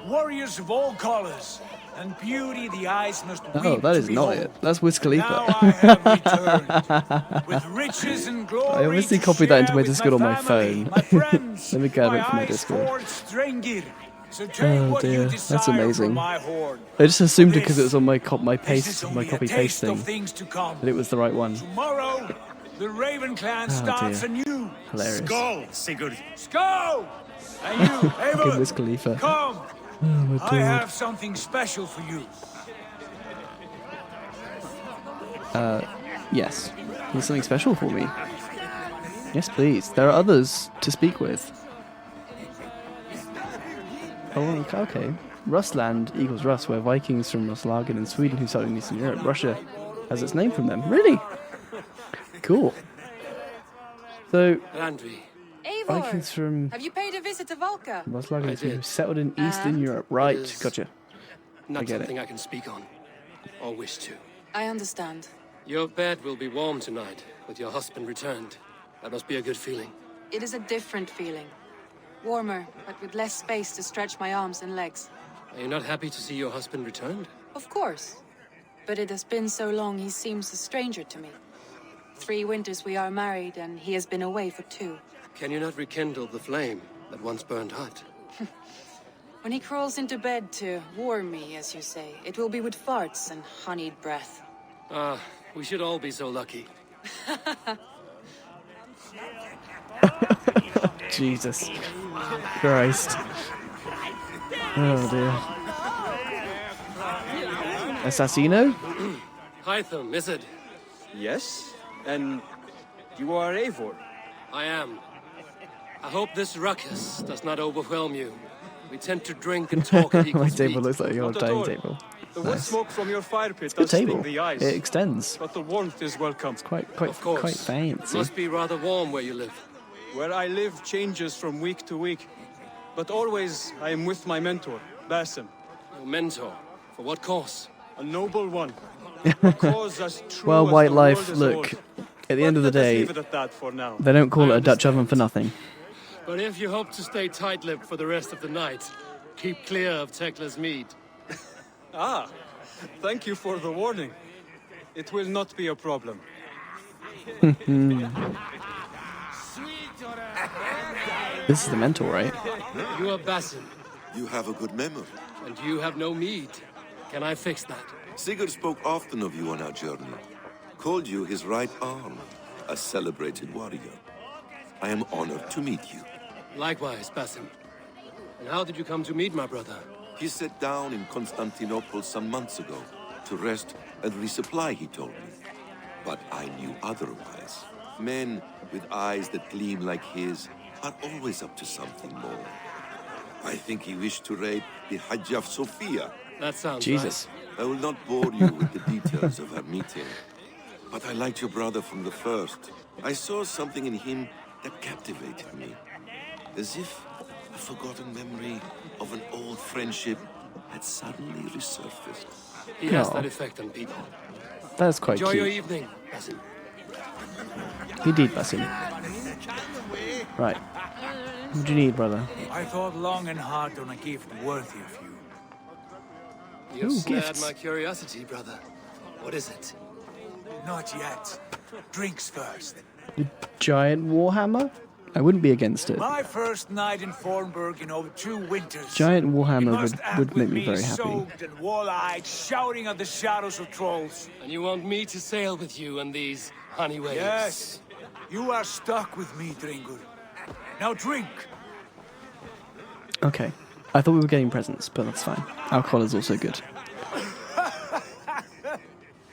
warriors of all colors, and beauty the eyes must Oh, weep that to is not behold. it. That's Wiz Khalifa. Now I have returned with riches and glory. I obviously to copied that into share my with Discord on my family, phone. my friends, Let me grab my it from my eyes Discord. forged Strengir. So take Oh what you dear, desire that's from amazing. my hoard. I just assumed it because it This- was on my this is only a copy paste taste of thing things to come. that it was the right one. Tomorrow, the Raven clan Oh, starts dear. anew. Hilarious. Skull, Sigurd. Skull! And you, Fucking Eivor, Wiz Khalifa. come. Oh my I god. have something special for you. Yes. There's something special for me. Yes, please. There are others to speak with. Oh, okay. Russland equals Russ, where Vikings from Russlagen and Sweden who settled in Eastern Europe. Russia has its name from them. Really? Cool. So, Randvi, Vikings from Have you paid a visit to Valka? Russlagen I and Sweden who did. settled in Eastern Europe. Right, is- gotcha. I not get it. something I can speak on, or wish to. I understand. Your bed will be warm tonight, with your husband returned. That must be a good feeling. It is a different feeling. Warmer, but with less space to stretch my arms and legs. Are you not happy to see your husband returned? Of course. But it has been so long he seems a stranger to me. 3 winters we are married, and he has been away for 2. Can you not rekindle the flame that once burned hot? When he crawls into bed to warm me, as you say, it will be with farts and honeyed breath. Ah, we should all be so lucky. Jesus Christ. Oh dear. Assassino? Hytham, is it? Yes? And you are Eivor? I am. I hope this ruckus does not overwhelm you. We tend to drink and talk at equal My speed. table looks like your Not at dining all. table. The wood Nice. smoke from your fire pit It's a good does table. sting the eyes. It extends. But the warmth is welcome. It's quite Of course. quite fancy. Must be rather warm where you live. Where I live changes from week to week. But always I am with my mentor, Basim. Your mentor? For what cause? A noble one. A cause as true Well, as White the Life, world is look, old. at the end of the Let us day, leave it at that for now. they don't call it a Dutch oven for nothing. But if you hope to stay tight-lipped for the rest of the night, keep clear of Tekla's mead. Ah, thank you for the warning. It will not be a problem. This is the mentor, right? You are Basim, You have a good memory. and you have no mead. Can I fix that? Sigurd spoke often of you on our journey. Called you his right arm, a celebrated warrior. I am honored to meet you. Likewise, Basim. And how did you come to meet my brother? He sat down in Constantinople some months ago to rest and resupply, he told me. But I knew otherwise. Men with eyes that gleam like his are always up to something more. I think he wished to raid the Hajj of Sophia. That sounds Jesus. I will not bore you with the details of our meeting. But I liked your brother from the first. I saw something in him that captivated me. As if a forgotten memory of an old friendship had suddenly resurfaced. He has Aw. that effect on people. That's quite Enjoy your cute. evening, Basim. He did, Basim. Right. What do you need, brother? I thought long and hard on a gift worthy of you. You've Ooh, snared gifts. my curiosity, brother. What is it? Not yet. Drinks first. The giant warhammer? I wouldn't be against it. My first night in Fornburg in over 2 winters. Giant You warhammer must act would with make me very happy. soaked and wall-eyed, shouting at the shadows of trolls. And you want me to sail with you on these honey waves? Yes, you are stuck with me, Dringur. Now drink. Okay. I thought we were getting presents, but that's fine. Alcohol is also good.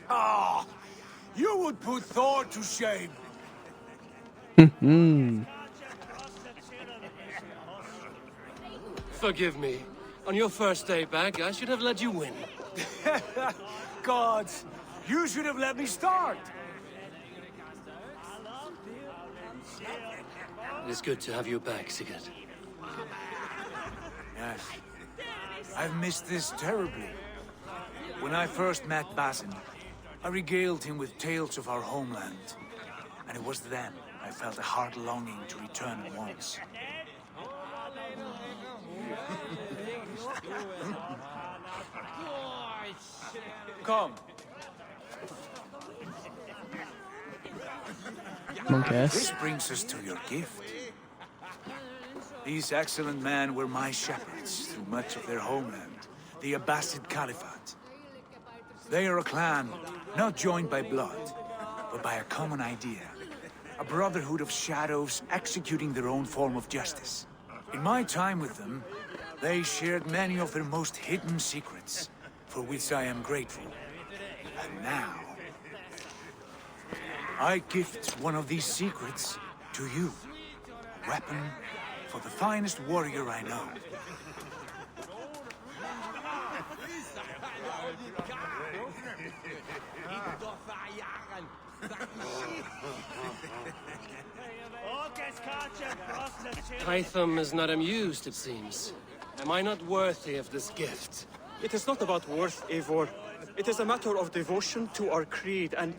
Ah, you would put Thor to shame. Forgive me. On your first day back, I should have let you win. Gods, you should have let me start. It is good to have you back, Sigurd. Yes. I've missed this terribly. When I first met Basim, I regaled him with tales of our homeland. And it was then I felt a heart longing to return at once. Come. Monk-ass. This brings us to your gift. These excellent men were my shepherds through much of their homeland, the Abbasid Caliphate. They are a clan, not joined by blood, but by a common idea. A brotherhood of shadows executing their own form of justice. In my time with them, they shared many of their most hidden secrets, for which I am grateful. And now, I gift one of these secrets to you. Weapon for the finest warrior I know. Hytham is not amused, it seems. Am I not worthy of this gift? It is not about worth, Eivor. It is a matter of devotion to our creed and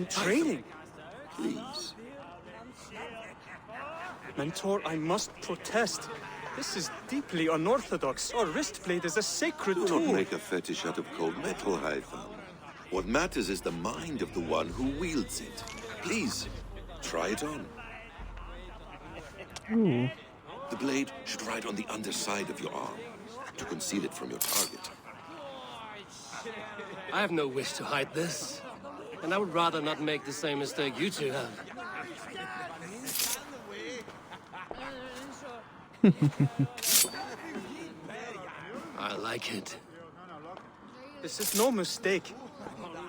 training. Please, Mentor, I must protest. This is deeply unorthodox. Our wrist blade is a sacred Do tool. not make a fetish out of cold metal, Hytham. What matters is the mind of the one who wields it. Please, try it on. Ooh. The blade should ride on the underside of your arm to conceal it from your target. I have no wish to hide this, and I would rather not make the same mistake you two have. I like it. This is no mistake.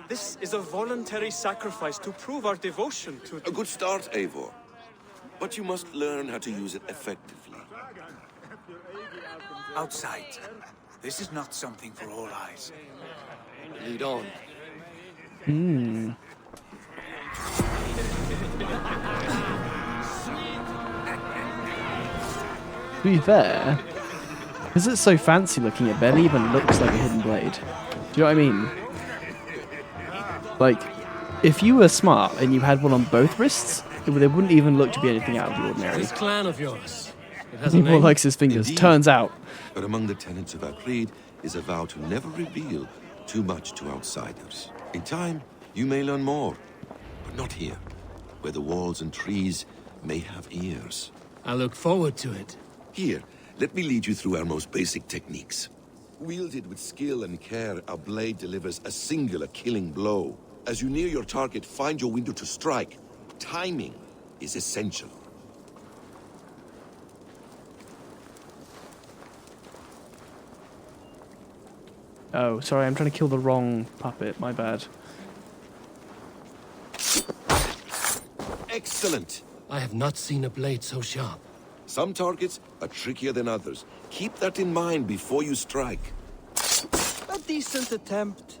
This is a voluntary sacrifice to prove our devotion to... A good start, Eivor. But you must learn how to use it effectively. Outside. This is not something for all eyes. Lead on. Hmm. To be fair, because it's so fancy looking, it barely even looks like a hidden blade. Do you know what I mean? Like, if you were smart and you had one on both wrists, they wouldn't even look to be anything out of the ordinary. This clan of yours, it has a He more name? likes his fingers. Indeed. Turns out. But among the tenets of our creed is a vow to never reveal too much to outsiders. In time, you may learn more, but not here, where the walls and trees may have ears. I look forward to it. Here, let me lead you through our most basic techniques. Wielded with skill and care, our blade delivers a singular killing blow. As you near your target, find your window to strike. Timing is essential. Oh, sorry, I'm trying to kill the wrong puppet. My bad. Excellent! I have not seen a blade so sharp. Some targets are trickier than others. Keep that in mind before you strike. A decent attempt.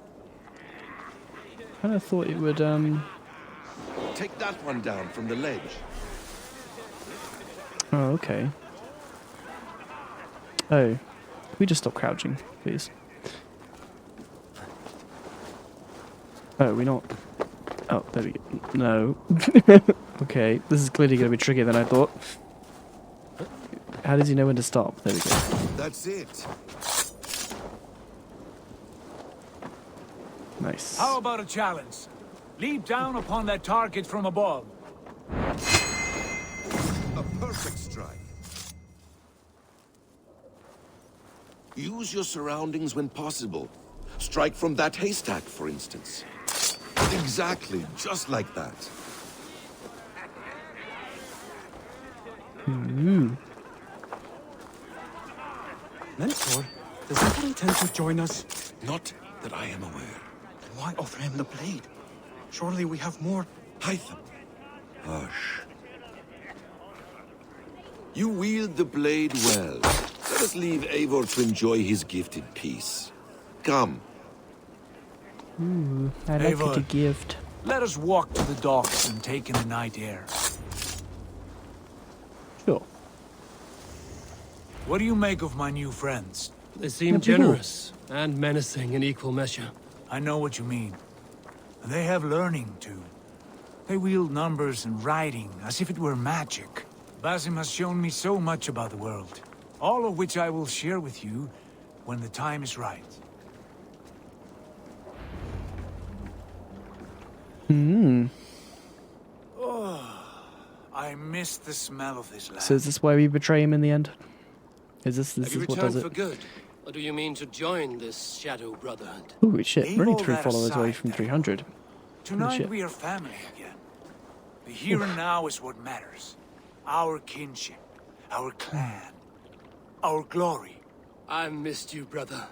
Kind of thought it would, Take that one down from the ledge. Oh, okay. Oh. Can we just stop crouching, please? Oh, we not... Oh, there we go. No. Okay, this is clearly going to be trickier than I thought. How does he know when to stop? There we go. That's it. Nice. How about a challenge? Leap down upon that target from above. A perfect strike. Use your surroundings when possible. Strike from that haystack, for instance. Exactly, just like that. Mentor, does Eivor intend to join us? Not that I am aware. Then why offer him the blade? Surely we have more... Hytham. Hush. You wield the blade well. Let us leave Eivor to enjoy his gift in peace. Come. Ooh, I like Eivor, it a gift. let us walk to the docks and take in the night air. Sure. What do you make of my new friends? They seem generous and menacing in equal measure. I know what you mean. And they have learning, too. They wield numbers and writing as if it were magic. Basim has shown me so much about the world, all of which I will share with you when the time is right. Oh, I miss the smell of this land. So is this why we betray him in the end? Is this Have you is what does returned it? for good? Or do you mean to join this Shadow Brotherhood? Ooh, shit. We're Leave only all 3 that followers away aside, from then. 300. Holy Tonight shit. we are family again. The here and now is what matters. Our kinship, our clan, our glory. I've missed you, brother.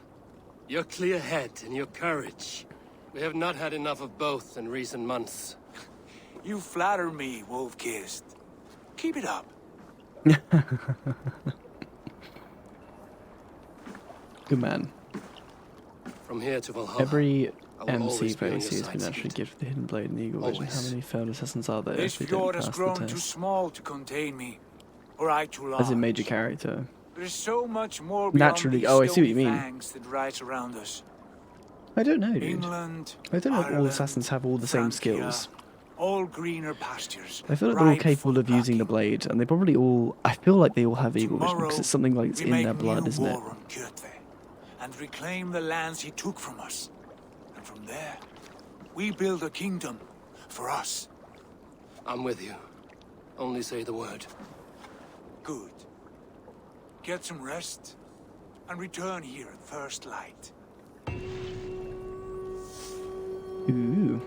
Your clear head and your courage. We have not had enough of both in recent months. You flatter me, Wolf-Kissed. Keep it up. Good man. From here to Valhalla. Every I will MC always be on your face has side, been actually Sigurd. gifted the hidden blade and the eagle vision. How Always. many failed assassins are there This if they don't fjord has pass the grown too test? small to contain me, or I too large. As in major character. There's so much more beyond Naturally. these Oh, I see what you stony mean. fangs that rise around us. I don't know, dude. England, I don't know if all Ireland, assassins have all the same Francia, skills. all greener pastures. I feel like they're all ripe capable for of using the blade, and they probably all. I feel like they all have evil vision because it's something like it's we in make their blood, new isn't it? war on Kjotve and reclaim the lands he took from us. And from there, we build a kingdom for us. I'm with you. Only say the word. Good. Get some rest, and return here at first light. Ooh.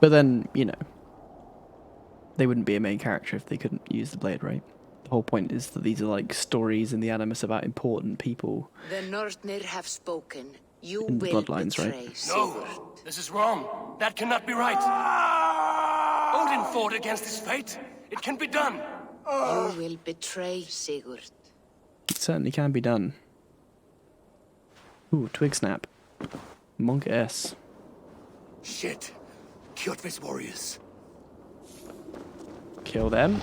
But then, you know, they wouldn't be a main character if they couldn't use the blade, right? The whole point is that these are like stories in the Animus about important people. The Northnir have spoken. You In the will bloodlines, betray right? Sigurd. No, this is wrong. That cannot be right. Odin fought against his fate. It can be done. You will betray Sigurd. It certainly can be done. Ooh, twig snap. Monk S. Shit. Kjotve's warriors. Kill them.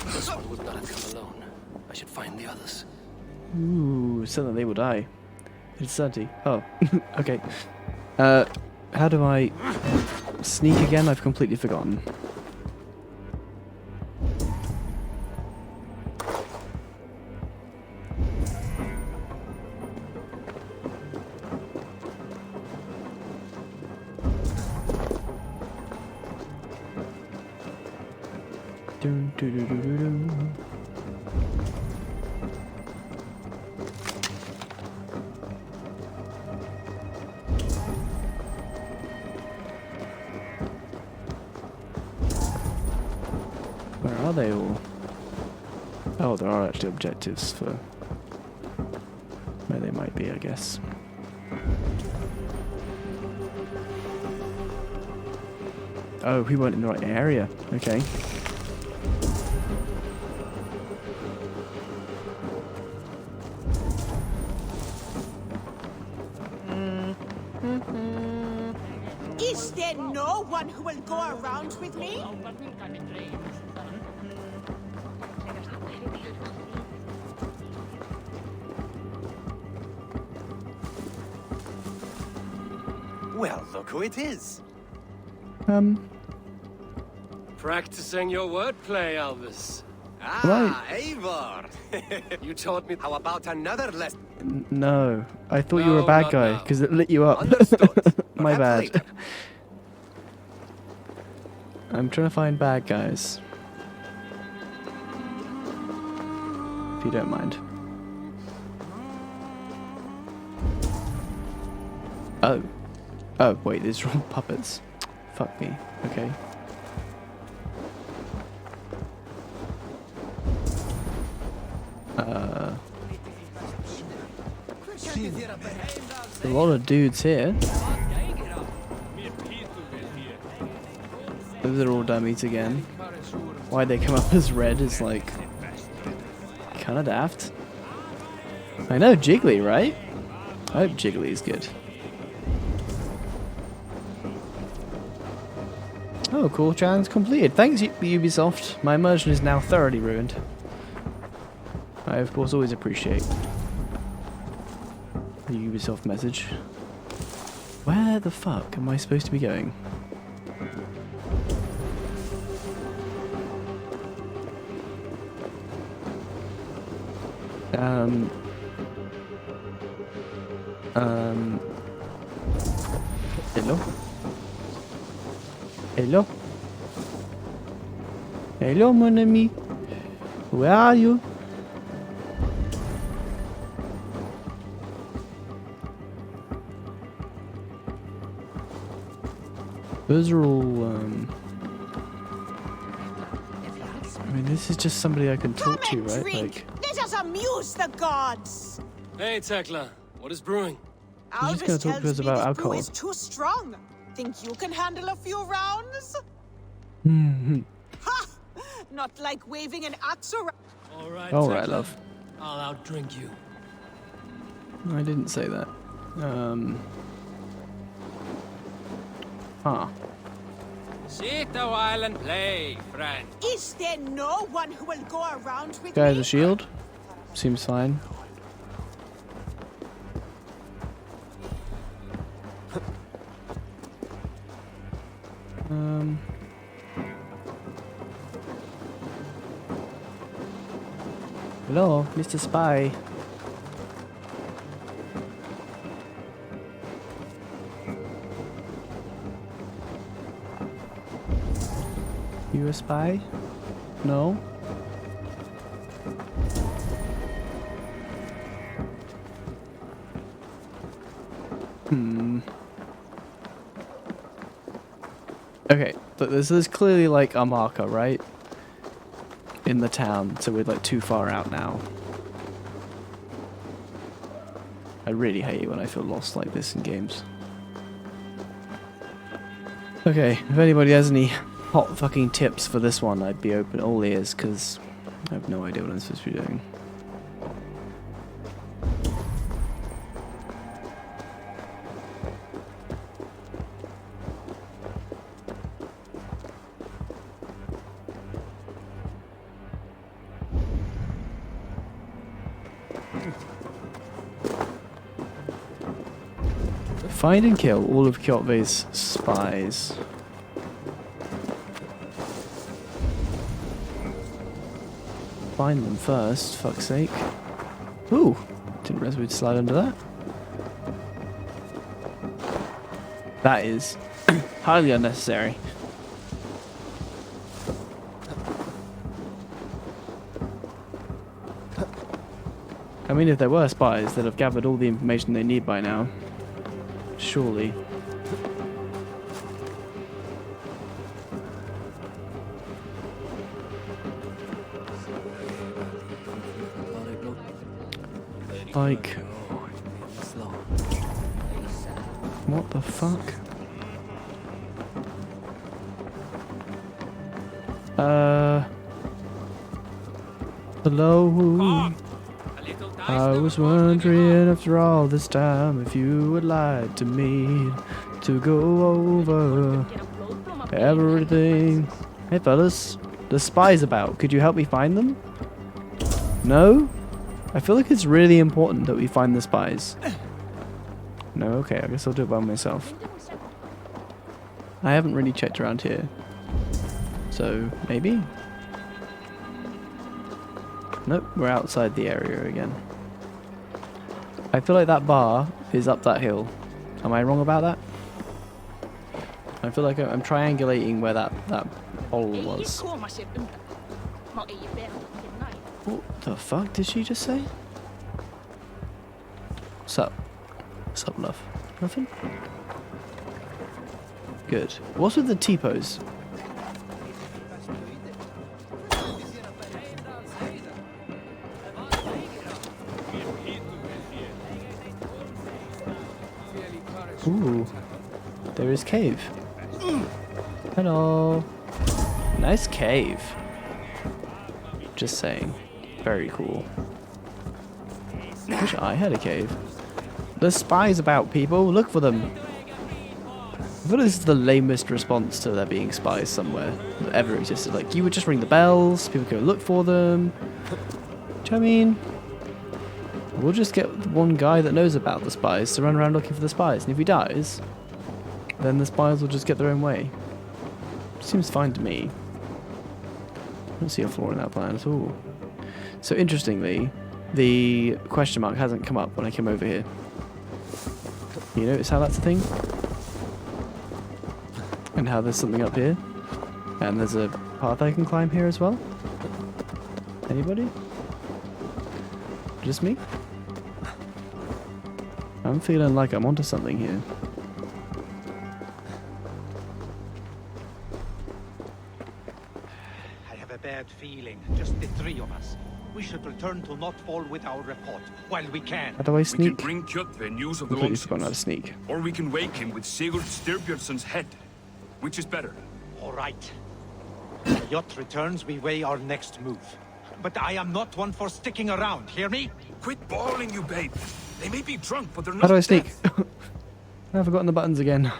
This one would not have come alone. I should find the others. Ooh, so that they will die. It's 30. Oh, okay. How do I sneak again? I've completely forgotten. Dun, dun, dun, dun, dun, dun. Where are they all? Oh, there are actually objectives for where they might be, I guess. Oh, we weren't in the right area. Okay. Is there no one who will go around with me? Well, look who it is. Practicing your wordplay, Elvis. Ah, Eivor. You taught me. How about another lesson? No, I thought you were a No, bad not guy now. because it lit you up. My Perhaps bad. later. I'm trying to find bad guys. If you don't mind. Oh. Oh, wait, these are all puppets. Fuck me. Okay. A lot of dudes here. Those are all dummies again. Why they come up as red is like kind of daft. I know Jiggly, right? I hope Jiggly is good. Oh, cool, challenge completed. Thanks, Ubisoft. My immersion is now thoroughly ruined. I, of course, always appreciate the Ubisoft message. Where the fuck am I supposed to be going? Hello? Hello? Hello, mon ami. Where are you? Those are all, I mean, this is just somebody I can talk to, right? Drink. Let us amuse the gods. Hey, Tekla. What is brewing? You're just gonna Alvis talk to tells us me about this alcohol. brew is too strong. Think you can handle a few rounds? Ha! Not like waving an axe around. Alright, Alright, Tekla. love. I'll outdrink you. I didn't say that. Huh. Sit a while and play, friend. Is there no one who will go around with Guy has me? a shield. Seems fine. Hello, Mr. Spy. You a spy? No? Okay, but this is clearly like a marker, right? In the town, so we're like too far out now. I really hate it when I feel lost like this in games. Okay, if anybody has any hot fucking tips for this one, I'd be open all ears, because I have no idea what I'm supposed to be doing. Find and kill all of Kjotve's spies. Find them first, fuck's sake. Ooh, didn't realize we'd slide under that. That is highly unnecessary. I mean, if there were spies, they'd have gathered all the information they need by now. Surely. Like, what the fuck? Hello? I was wondering after all this time if you would like to meet to go over everything. Hey fellas, the spy's about. Could you help me find them? No? I feel like it's really important that we find the spies. No, okay, I guess I'll do it by myself. I haven't really checked around here. So, maybe? Nope, we're outside the area again. I feel like that bar is up that hill. Am I wrong about that? I feel like I'm triangulating where that hole was. What the fuck did she just say? What's up? What's up, love? Nothing? Good. What's with the T-pose? Ooh, there is cave. Hello. Nice cave. Just saying. Very cool. Wish I had a cave. There's spies about, people. Look for them. I feel this is the lamest response to there being spies somewhere that ever existed. Like, you would just ring the bells, people go look for them. Do you know what I mean? We'll just get one guy that knows about the spies to run around looking for the spies, and if he dies, then the spies will just get their own way. Seems fine to me. I don't see a flaw in that plan at all. So interestingly, the question mark hasn't come up when I came over here. You notice how that's a thing? And how there's something up here? And there's a path I can climb here as well? Anybody? Just me? I'm feeling like I'm onto something here. I have a bad feeling. Just the three of us. We should return to Notfall with our report while we can. How do I sneak? We can bring Kjotve news of the Completely forgotten how to sneak. Or we can wake him with Sigurd Styrbjörnsson's head. Which is better? All right. When the yacht returns, we weigh our next move. But I am not one for sticking around, hear me? Quit bawling, you babe. They may be drunk, but they're not. How do I sneak? dead. I've forgotten the buttons again.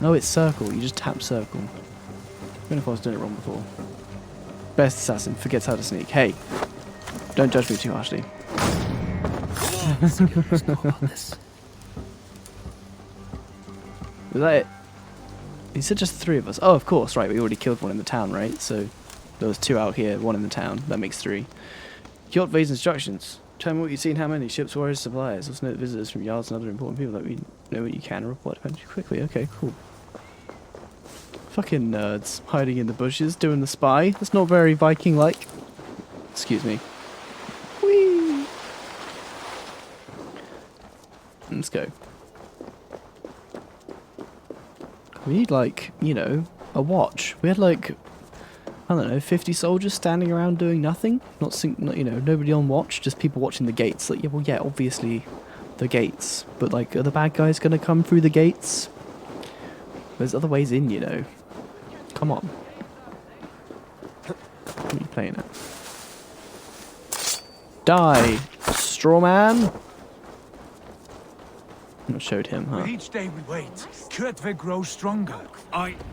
Oh, it's circle. You just tap circle. I don't know if I was doing it wrong before. Best assassin forgets how to sneak. Hey, don't judge me too harshly. Was that it? He said just 3 of us. Oh, of course, right. We already killed one in the town, right? So there was 2 out here, 1 in the town. That makes 3. Kjotve's instructions. Tell me what you've seen, how many ships, warriors, suppliers. Also note visitors from yards and other important people that we know what you can report eventually quickly. Okay, cool. Fucking nerds hiding in the bushes doing the spy. That's not very Viking-like. Excuse me. Whee! Let's go. We need, like, you know, a watch. We had, like, I don't know, 50 soldiers standing around doing nothing. Not, you know, nobody on watch, just people watching the gates. Like, yeah, well, yeah, obviously the gates. But, like, are the bad guys going to come through the gates? There's other ways in, you know. Come on. What are you playing at? Die, straw man. I showed him, huh? With each day we wait, Kjotve grows stronger.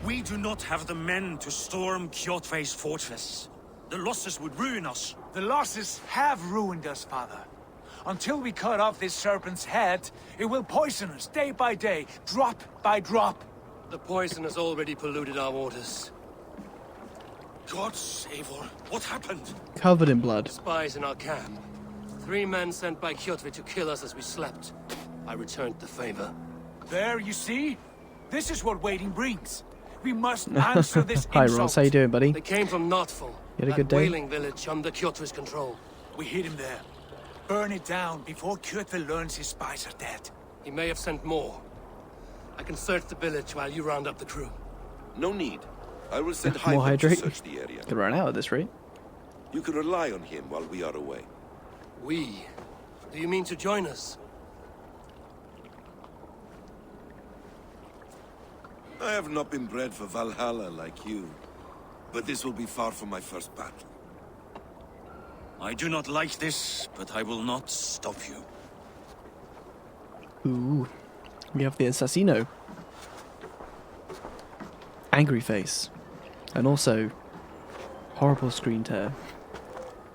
We do not have the men to storm Kjotve's fortress. The losses would ruin us. The losses have ruined us, father. Until we cut off this serpent's head, it will poison us day by day, drop by drop. The poison has already polluted our waters. God save her. What happened? Covered in blood. Spies in our camp. 3 men sent by Kjotve to kill us as we slept. I returned the favor. There, you see? This is what waiting brings. We must answer this Hi, insult. Ross. How you doing, buddy? They came from Notful. You had a good day? Whaling village under Kjotve's control. We hid him there. Burn it down before Kjotve learns his spies are dead. He may have sent more. I can search the village while you round up the crew. No need. I will send More Hyde to hydrate. search the area. Could run out at this rate. You can rely on him while we are away. We? Do you mean to join us? I have not been bred for Valhalla like you, but this will be far from my first battle. I do not like this, but I will not stop you. Ooh. We have the Assassino. Angry face. And also, horrible screen tear.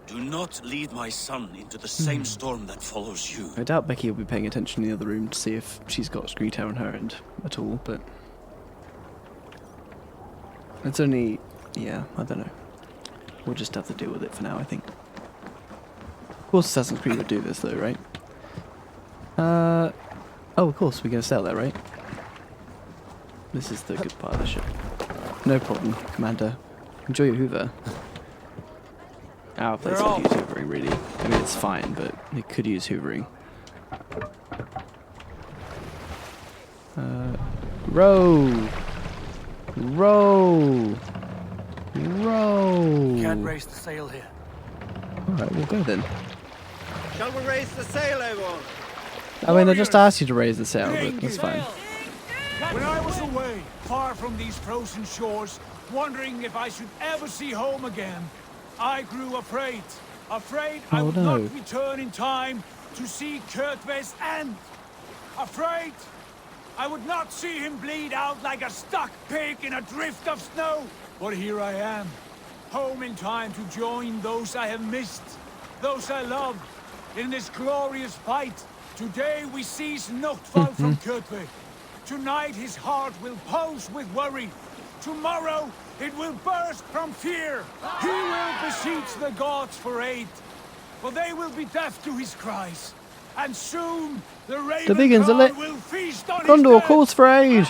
Do not lead my son into the same storm that follows you. I doubt Becky will be paying attention in the other room to see if she's got screen tear on her end at all, but... It's only... yeah, I don't know. We'll just have to deal with it for now, I think. Of course Assassin's Creed would do this though, right? Oh, of course, we're going to sell that, right? This is the good part of the ship. No problem, Commander. Enjoy your Hoover. Our place could use hoovering, really. I mean, it's fine, but it could use hoovering. Row! Row! Row! Can't raise the sail here. Alright, we'll go then. Shall we raise the sail, everyone? I mean, I just asked you to raise the sail, but that's fine. When I was away, far from these frozen shores, wondering if I should ever see home again, I grew afraid. Afraid I would not return in time to see Kjotve's end. Afraid I would not see him bleed out like a stuck pig in a drift of snow. But here I am, home in time to join those I have missed, those I love, in this glorious fight. Today we seize Notfall from Kjotve. Tonight his heart will pulse with worry. Tomorrow it will burst from fear. He will beseech the gods for aid, for they will be deaf to his cries. And soon the Raven God will feast on his dead. calls for aid.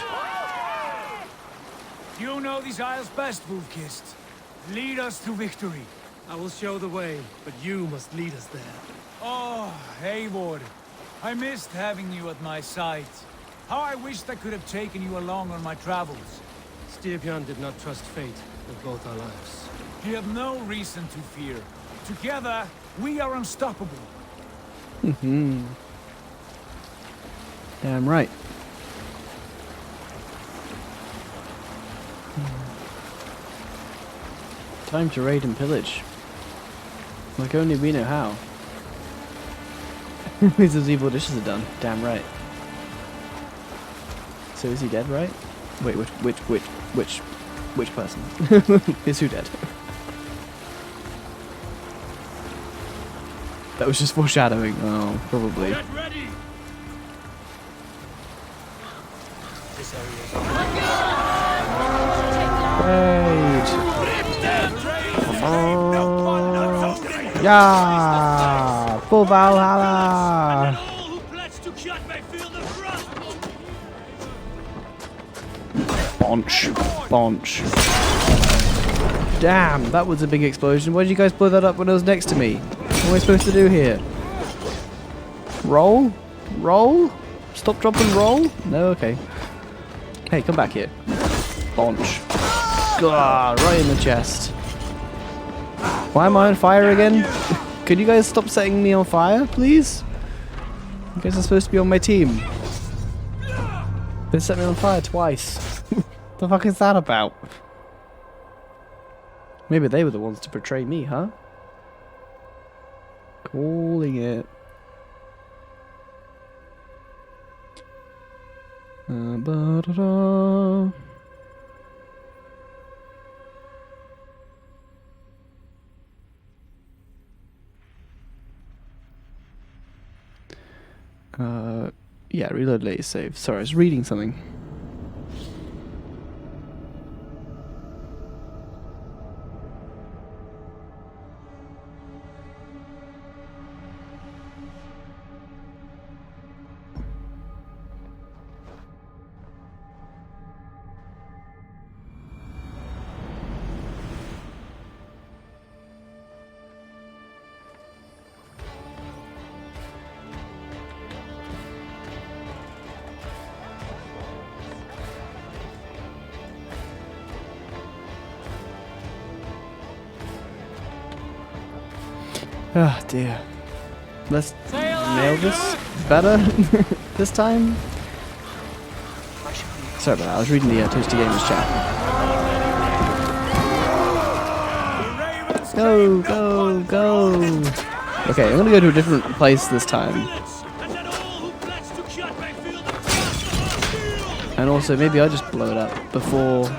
You know these isles best, Wolfkist. Lead us to victory. I will show the way, but you must lead us there. Oh, Eivor. I missed having you at my side. How I wished I could have taken you along on my travels. Styrbjörn did not trust fate with both our lives. You have no reason to fear. Together, we are unstoppable. Damn right. Time to raid and pillage. Like only we know how. These evil dishes are done. Damn right. So is he dead, right? Wait, which person? Is who dead? That was just foreshadowing. Oh, probably. Get ready. This Great. Yeah, for Valhalla. Bonch, bonch. Damn, that was a big explosion. Why did you guys blow that up when it was next to me? What am I supposed to do here? Roll? Roll? Stop, drop, and roll? No, okay. Hey, come back here. Bonch. God, right in the chest. Why am I on fire again? Could you guys stop setting me on fire, please? You guys are supposed to be on my team. They set me on fire twice. The fuck is that about? Maybe they were the ones to betray me, huh? Calling it. Ba-da-da. Yeah, reload later save. Sorry, I was reading something. Oh dear. Let's nail this better this time. Sorry about that, I was reading the Toasty Gamers chat. Go, go, go! Okay, I'm gonna go to a different place this time. And also, maybe I just blow it up before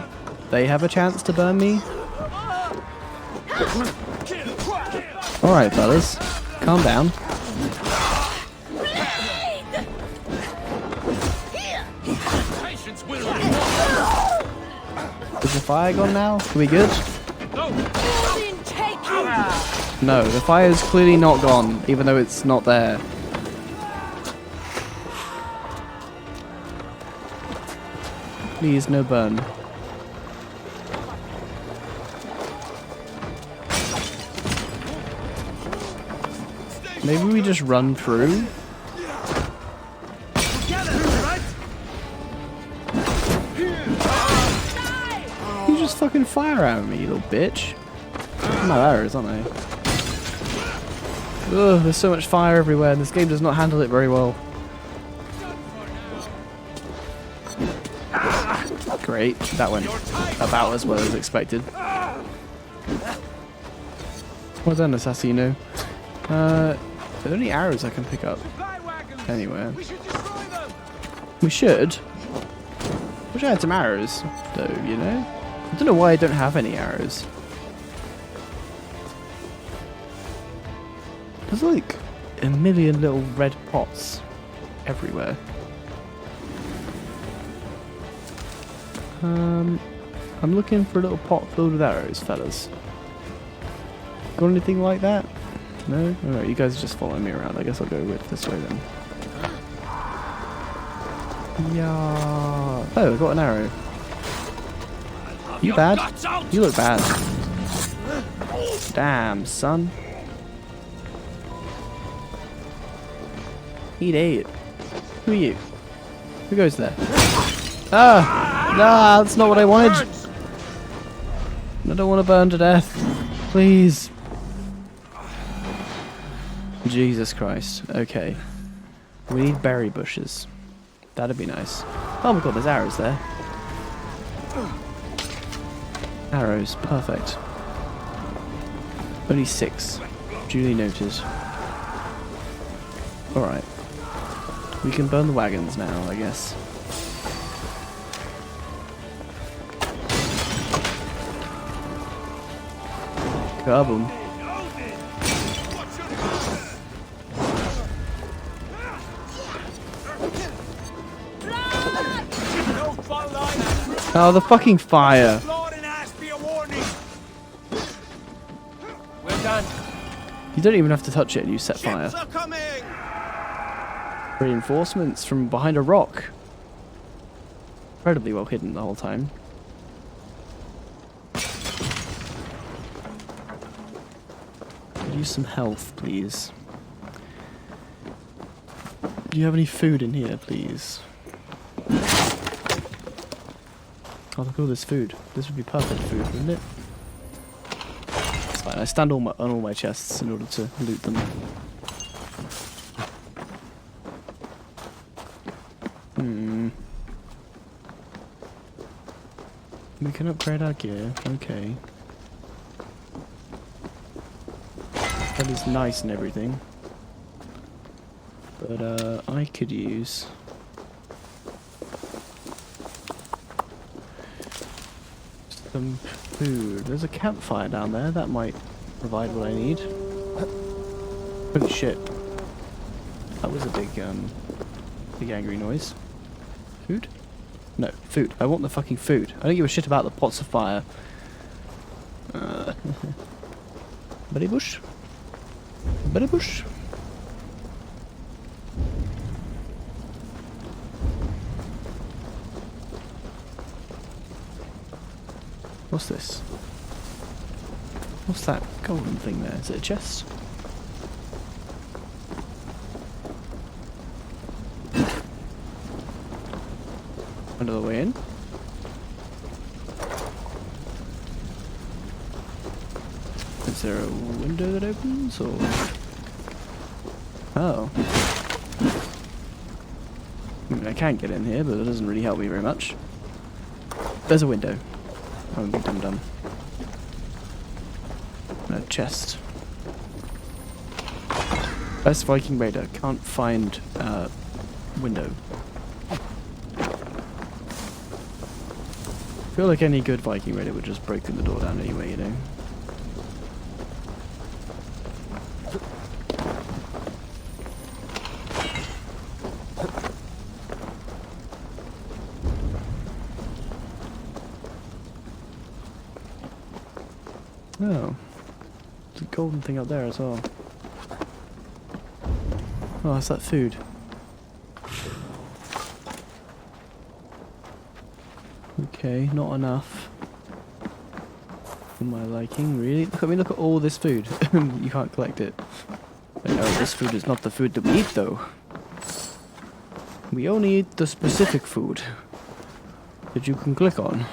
they have a chance to burn me. Alright, fellas. Calm down. Is the fire gone now? Are we good? No, the fire's clearly not gone, even though it's not there. Please, no burn. Maybe we just run through? You just fucking fire at me, you little bitch. I'm out of arrows, aren't I? Ugh, there's so much fire everywhere and this game does not handle it very well. Great, that went about as well as expected. Well done, Assassino. Are there any arrows I can pick up anywhere? We should. Wish I had some arrows, though, you know? I don't know why I don't have any arrows. There's like a million little red pots everywhere. I'm looking for a little pot filled with arrows, fellas. Got anything like that? No? Alright, you guys are just following me around. I guess I'll go with this way then. Yeah. Oh, I got an arrow. You bad? You look bad. Damn, son. Eat 8. Who are you? Who goes there? Ah! Nah, that's not what I wanted. I don't want to burn to death. Please. Jesus Christ. Okay. We need berry bushes. That'd be nice. Oh my god, there's arrows there. Arrows. Perfect. Only 6. Duly noted. Alright. We can burn the wagons now, I guess. Kaboom. Oh, the fucking fire. We're done. You don't even have to touch it and you set fire. Reinforcements from behind a rock. Incredibly well hidden the whole time. Could use some health, please. Do you have any food in here, please? Oh, look at all this food. This would be perfect food, wouldn't it? It's fine. I stand on all my chests in order to loot them. We can upgrade our gear. Okay. That is nice and everything. But I could use some food. There's a campfire down there. That might provide what I need. Holy shit. That was a big angry noise. Food? No, food. I want the fucking food. I don't give a shit about the pots of fire. Berry bush? Berry bush? What's this? What's that golden thing there? Is it a chest? Another way in. Is there a window that opens, or? Oh. I mean, I can get in here, but it doesn't really help me very much. There's a window. Oh, dum-dum. A chest. Best Viking Raider. Can't find window. I feel like any good Viking Raider would just break the door down anyway, you know. Oh, there's a golden thing up there as well. Oh, that's that food. Okay, not enough for my liking, really. Look at me, look at all this food. You can't collect it. But no, this food is not the food that we eat, though. We only eat the specific food that you can click on.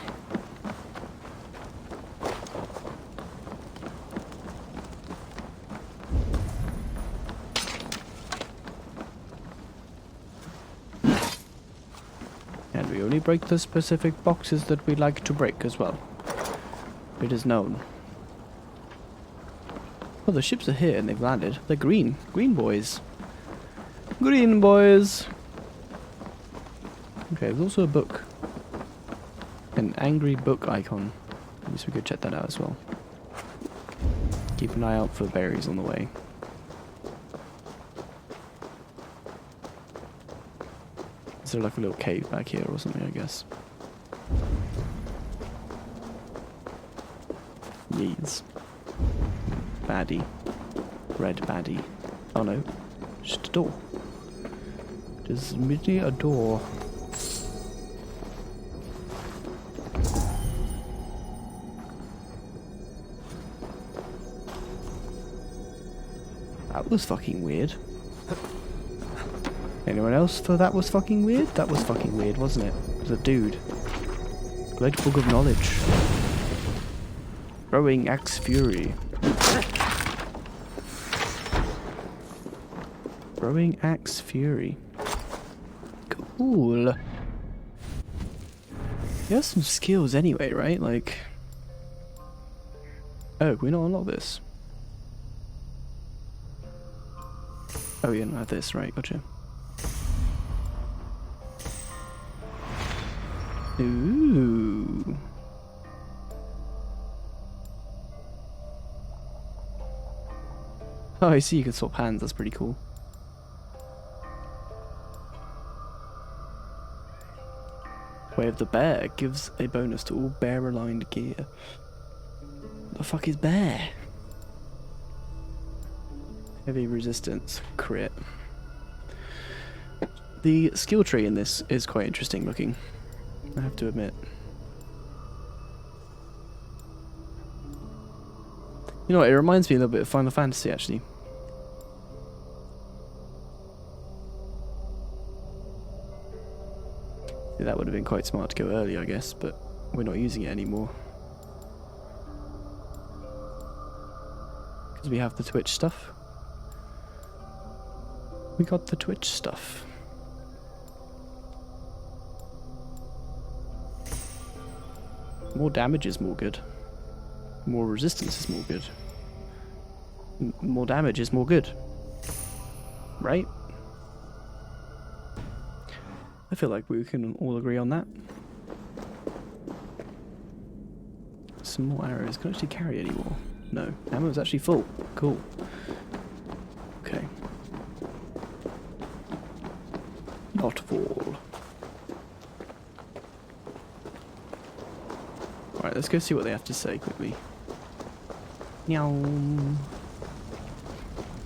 And we only break the specific boxes that we like to break as well. It is known. Oh, the ships are here and they've landed. They're green. Green boys. Green boys. Okay, there's also a book. An angry book icon. I guess we could check that out as well. Keep an eye out for berries on the way. Is there like a little cave back here or something, I guess? Yeez. Baddie. Red baddie. Oh no. Just a door. Just merely a door. That was fucking weird. Anyone else thought that was fucking weird? That was fucking weird, wasn't it? It was a dude. Great book of knowledge. Throwing axe fury. Throwing axe fury. Cool. He has some skills anyway, right? Like. Oh, we don't unlock this. Oh, we don't have this, right? Gotcha. Ooh. Oh, I see you can swap hands, that's pretty cool. Way of the Bear gives a bonus to all bear-aligned gear. The fuck is bear? Heavy resistance, crit. The skill tree in this is quite interesting looking, I have to admit. You know what, it reminds me a little bit of Final Fantasy actually. Yeah, that would have been quite smart to go early, I guess, but we're not using it anymore. Because we have the Twitch stuff. We got the Twitch stuff. More damage is more good. More resistance is more good. More damage is more good. Right? I feel like we can all agree on that. Some more arrows. Can I actually carry any more? No. Ammo's actually full. Cool. Okay. Not full. Alright, let's go see what they have to say quickly. Meow.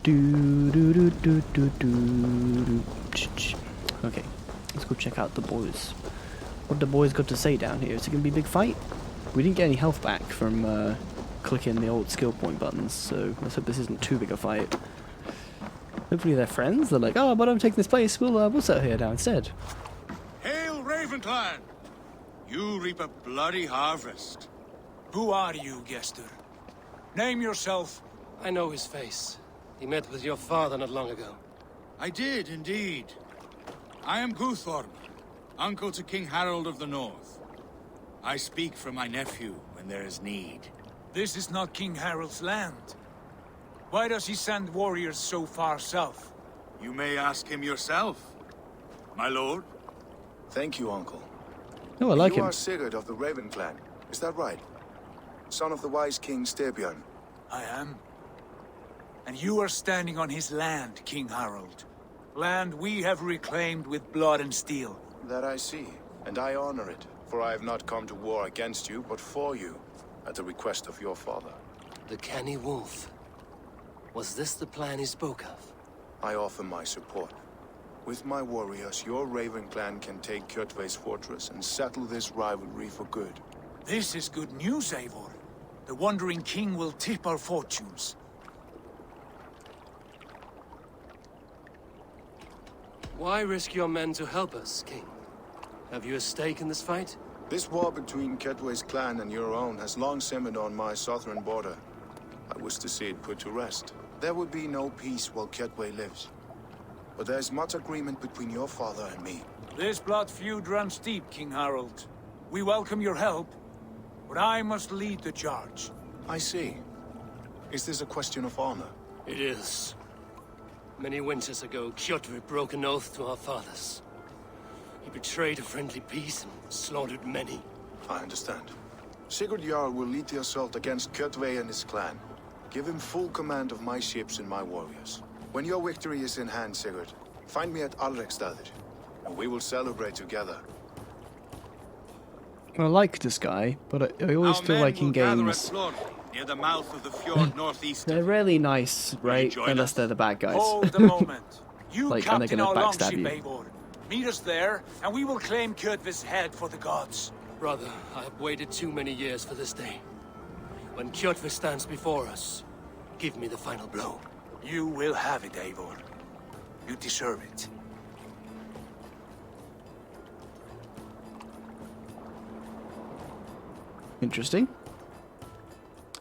Do do do do do do. Okay, let's go check out the boys. What the boys got to say down here? Is it gonna be a big fight? We didn't get any health back from clicking the old skill point buttons, so let's hope this isn't too big a fight. Hopefully they're friends. They're like, oh, but I'm taking this place. We'll settle here now instead. Hail, Ravenclan! You reap a bloody harvest. Who are you, Gester? Name yourself. I know his face. He met with your father not long ago. I did, indeed. I am Guthorm, uncle to King Harold of the North. I speak for my nephew when there is need. This is not King Harold's land. Why does he send warriors so far south? You may ask him yourself, my lord. Thank you, uncle. Oh, I like him. You are Sigurd of the Raven clan, is that right? Son of the wise King Styrbjörn. I am. And you are standing on his land, King Harold. Land we have reclaimed with blood and steel. That I see, and I honor it, for I have not come to war against you, but for you, at the request of your father. The canny wolf. Was this the plan he spoke of? I offer my support. With my warriors, your Raven clan can take Kjotve's fortress and settle this rivalry for good. This is good news, Eivor. The Wandering King will tip our fortunes. Why risk your men to help us, King? Have you a stake in this fight? This war between Kjotve's clan and your own has long simmered on my southern border. I wish to see it put to rest. There would be no peace while Kjotve lives. But there's much agreement between your father and me. This blood feud runs deep, King Harold. We welcome your help, but I must lead the charge. I see. Is this a question of honor? It is. Many winters ago, Kjotve broke an oath to our fathers. He betrayed a friendly peace and slaughtered many. I understand. Sigurd Jarl will lead the assault against Kjotve and his clan. Give him full command of my ships and my warriors. When your victory is in hand, Sigurd, find me at Alrekstadir, and we will celebrate together. I like this guy, but I always feel like in games near the mouth of the fjord northeast. they're really nice, right? Unless they're the bad guys. Hold the moment. You like, and they're captain gonna our backstab longship, you. Eivor. Meet us there, and we will claim Kjotve's head for the gods. Brother, I have waited too many years for this day. When Kjotve stands before us, give me the final blow. You will have it, Eivor. You deserve it. Interesting.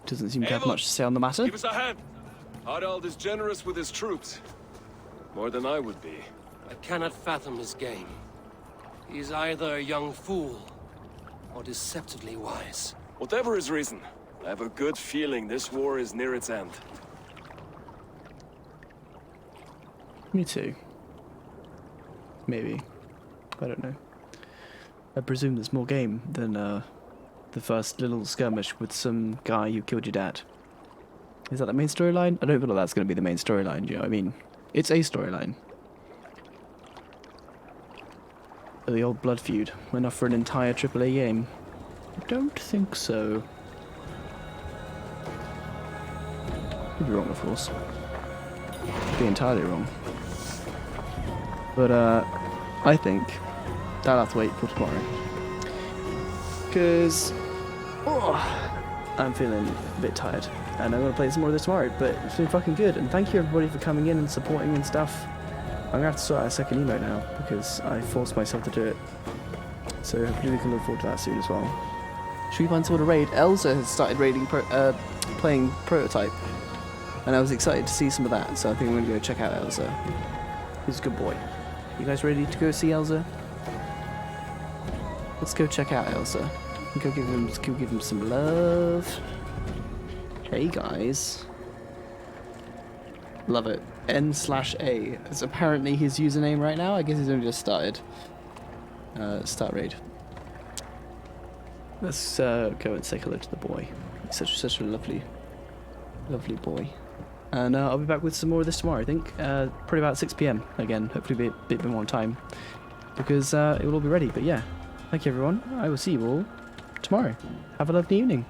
Doesn't seem to have much to say on the matter. Give us a hand. Harald is generous with his troops. More than I would be. I cannot fathom his game. He is either a young fool or deceptively wise. Whatever his reason, I have a good feeling this war is near its end. Me too. Maybe. I don't know. I presume there's more game than the first little skirmish with some guy who killed your dad. Is that the main storyline? I don't feel like that's going to be the main storyline, do you know what I mean? It's a storyline. The old blood feud went off for an entire AAA game. I don't think so. Could be wrong, of course. Could be entirely wrong. But, I think that'll have to wait for tomorrow. Because, I'm feeling a bit tired. And I'm going to play some more of this tomorrow, but it's been fucking good. And thank you everybody for coming in and supporting and stuff. I'm going to have to sort out a second emote now, because I forced myself to do it. So hopefully we can look forward to that soon as well. Should we find someone to raid? Elsa has started playing Prototype. And I was excited to see some of that, so I think I'm going to go check out Elsa. He's a good boy. You guys ready to go see Elsa? Let's go check out Elsa. Go give him some love. Hey guys. Love it. N/A is apparently his username right now. I guess he's only just started. Start raid. Let's go and say hello to the boy. He's such a lovely boy. And I'll be back with some more of this tomorrow, I think. Probably about 6 PM again. Hopefully a bit more time. Because it will all be ready. But yeah, thank you everyone. I will see you all tomorrow. Have a lovely evening.